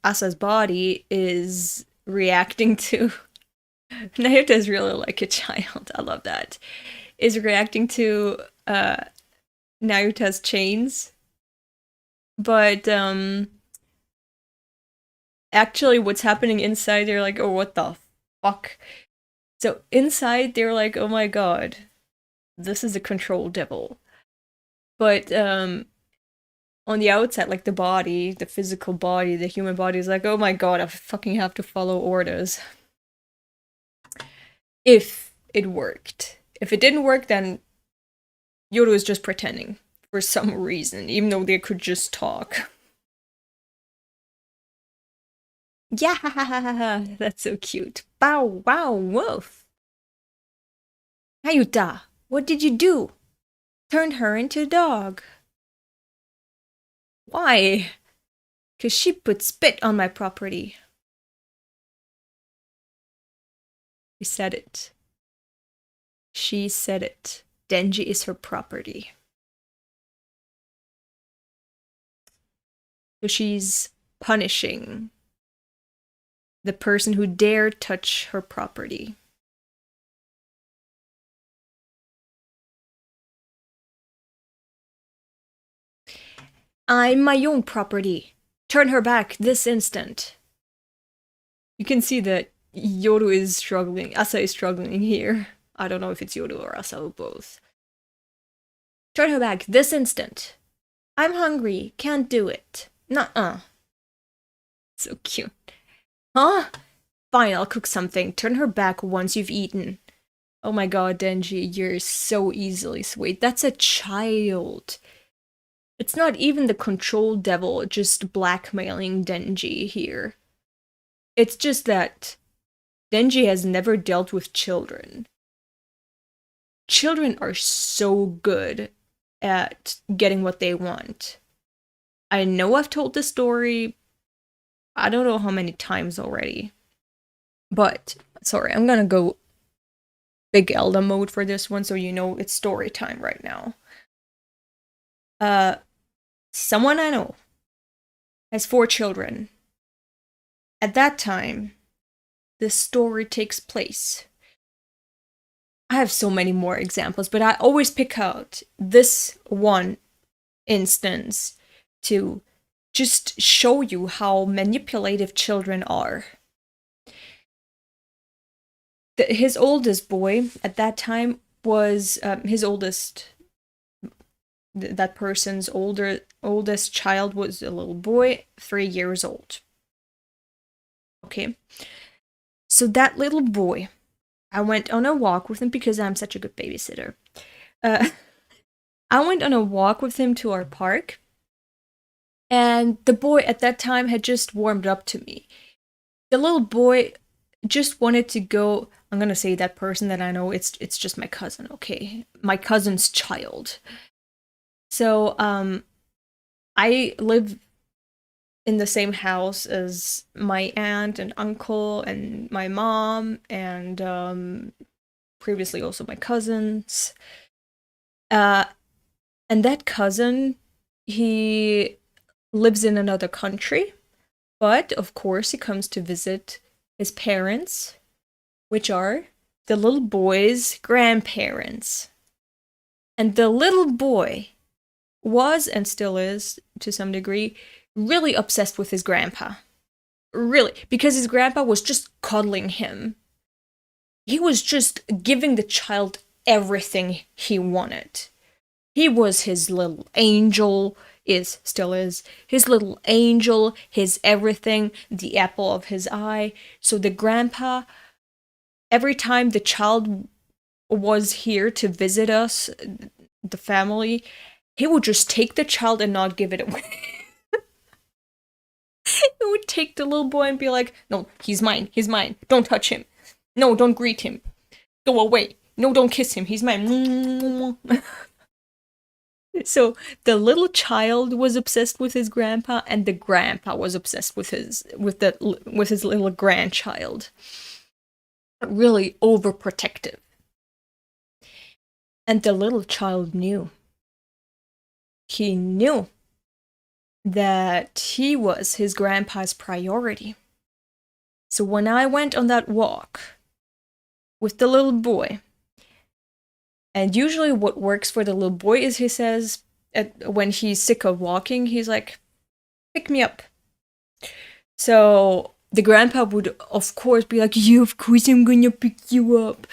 Asa's body, is reacting to... Nayuta is really like a child. I love that. Is reacting to Nayuta's chains. But actually what's happening inside, they're like, oh, what the fuck? So inside, they're like, oh my god, this is a control devil. But on the outside, like the body, the physical body, the human body is like, oh my god, I fucking have to follow orders. If it worked. If it didn't work, then Yoru is just pretending for some reason, even though they could just talk. Yeah, that's so cute. Bow wow woof. Hayuta, what did you do? Turned her into a dog. Why? 'Cause she put spit on my property. She said it. She said it. Denji is her property. So she's punishing the person who dare touch her property. I'm my own property. Turn her back this instant. You can see that Yoru is struggling. Asa is struggling here. I don't know if it's Yoru or Asa or both. Turn her back this instant. I'm hungry. Can't do it. Nuh-uh. So cute. Huh? Fine, I'll cook something. Turn her back once you've eaten. Oh my god, Denji, you're so easily swayed. That's a child. It's not even the control devil just blackmailing Denji here. It's just that Denji has never dealt with children. Children are so good at getting what they want. I know I've told this story, I don't know how many times already. But, sorry, I'm gonna go big Elda mode for this one so you know it's story time right now. Someone I know has 4 children. At that time, the story takes place. I have so many more examples, but I always pick out this one instance to just show you how manipulative children are. His oldest boy at that time was his oldest. That person's oldest child was a little boy, 3 years old. Okay, so that little boy, I went on a walk with him because I'm such a good babysitter. I went on a walk with him to our park, and the boy at that time had just warmed up to me. The little boy just wanted to go. I'm gonna say that person that I know. It's just my cousin. Okay, my cousin's child. So I live in the same house as my aunt and uncle and my mom and previously also my cousins. And that cousin, he lives in another country, but of course he comes to visit his parents, which are the little boy's grandparents. And the little boy was, and still is, to some degree, really obsessed with his grandpa. Really, because his grandpa was just cuddling him. He was just giving the child everything he wanted. He was his little angel, still is, his little angel, his everything, the apple of his eye. So the grandpa, every time the child was here to visit us, the family, he would just take the child and not give it away. He would take the little boy and be like, no, he's mine, don't touch him. No, don't greet him. Go away. No, don't kiss him, he's mine. So the little child was obsessed with his grandpa, and the grandpa was obsessed with his little grandchild. Really overprotective. And the little child knew. He knew that he was his grandpa's priority. So when I went on that walk with the little boy, and usually what works for the little boy is he says, when he's sick of walking, he's like, pick me up. So the grandpa would, of course, be like, yeah, of course I'm gonna pick you up.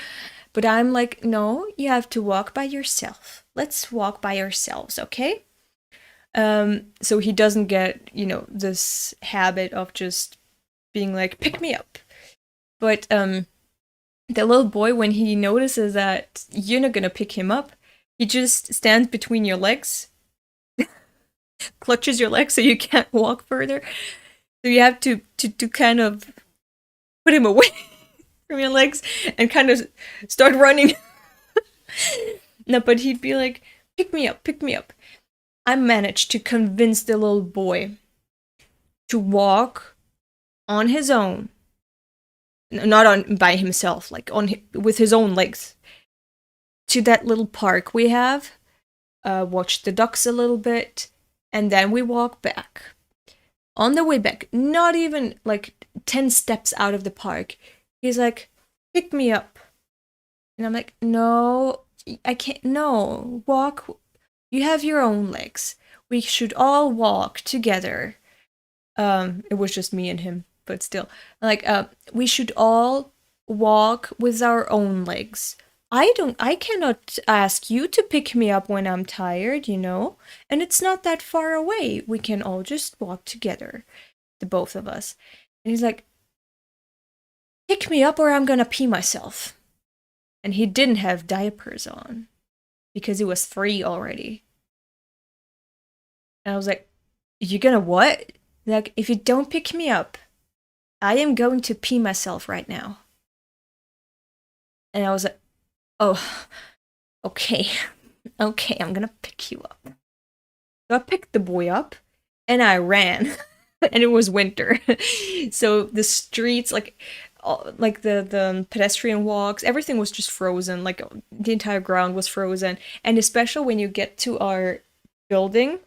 But I'm like, no, you have to walk by yourself. Let's walk by ourselves, okay? So he doesn't get, this habit of just being like, pick me up. But the little boy, when he notices that you're not gonna pick him up, he just stands between your legs, clutches your legs so you can't walk further, So you have to kind of put him away from your legs and kind of start running. No, but he'd be like, pick me up, pick me up. I managed to convince the little boy to walk on his own, not on by himself, like with his own legs, to that little park we have, watch the ducks a little bit, and then we walk back. On the way back, not even like 10 steps out of the park, he's like, pick me up. And I'm like, no, I can't, no, walk. You have your own legs. We should all walk together. It was just me and him, but still. Like, we should all walk with our own legs. I cannot ask you to pick me up when I'm tired, you know? And it's not that far away. We can all just walk together, the both of us. And he's like, pick me up or I'm gonna pee myself. And he didn't have diapers on because he was 3 already. And I was like, you gonna what? Like, if you don't pick me up, I am going to pee myself right now. And I was like, oh, okay. Okay, I'm gonna pick you up. So I picked the boy up and I ran. And it was winter. So the streets, like the pedestrian walks, everything was just frozen. Like the entire ground was frozen. And especially when you get to our building,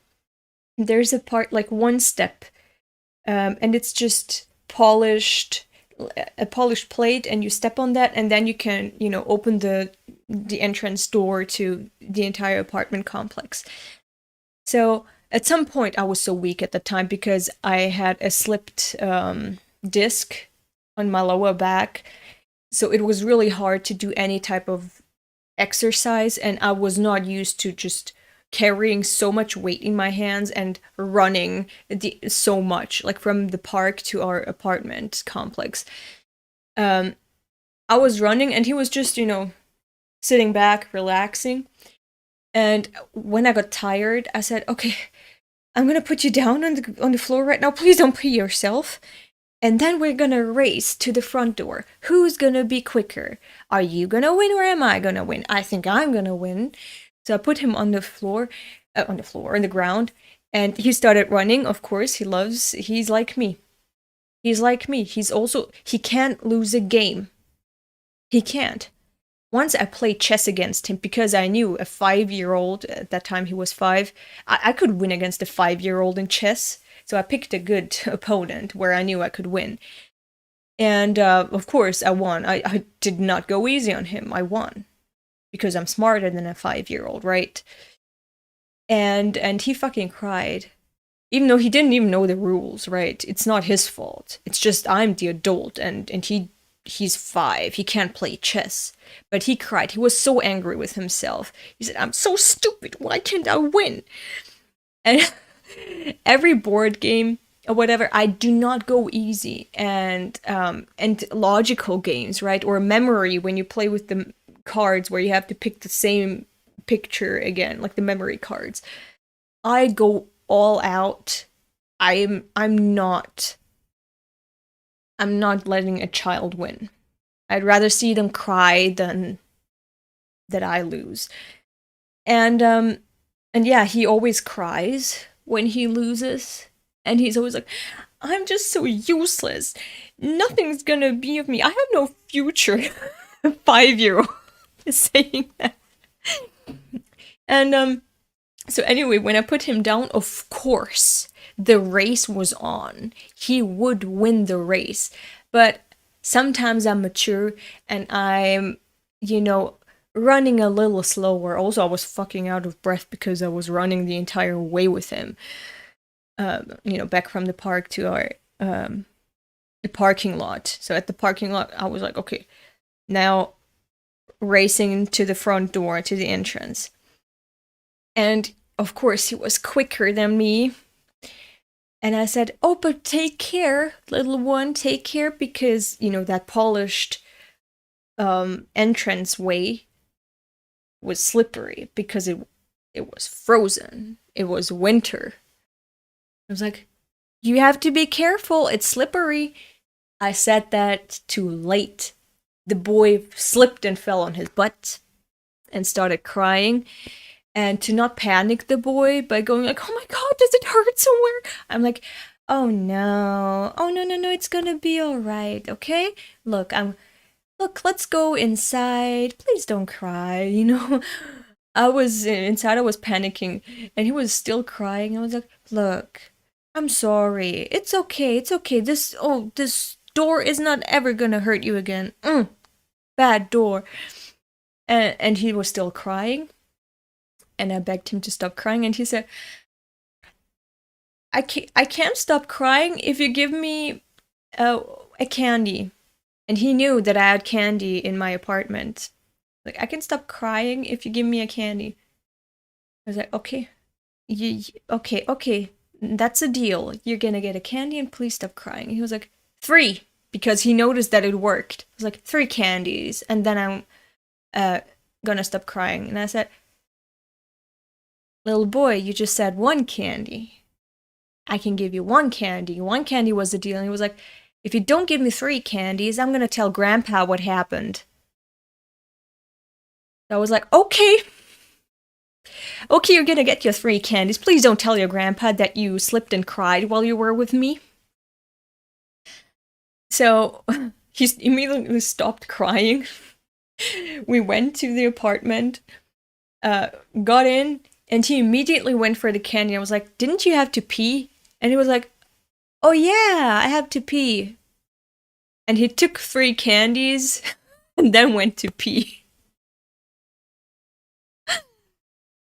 there's a part, like one step, and it's just a polished plate, and you step on that, and then you can, you know, open the entrance door to the entire apartment complex. So at some point, I was so weak at the time because I had a slipped disc on my lower back. So it was really hard to do any type of exercise, and I was not used to just carrying so much weight in my hands and running so much, like from the park to our apartment complex. I was running, and he was just, you know, sitting back, relaxing. And when I got tired, I said, okay, I'm gonna put you down on the floor right now. Please don't pee yourself. And then we're gonna race to the front door. Who's gonna be quicker? Are you gonna win or am I gonna win? I think I'm gonna win. So I put him on the ground, and he started running. Of course, he's like me. He's like me. He can't lose a game. He can't. Once I played chess against him because I knew a 5-year-old, at that time he was 5, I could win against a 5-year-old in chess. So I picked a good opponent where I knew I could win. And of course, I won. I did not go easy on him. I won. Because I'm smarter than a 5-year-old, right? And he fucking cried. Even though he didn't even know the rules, right? It's not his fault. It's just I'm the adult, and he's 5. He can't play chess. But he cried. He was so angry with himself. He said, I'm so stupid. Why can't I win? And every board game or whatever, I do not go easy. And logical games, right? Or memory, when you play with the cards where you have to pick the same picture again, like the memory cards. I go all out. I'm not letting a child win. I'd rather see them cry than that I lose. And yeah, he always cries when he loses, and he's always like, I'm just so useless. Nothing's gonna be of me. I have no future. 5-year-old is saying that. And so anyway, when I put him down, of course, the race was on. He would win the race. But sometimes I'm mature and I'm, you know, running a little slower. Also, I was fucking out of breath because I was running the entire way with him. You know, back from the park to our the parking lot. So at the parking lot, I was like, okay, now racing to the front door, to the entrance. And of course, he was quicker than me. And I said, oh, but take care, little one, take care, because, you know, that polished entrance way was slippery because it was frozen. It was winter. I was like, You have to be careful, it's slippery. I said that too late. The boy slipped and fell on his butt and started crying. And to not panic the boy by going like, oh my god, does it hurt somewhere? I'm like, oh no, no, it's gonna be alright, okay? Look, let's go inside. Please don't cry, you know? I was inside, I was panicking, and he was still crying. I was like, look, I'm sorry. It's okay, it's okay. This door is not ever gonna hurt you again. Bad door. And he was still crying. And I begged him to stop crying, and he said, I can't stop crying if you give me a candy. And he knew that I had candy in my apartment. Like, I can stop crying if you give me a candy. I was like, okay. Okay. That's a deal. You're gonna get a candy and please stop crying. He was like, 3, because he noticed that it worked. I was like, 3 candies, and then I'm gonna stop crying. And I said, little boy, you just said 1 candy. I can give you 1 candy. 1 candy was the deal. And he was like, if you don't give me 3 candies, I'm gonna tell Grandpa what happened. I was like, okay. Okay, you're gonna get your 3 candies. Please don't tell your grandpa that you slipped and cried while you were with me. So, he immediately stopped crying. We went to the apartment, got in, and he immediately went for the candy. I was like, didn't you have to pee? And he was like, oh yeah, I have to pee. And he took 3 candies and then went to pee.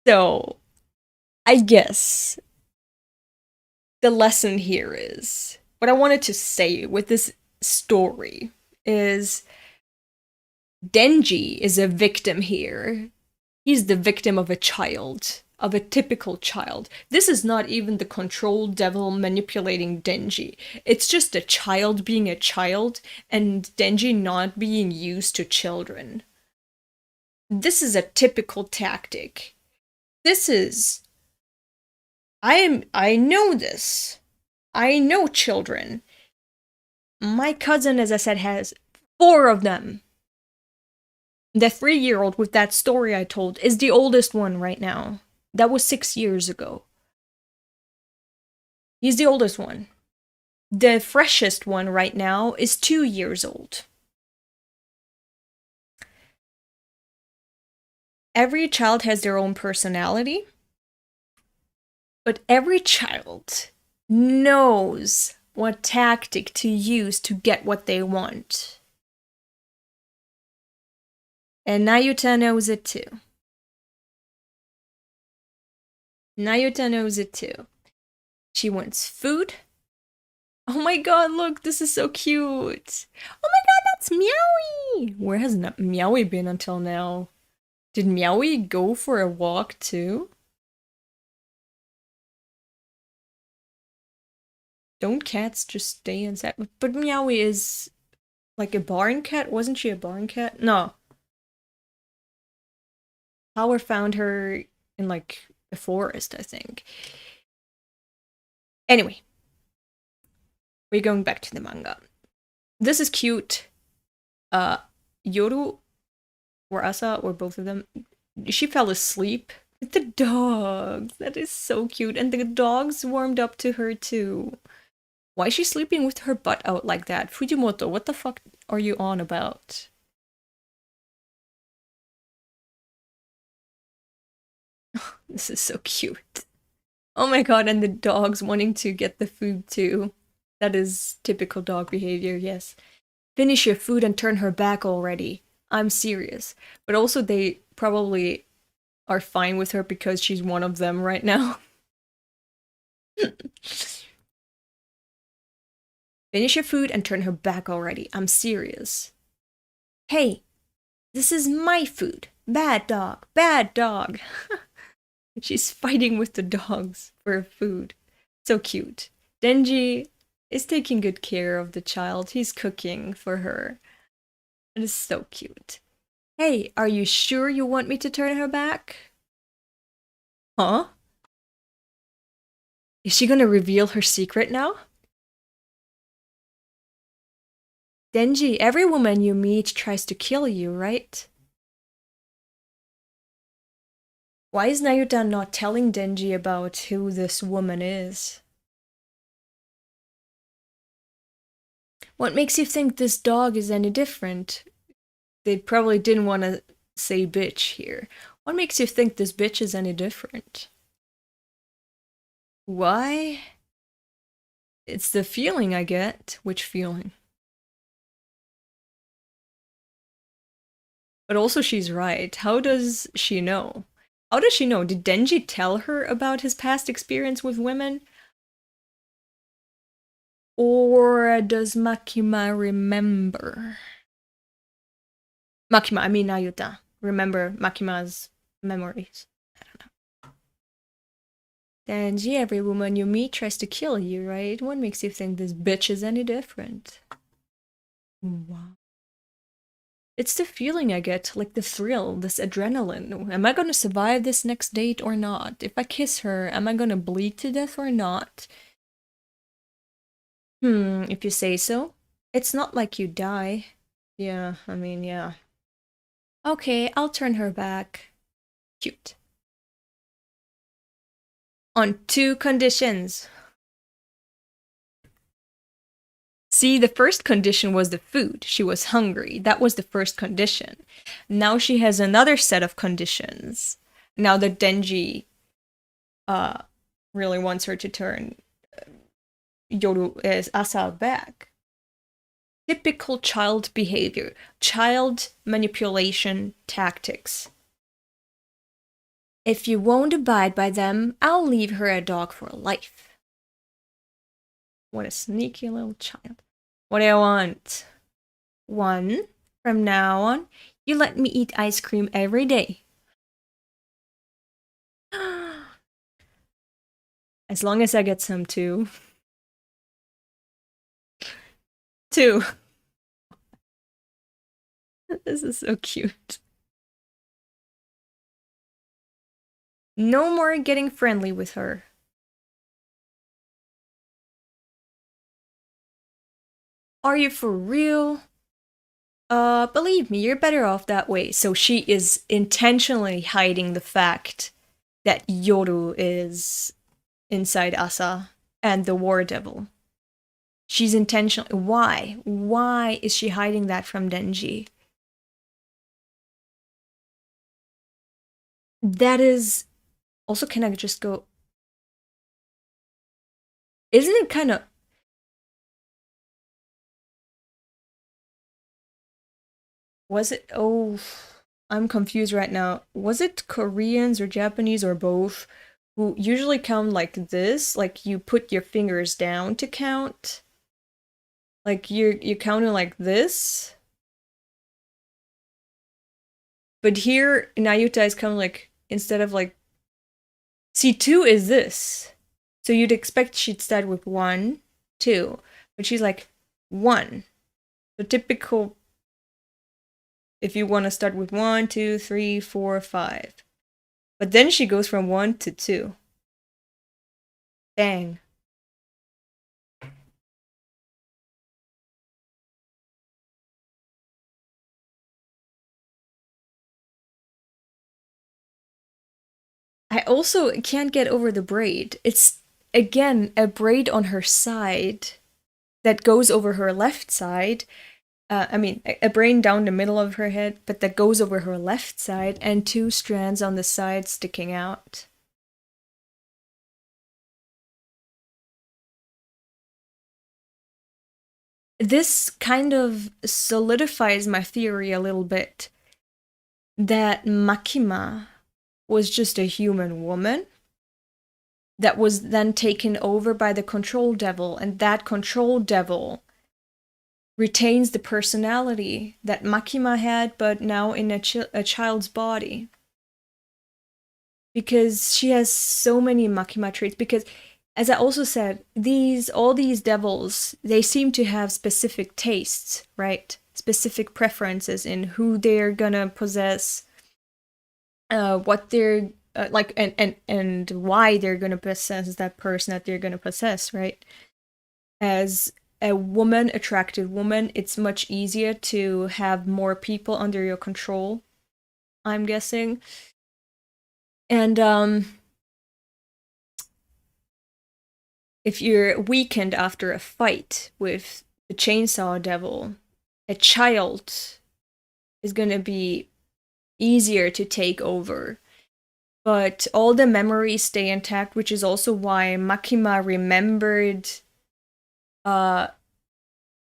So, I guess the lesson here is, what I wanted to say with this story is, Denji is a victim here. He's the victim of a child, of a typical child. This is not even the control devil manipulating Denji. It's just a child being a child, and Denji not being used to children. This is a typical tactic. This is... I know this. I know children. My cousin, as I said, has 4 of them. The 3-year-old with that story I told is the oldest one right now. That was 6 years ago. He's the oldest one. The freshest one right now is 2 years old. Every child has their own personality, but every child knows what tactic to use to get what they want. And Nayuta knows it too. Nayuta knows it too. She wants food. Oh my god, look, this is so cute. Oh my god, that's Meowie! Where has Meowie been until now? Did Meowie go for a walk too? Don't cats just stay inside? But Meowie is like a barn cat? Wasn't she a barn cat? No. Power found her in like a forest, I think. Anyway. We're going back to the manga. This is cute. Yoru or Asa, or both of them, she fell asleep with the dogs. That is so cute. And the dogs warmed up to her too. Why is she sleeping with her butt out like that? Fujimoto, what the fuck are you on about? This is so cute. Oh my god, and the dogs wanting to get the food too. That is typical dog behavior, yes. Finish your food and turn her back already. I'm serious. But also they probably are fine with her because she's one of them right now. Finish your food and turn her back already. I'm serious. Hey, this is my food. Bad dog, bad dog. She's fighting with the dogs for food. So cute. Denji is taking good care of the child. He's cooking for her. It is so cute. Hey, are you sure you want me to turn her back? Huh? Is she gonna reveal her secret now? Denji, every woman you meet tries to kill you, right? Why is Nayuta not telling Denji about who this woman is? What makes you think this dog is any different? They probably didn't want to say bitch here. What makes you think this bitch is any different? Why? It's the feeling I get. Which feeling? But also she's right. How does she know? How does she know? Did Denji tell her about his past experience with women? Or does Makima remember? Makima, I mean Nayuta. Remember Makima's memories. I don't know. Denji, every woman you meet tries to kill you, right? What makes you think this bitch is any different? Wow. It's the feeling I get, like the thrill, this adrenaline. Am I gonna survive this next date or not? If I kiss her, am I gonna bleed to death or not? If you say so. It's not like you die. Yeah, I mean, yeah. Okay, I'll turn her back. Cute. On 2 conditions. See, the first condition was the food. She was hungry. That was the first condition. Now she has another set of conditions. Now that Denji really wants her to turn Yoru as Asa back. Typical child behavior. Child manipulation tactics. If you won't abide by them, I'll leave her a dog for life. What a sneaky little child. What do I want? 1. From now on, you let me eat ice cream every day. As long as I get some too. 2. This is so cute. No more getting friendly with her. Are you for real? Believe me, you're better off that way. So she is intentionally hiding the fact that Yoru is inside Asa and the War Devil. She's intentionally... Why? Why is she hiding that from Denji? That is... Also, can I just go... Isn't it kind of... Was it... Oh... I'm confused right now. Was it Koreans or Japanese or both who usually count like this? Like you put your fingers down to count? Like you're counting like this? But here, Nayuta is kind of like, instead of like... See, 2 is this. So you'd expect she'd start with 1, 2. But she's like, 1. The typical... If you want to start with 1, 2, 3, 4, 5. But then she goes from 1 to 2. Dang. I also can't get over the braid. It's, again, a braid on her side that goes over her left side. I mean, a braid down the middle of her head, but that goes over her left side, and 2 strands on the side sticking out. This kind of solidifies my theory a little bit that Makima was just a human woman that was then taken over by the control devil, and that control devil retains the personality that Makima had, but now in a child's body. Because she has so many Makima traits, because as I also said, all these devils, they seem to have specific tastes, right? Specific preferences in who they're gonna possess, what they're like and why they're gonna possess that person that they're gonna possess, right? As a woman, attractive woman, it's much easier to have more people under your control, I'm guessing. And if you're weakened after a fight with the chainsaw devil, a child is gonna be easier to take over. But all the memories stay intact, which is also why Makima remembered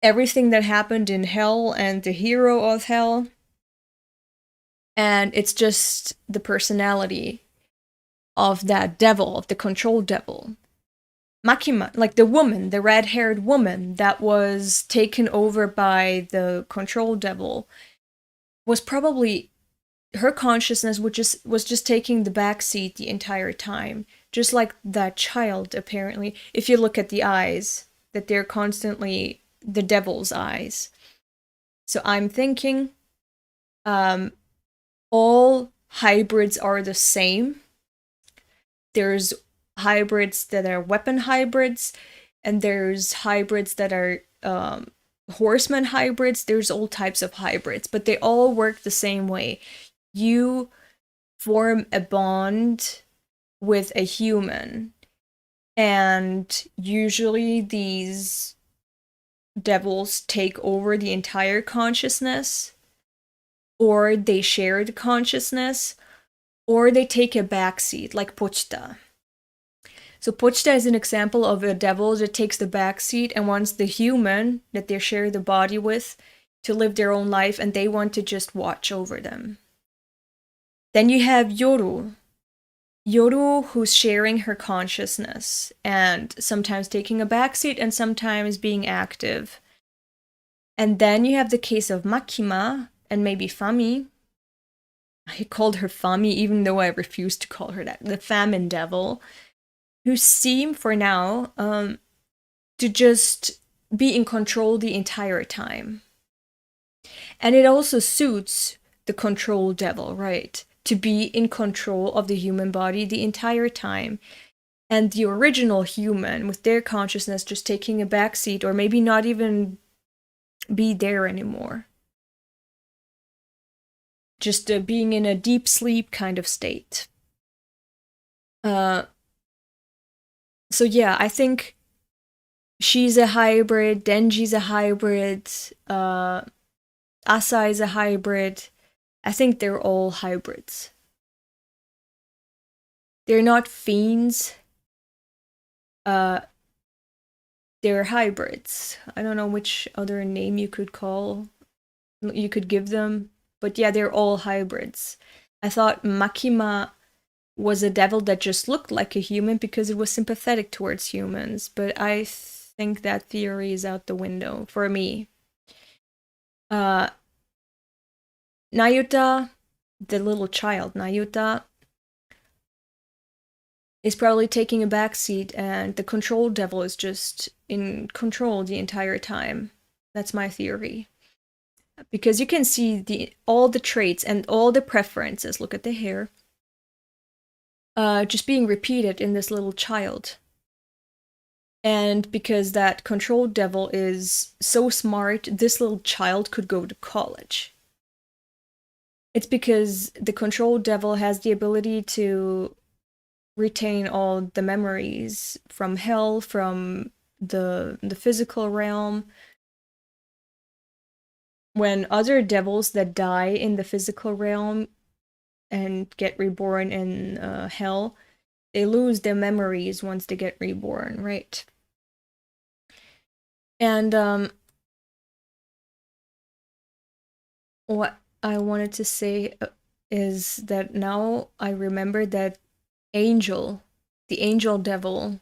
everything that happened in Hell and the hero of Hell. And it's just the personality of that devil, of the control devil. Makima, like the woman, the red-haired woman that was taken over by the control devil, was probably, her consciousness was just taking the back seat the entire time, just like that child, apparently. If you look at the eyes, that they're constantly the devil's eyes. So I'm thinking all hybrids are the same. There's hybrids that are weapon hybrids, and there's hybrids that are horseman hybrids. There's all types of hybrids, but they all work the same way. You form a bond with a human, and usually these devils take over the entire consciousness, or they share the consciousness, or they take a backseat, like Pochita. So Pochita is an example of a devil that takes the backseat and wants the human that they share the body with to live their own life, and they want to just watch over them. Then you have Yoru. Yoru, who's sharing her consciousness and sometimes taking a backseat and sometimes being active. And then you have the case of Makima and maybe Fami. I called her Fami even though I refused to call her that. The famine devil, who seem for now to just be in control the entire time. And it also suits the control devil, right? To be in control of the human body the entire time. And the original human, with their consciousness just taking a backseat, or maybe not even be there anymore. Just being in a deep sleep kind of state. So yeah, I think she's a hybrid, Denji's a hybrid, Asa is a hybrid. I think they're all hybrids. They're not fiends. They're hybrids. I don't know which other name you could give them. But yeah, they're all hybrids. I thought Makima was a devil that just looked like a human because it was sympathetic towards humans. But I think that theory is out the window for me. Nayuta, the little child, Nayuta, is probably taking a backseat, and the control devil is just in control the entire time. That's my theory. Because you can see all the traits and all the preferences, look at the hair, just being repeated in this little child. And because that control devil is so smart, this little child could go to college. It's because the control devil has the ability to retain all the memories from hell, from the physical realm. When other devils that die in the physical realm and get reborn in hell, they lose their memories once they get reborn, right? And what I wanted to say is that now I remember that the angel devil,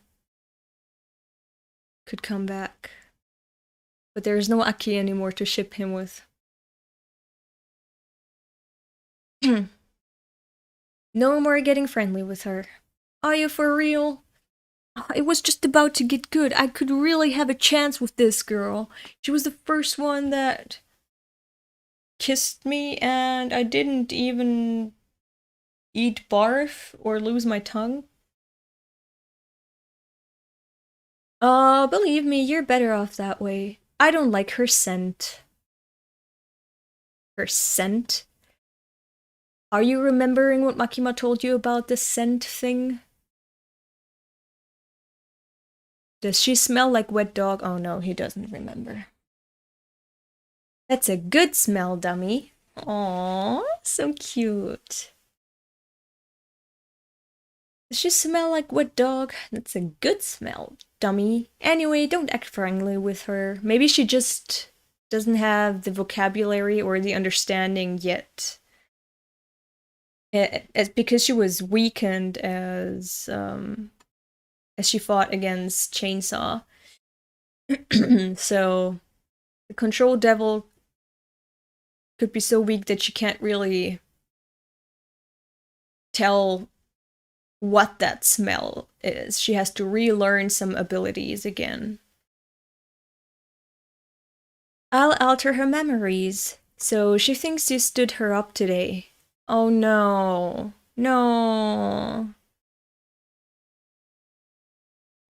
could come back. But there is no Aki anymore to ship him with. No more getting friendly with her. Are you for real? It was just about to get good. I could really have a chance with this girl. She was the first one that kissed me, and I didn't even Eat barf or lose my tongue? Believe me, you're better off that way. I don't like her scent. Her scent? Are you remembering what Makima told you about the scent thing? Does she smell like wet dog? Oh no, he doesn't remember. That's a good smell, dummy. Aww, so cute. Does she smell like wet dog? That's a good smell, dummy. Anyway, don't act friendly with her. Maybe she just doesn't have the vocabulary or the understanding yet. It's because she was weakened as she fought against Chainsaw. So the control devil could be so weak that she can't really tell what that smell is. She has to relearn some abilities again. I'll alter her memories. So she thinks you stood her up today. Oh no. No.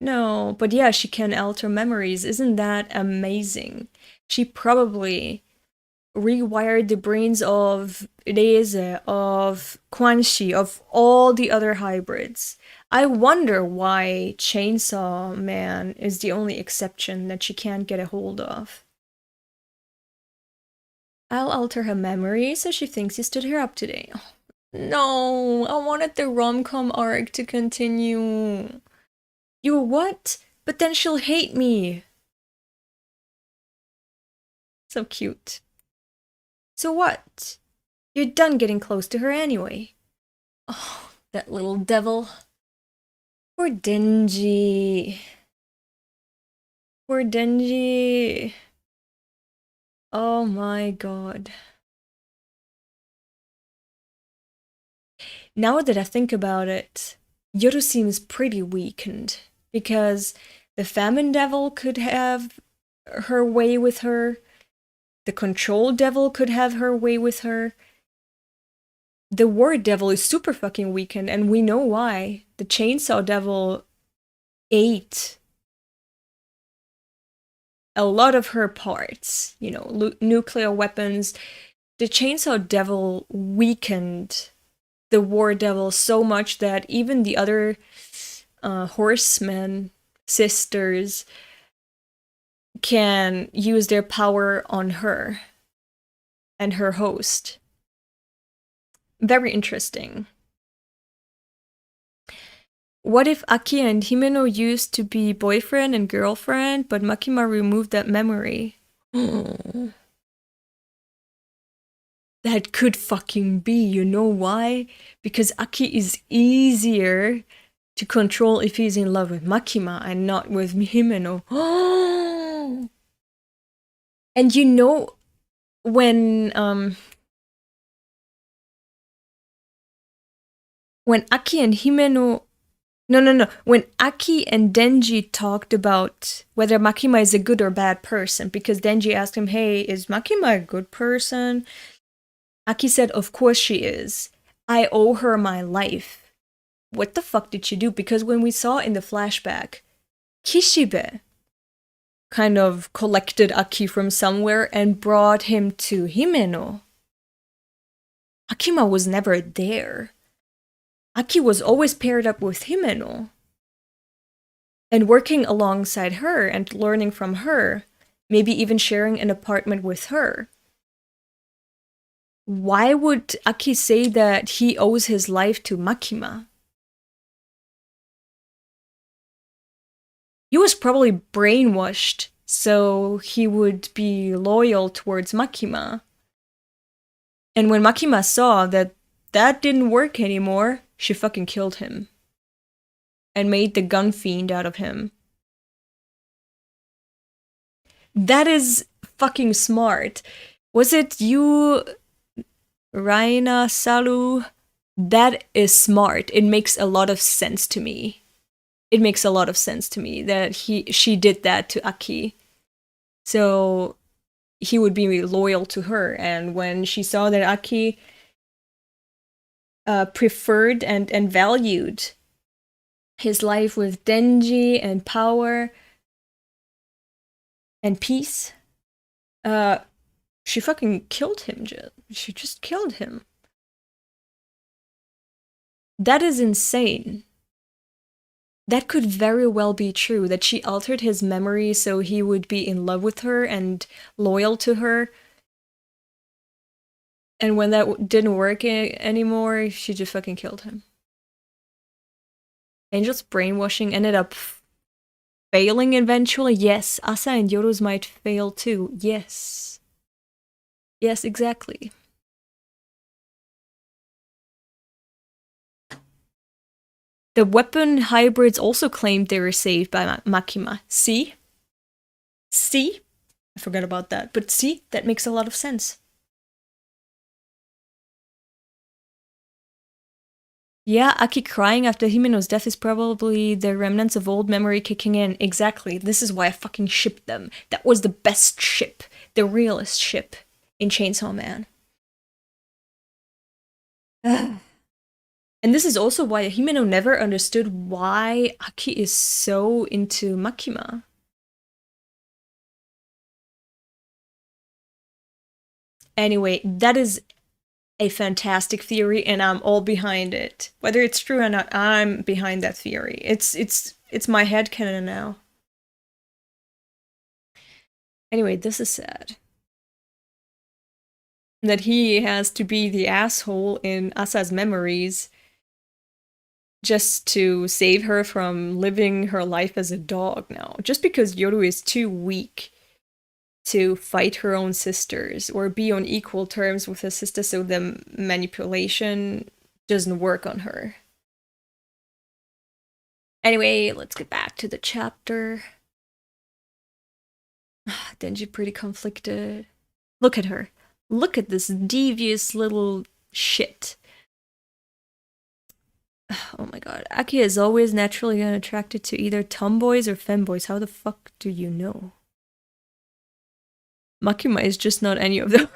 No, but yeah, she can alter memories. Isn't that amazing? She probably rewired the brains of Reise, of Quanxi, of all the other hybrids. I wonder why Chainsaw Man is the only exception that she can't get a hold of. I'll alter her memory so she thinks you stood her up today. Oh, no, I wanted the rom-com arc to continue. You what? But then she'll hate me. So cute. So what? You're done getting close to her anyway. Oh, that little devil. Poor Denji. Poor Denji. Oh my god. Now that I think about it, Yoru seems pretty weakened. Because the famine devil could have her way with her. The control devil could have her way with her. The war devil is super fucking weakened, and we know why. The chainsaw devil ate a lot of her parts, you know, nuclear weapons. The chainsaw devil weakened the war devil so much that even the other horsemen, sisters, can use their power on her and her host. Very interesting. What if Aki and Himeno used to be boyfriend and girlfriend, but Makima removed that memory? That could fucking be, you know why? Because Aki is easier to control if he's in love with Makima and not with Himeno. And you know, when Aki and Himeno No. When Aki and Denji talked about whether Makima is a good or bad person, because Denji asked him, hey, is Makima a good person? Aki said, of course she is. I owe her my life. What the fuck did she do? Because when we saw in the flashback, Kishibe kind of collected Aki from somewhere and brought him to Himeno. Makima was never there. Aki was always paired up with Himeno. And working alongside her and learning from her, maybe even sharing an apartment with her. Why would Aki say that he owes his life to Makima? He was probably brainwashed, so he would be loyal towards Makima. And when Makima saw that that didn't work anymore, she fucking killed him. And made the gun fiend out of him. That is fucking smart. Was it you, Raina Salu? That is smart. It makes a lot of sense to me. It makes a lot of sense to me that she did that to Aki. So he would be loyal to her. And when she saw that Aki preferred and valued his life with Denji and power and peace, she fucking killed him. She just killed him. That is insane. That could very well be true, that she altered his memory so he would be in love with her and loyal to her. And when that didn't work anymore, she just fucking killed him. Angel's brainwashing ended up failing eventually. Yes, Asa and Yoru's might fail too. Yes. Yes, exactly. The weapon hybrids also claimed they were saved by Makima. See? See? I forgot about that. But see? That makes a lot of sense. Yeah, Aki crying after Himeno's death is probably the remnants of old memory kicking in. Exactly. This is why I fucking shipped them. That was the best ship. The realest ship in Chainsaw Man. And this is also why Himeno never understood why Aki is so into Makima. Anyway, that is a fantastic theory, and I'm all behind it. Whether it's true or not, I'm behind that theory. It's my headcanon now. Anyway, this is sad. That he has to be the asshole in Asa's memories just to save her from living her life as a dog now. Just because Yoru is too weak to fight her own sisters or be on equal terms with her sister, so the manipulation doesn't work on her. Anyway, let's get back to the chapter. Denji pretty conflicted. Look at her. Look at this devious little shit. Oh my god. Aki is always naturally unattracted to either tomboys or femboys. How the fuck do you know? Makima is just not any of them.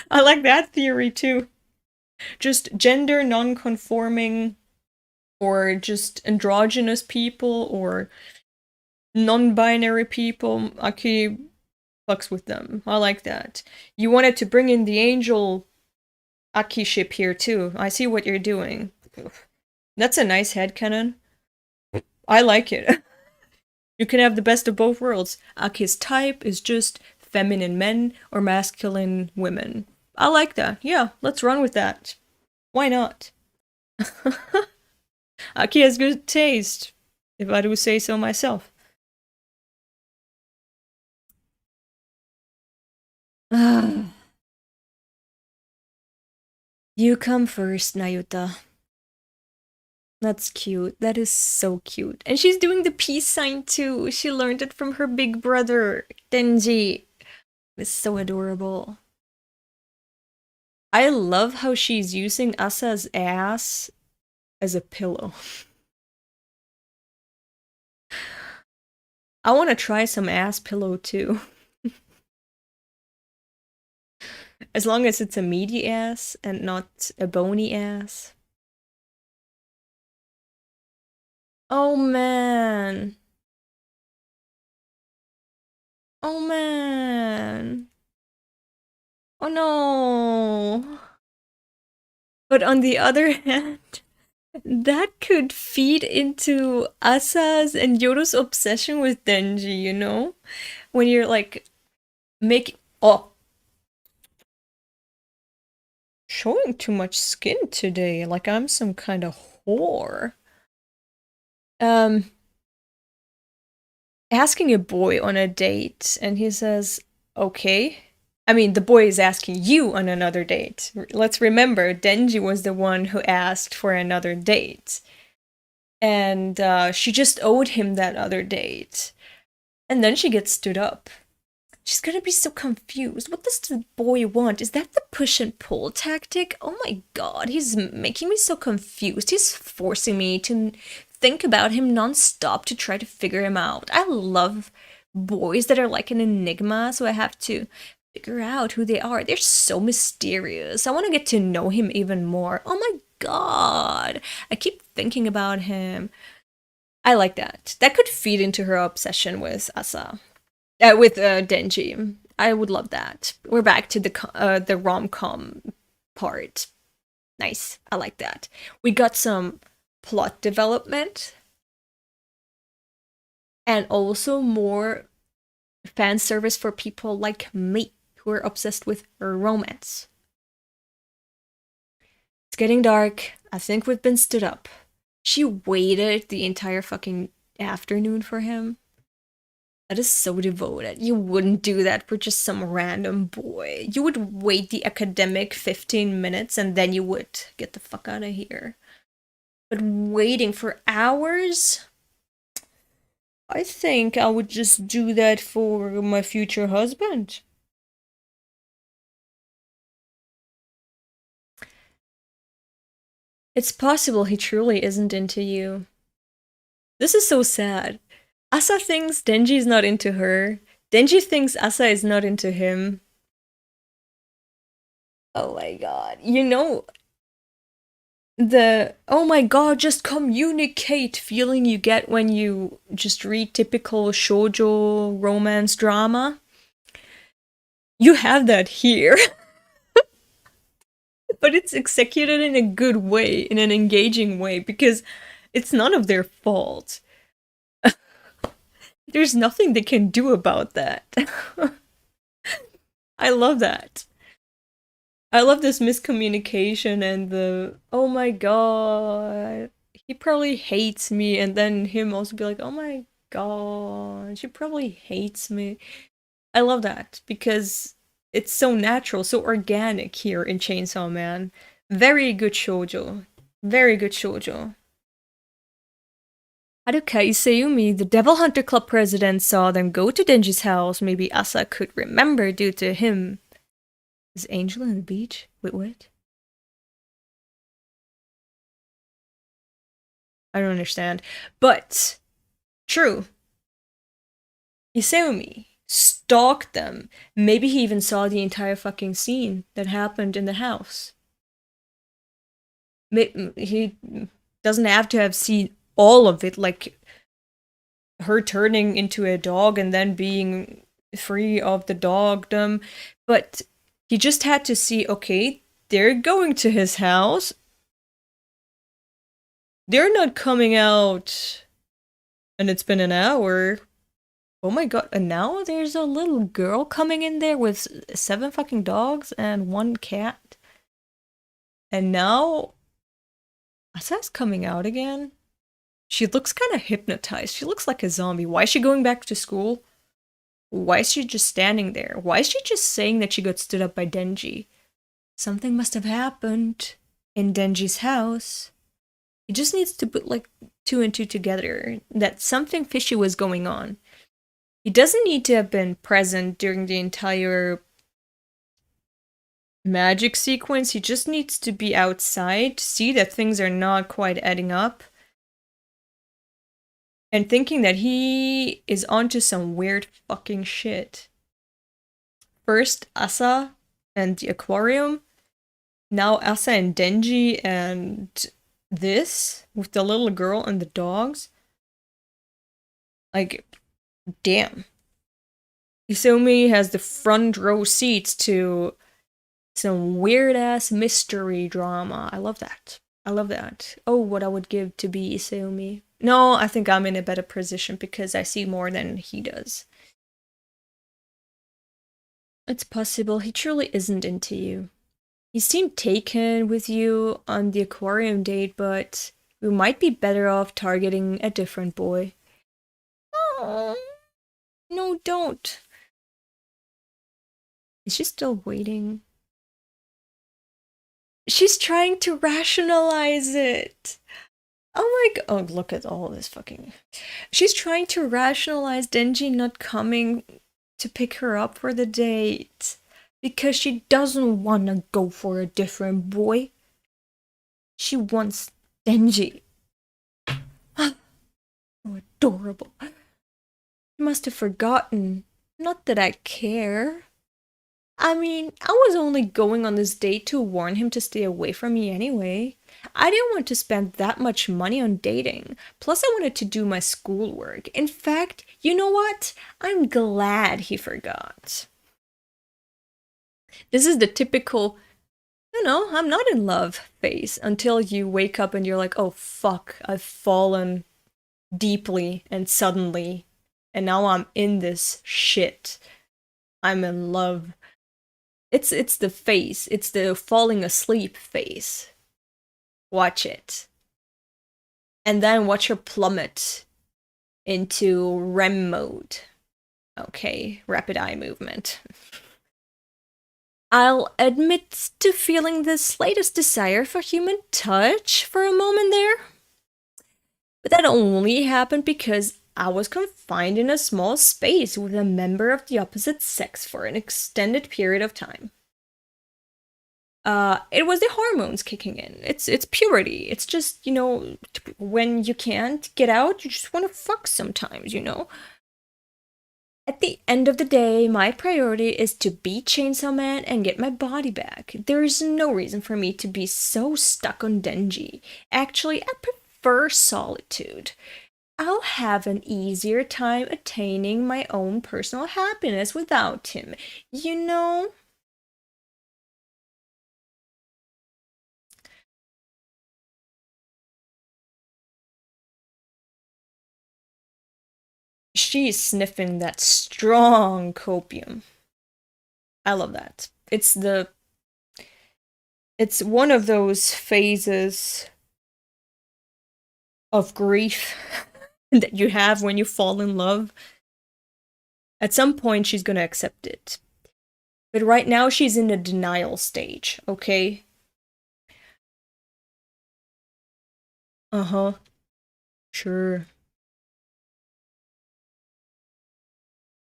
I like that theory too. Just gender non-conforming, or just androgynous people, or non-binary people. Aki fucks with them. I like that. You wanted to bring in the angel Aki ship here too. I see what you're doing. That's a nice headcanon. I like it. You can have the best of both worlds. Aki's type is just feminine men or masculine women. I like that. Yeah, let's run with that. Why not? Aki has good taste, if I do say so myself. You come first, Nayuta. That's cute. That is so cute. And she's doing the peace sign too. She learned it from her big brother, Denji. It's so adorable. I love how she's using Asa's ass as a pillow. I want to try some ass pillow too. As long as it's a meaty ass and not a bony ass. Oh man. Oh man. Oh no. But on the other hand, that could feed into Asa's and Yoru's obsession with Denji, you know? When you're like making. Oh. Showing too much skin today, like I'm some kind of whore. Asking a boy on a date, and he says, okay. I mean, the boy is asking you on another date. Let's remember, Denji was the one who asked for another date. And she just owed him that other date. And then she gets stood up. She's gonna be so confused. What does the boy want? Is that the push and pull tactic? Oh my god, he's making me so confused. He's forcing me to think about him non-stop to try to figure him out. I love boys that are like an enigma, so I have to figure out who they are. They're so mysterious. I want to get to know him even more. Oh my god. I keep thinking about him. I like that. That could feed into her obsession with Denji. I would love that. We're back to the rom-com part. Nice. I like that. We got some plot development. And also more fan service for people like me who are obsessed with romance. It's getting dark. I think we've been stood up. She waited the entire fucking afternoon for him. That is so devoted. You wouldn't do that for just some random boy. You would wait the academic 15 minutes and then you would get the fuck out of here. But waiting for hours? I think I would just do that for my future husband. It's possible he truly isn't into you. This is so sad. Asa thinks Denji's not into her. Denji thinks Asa is not into him. Oh my god. You know, the oh my god, just communicate feeling you get when you just read typical shoujo romance drama. You have that here. But it's executed in a good way, in an engaging way, because it's none of their fault. There's nothing they can do about that. I love that. I love this miscommunication and the, oh my god, he probably hates me, and then him also be like, oh my god, she probably hates me. I love that, because it's so natural, so organic here in Chainsaw Man. Very good shoujo. Very good shoujo. Haruka Isayumi, the Devil Hunter Club president, saw them go to Denji's house. Maybe Asa could remember due to him. Is Angel on the beach? Wait, what? I don't understand. But, true. Isayumi stalked them. Maybe he even saw the entire fucking scene that happened in the house. He doesn't have to have seen all of it, like her turning into a dog and then being free of the dogdom, but he just had to see, okay, they're going to his house. They're not coming out, and it's been an hour. Oh my god, and now there's a little girl coming in there with 7 fucking dogs and 1 cat. And now Asa's coming out again. She looks kind of hypnotized. She looks like a zombie. Why is she going back to school? Why is she just standing there? Why is she just saying that she got stood up by Denji? Something must have happened in Denji's house. He just needs to put like 2 and 2 together, that something fishy was going on. He doesn't need to have been present during the entire magic sequence. He just needs to be outside, see that things are not quite adding up, and thinking that he is onto some weird fucking shit. First, Asa and the aquarium. Now Asa and Denji and this, with the little girl and the dogs. Like, damn. Isumi has the front row seats to some weird-ass mystery drama. I love that. I love that. Oh, what I would give to be Isumi. No, I think I'm in a better position because I see more than he does. It's possible he truly isn't into you. He seemed taken with you on the aquarium date, but we might be better off targeting a different boy. Oh, no, don't. Is she still waiting? She's trying to rationalize it. Oh my god. Oh, look at all this fucking... She's trying to rationalize Denji not coming to pick her up for the date. Because she doesn't want to go for a different boy. She wants Denji. Oh, adorable. You must have forgotten. Not that I care. I mean, I was only going on this date to warn him to stay away from me anyway. I didn't want to spend that much money on dating. Plus, I wanted to do my schoolwork. In fact, you know what? I'm glad he forgot. This is the typical, I'm not in love phase until you wake up and you're like, oh fuck, I've fallen deeply and suddenly, and now I'm in this shit. I'm in love. It's the phase. It's the falling asleep phase. Watch it. And then watch her plummet into REM mode. Okay, rapid eye movement. I'll admit to feeling the slightest desire for human touch for a moment there. But that only happened because I was confined in a small space with a member of the opposite sex for an extended period of time. It was the hormones kicking in. It's puberty. It's just, when you can't get out, you just want to fuck sometimes. At the end of the day, my priority is to beat Chainsaw Man and get my body back. There is no reason for me to be so stuck on Denji. Actually, I prefer solitude. I'll have an easier time attaining my own personal happiness without him. You know? She's sniffing that strong copium. I love that. It's one of those phases of grief that you have when you fall in love. At some point, she's gonna accept it. But right now, she's in a denial stage, okay? Uh-huh. Sure.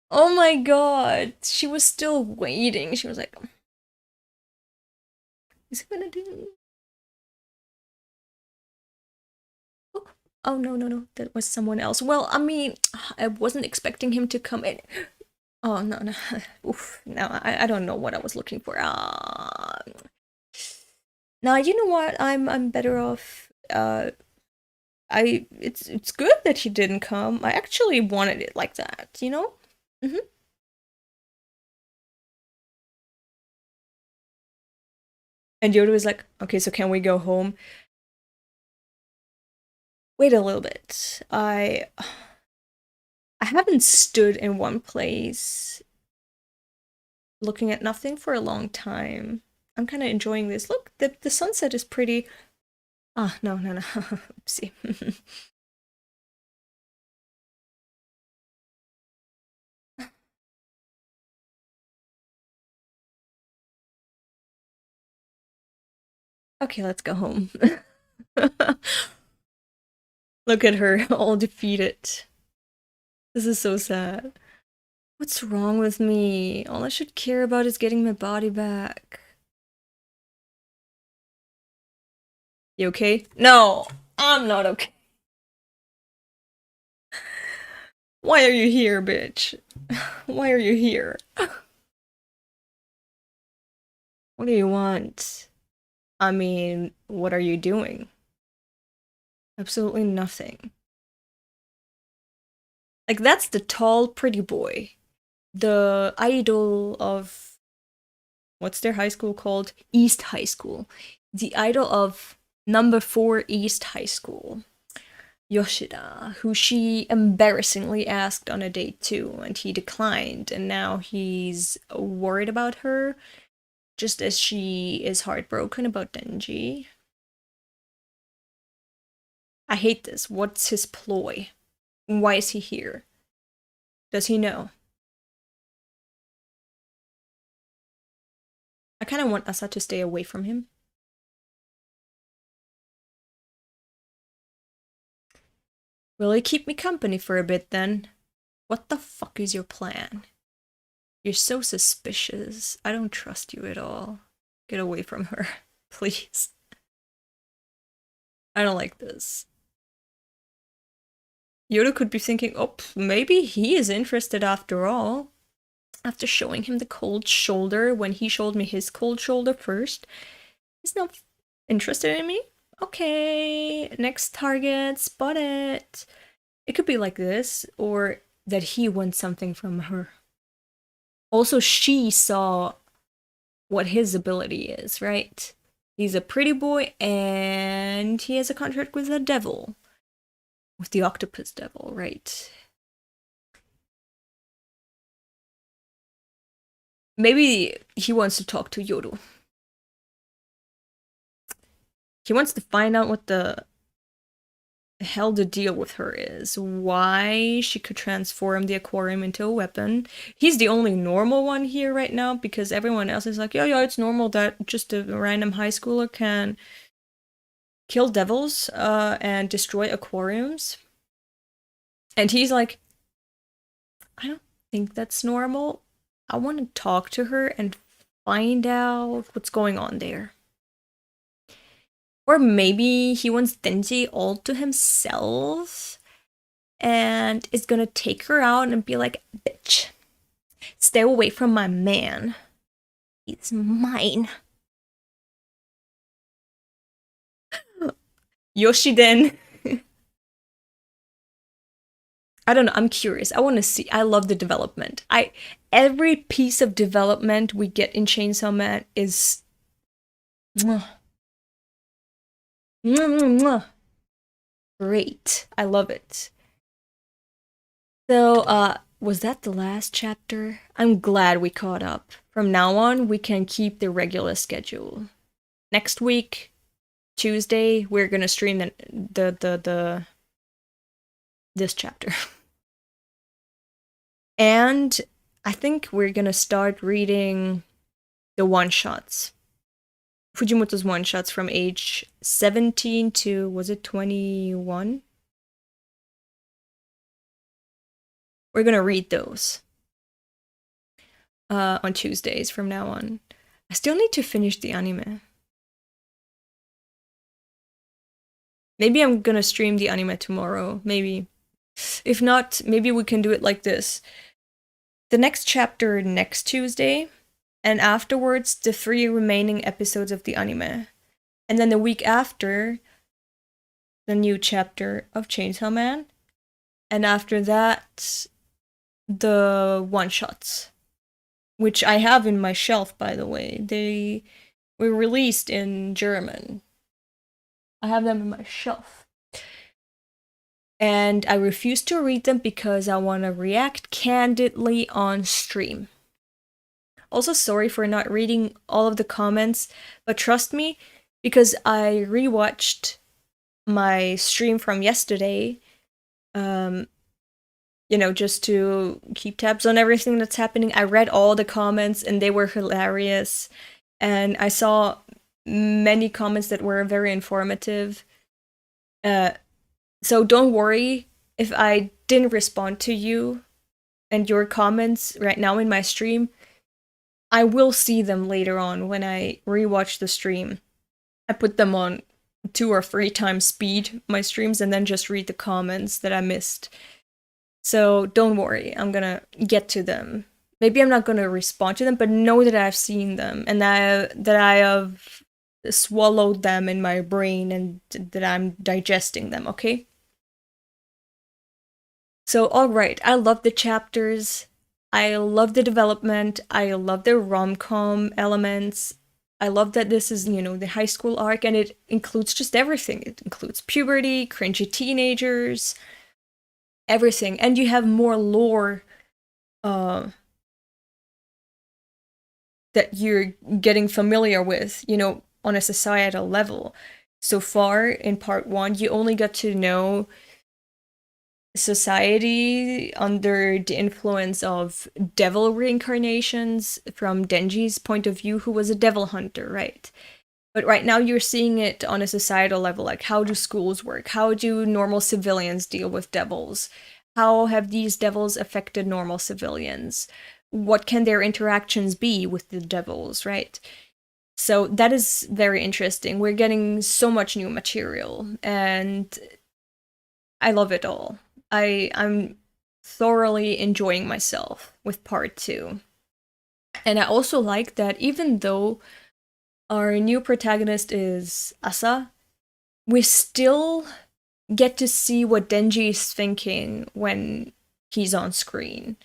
Oh my god. She was still waiting. She was like, is he gonna do? Oh, no, no, no. That was someone else. Well, I mean, I wasn't expecting him to come in. Oh, no, no. Oof. No, I don't know what I was looking for. Now, you know what? I'm better off. It's good that he didn't come. I actually wanted it like that, you know? Mm-hmm. And Yoda was like, okay, so can we go home? Wait a little bit. I haven't stood in one place looking at nothing for a long time. I'm kind of enjoying this. Look, the sunset is pretty. Ah, no, no, no. Oopsie. Okay, let's go home. Look at her, all defeated. This is so sad. What's wrong with me? All I should care about is getting my body back. You okay? No, I'm not okay. Why are you here, bitch? Why are you here? What do you want? I mean, what are you doing? Absolutely nothing. Like, that's the tall, pretty boy. The idol of. What's their high school called? East High School. The idol of number 4 East High School. Yoshida, who she embarrassingly asked on a date too, and he declined, and now he's worried about her, just as she is heartbroken about Denji. I hate this. What's his ploy? Why is he here? Does he know? I kind of want Asa to stay away from him. Will he keep me company for a bit then? What the fuck is your plan? You're so suspicious. I don't trust you at all. Get away from her, please. I don't like this. Yoda could be thinking, oh, maybe he is interested after all. after showing him the cold shoulder when he showed me his cold shoulder first. He's not interested in me. Okay, next target, spot it. It could be like this, or that he wants something from her. Also, she saw what his ability is, right? He's a pretty boy, and he has a contract with the devil. With the octopus devil, right? Maybe he wants to talk to Yoru. He wants to find out what the hell the deal with her is. Why she could transform the aquarium into a weapon. He's the only normal one here right now because everyone else is like, yeah, it's normal that just a random high schooler can kill devils and destroy aquariums. And he's like, I don't think that's normal. I want to talk to her and find out what's going on there. Or maybe he wants Denji all to himself and is gonna take her out and be like, bitch, stay away from my man. He's mine. Yoshiden. I don't know, I'm curious. I want to see. I love the development. Every piece of development we get in Chainsaw Man is great. I love it. So, was that the last chapter? I'm glad we caught up. From now on, we can keep the regular schedule. Next week, Tuesday, we're gonna stream this chapter. And I think we're gonna start reading the one-shots. Fujimoto's one-shots from age 17 to, was it 21? We're gonna read those on Tuesdays from now on. I still need to finish the anime. Maybe I'm gonna stream the anime tomorrow, maybe. If not, maybe we can do it like this. The next chapter next Tuesday, and afterwards the 3 remaining episodes of the anime. And then the week after, the new chapter of Chainsaw Man. And after that, the one-shots. Which I have in my shelf, by the way. They were released in German. I have them in my shelf. And I refuse to read them because I want to react candidly on stream. Also, sorry for not reading all of the comments, but trust me, because I rewatched my stream from yesterday, just to keep tabs on everything that's happening. I read all the comments and they were hilarious. And I saw many comments that were very informative. So don't worry if I didn't respond to you and your comments right now in my stream. I will see them later on when I rewatch the stream. I put them on 2 or 3 times speed, my streams, and then just read the comments that I missed. So don't worry, I'm gonna get to them. Maybe I'm not gonna respond to them, but know that I've seen them and that I have swallowed them in my brain and that I'm digesting them, okay? So, alright, I love the chapters. I love the development. I love the rom-com elements. I love that this is, the high school arc, and it includes just everything. It includes puberty, cringy teenagers, everything. And you have more lore that you're getting familiar with, on a societal level. So far, in part 1, you only got to know society under the influence of devil reincarnations from Denji's point of view, who was a devil hunter, right? But right now you're seeing it on a societal level, like how do schools work? How do normal civilians deal with devils? How have these devils affected normal civilians? What can their interactions be with the devils, right? So that is very interesting. We're getting so much new material, and I love it all. I'm thoroughly enjoying myself with part 2. And I also like that even though our new protagonist is Asa, we still get to see what Denji is thinking when he's on screen.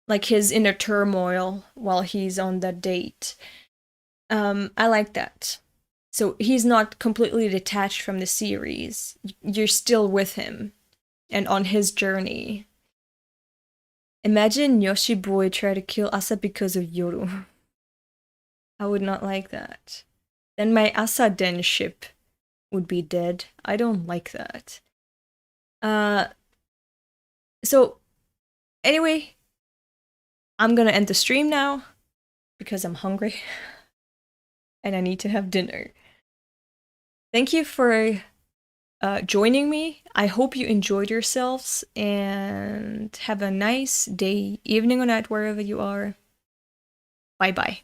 Like his inner turmoil while he's on that date. I like that. So he's not completely detached from the series. You're still with him and on his journey. Imagine Yoshi Boy try to kill Asa because of Yoru. I would not like that. Then my AsaDen ship would be dead. I don't like that. So anyway, I'm gonna end the stream now because I'm hungry and I need to have dinner. Thank you for joining me. I hope you enjoyed yourselves and have a nice day, evening, or night wherever you are. Bye bye.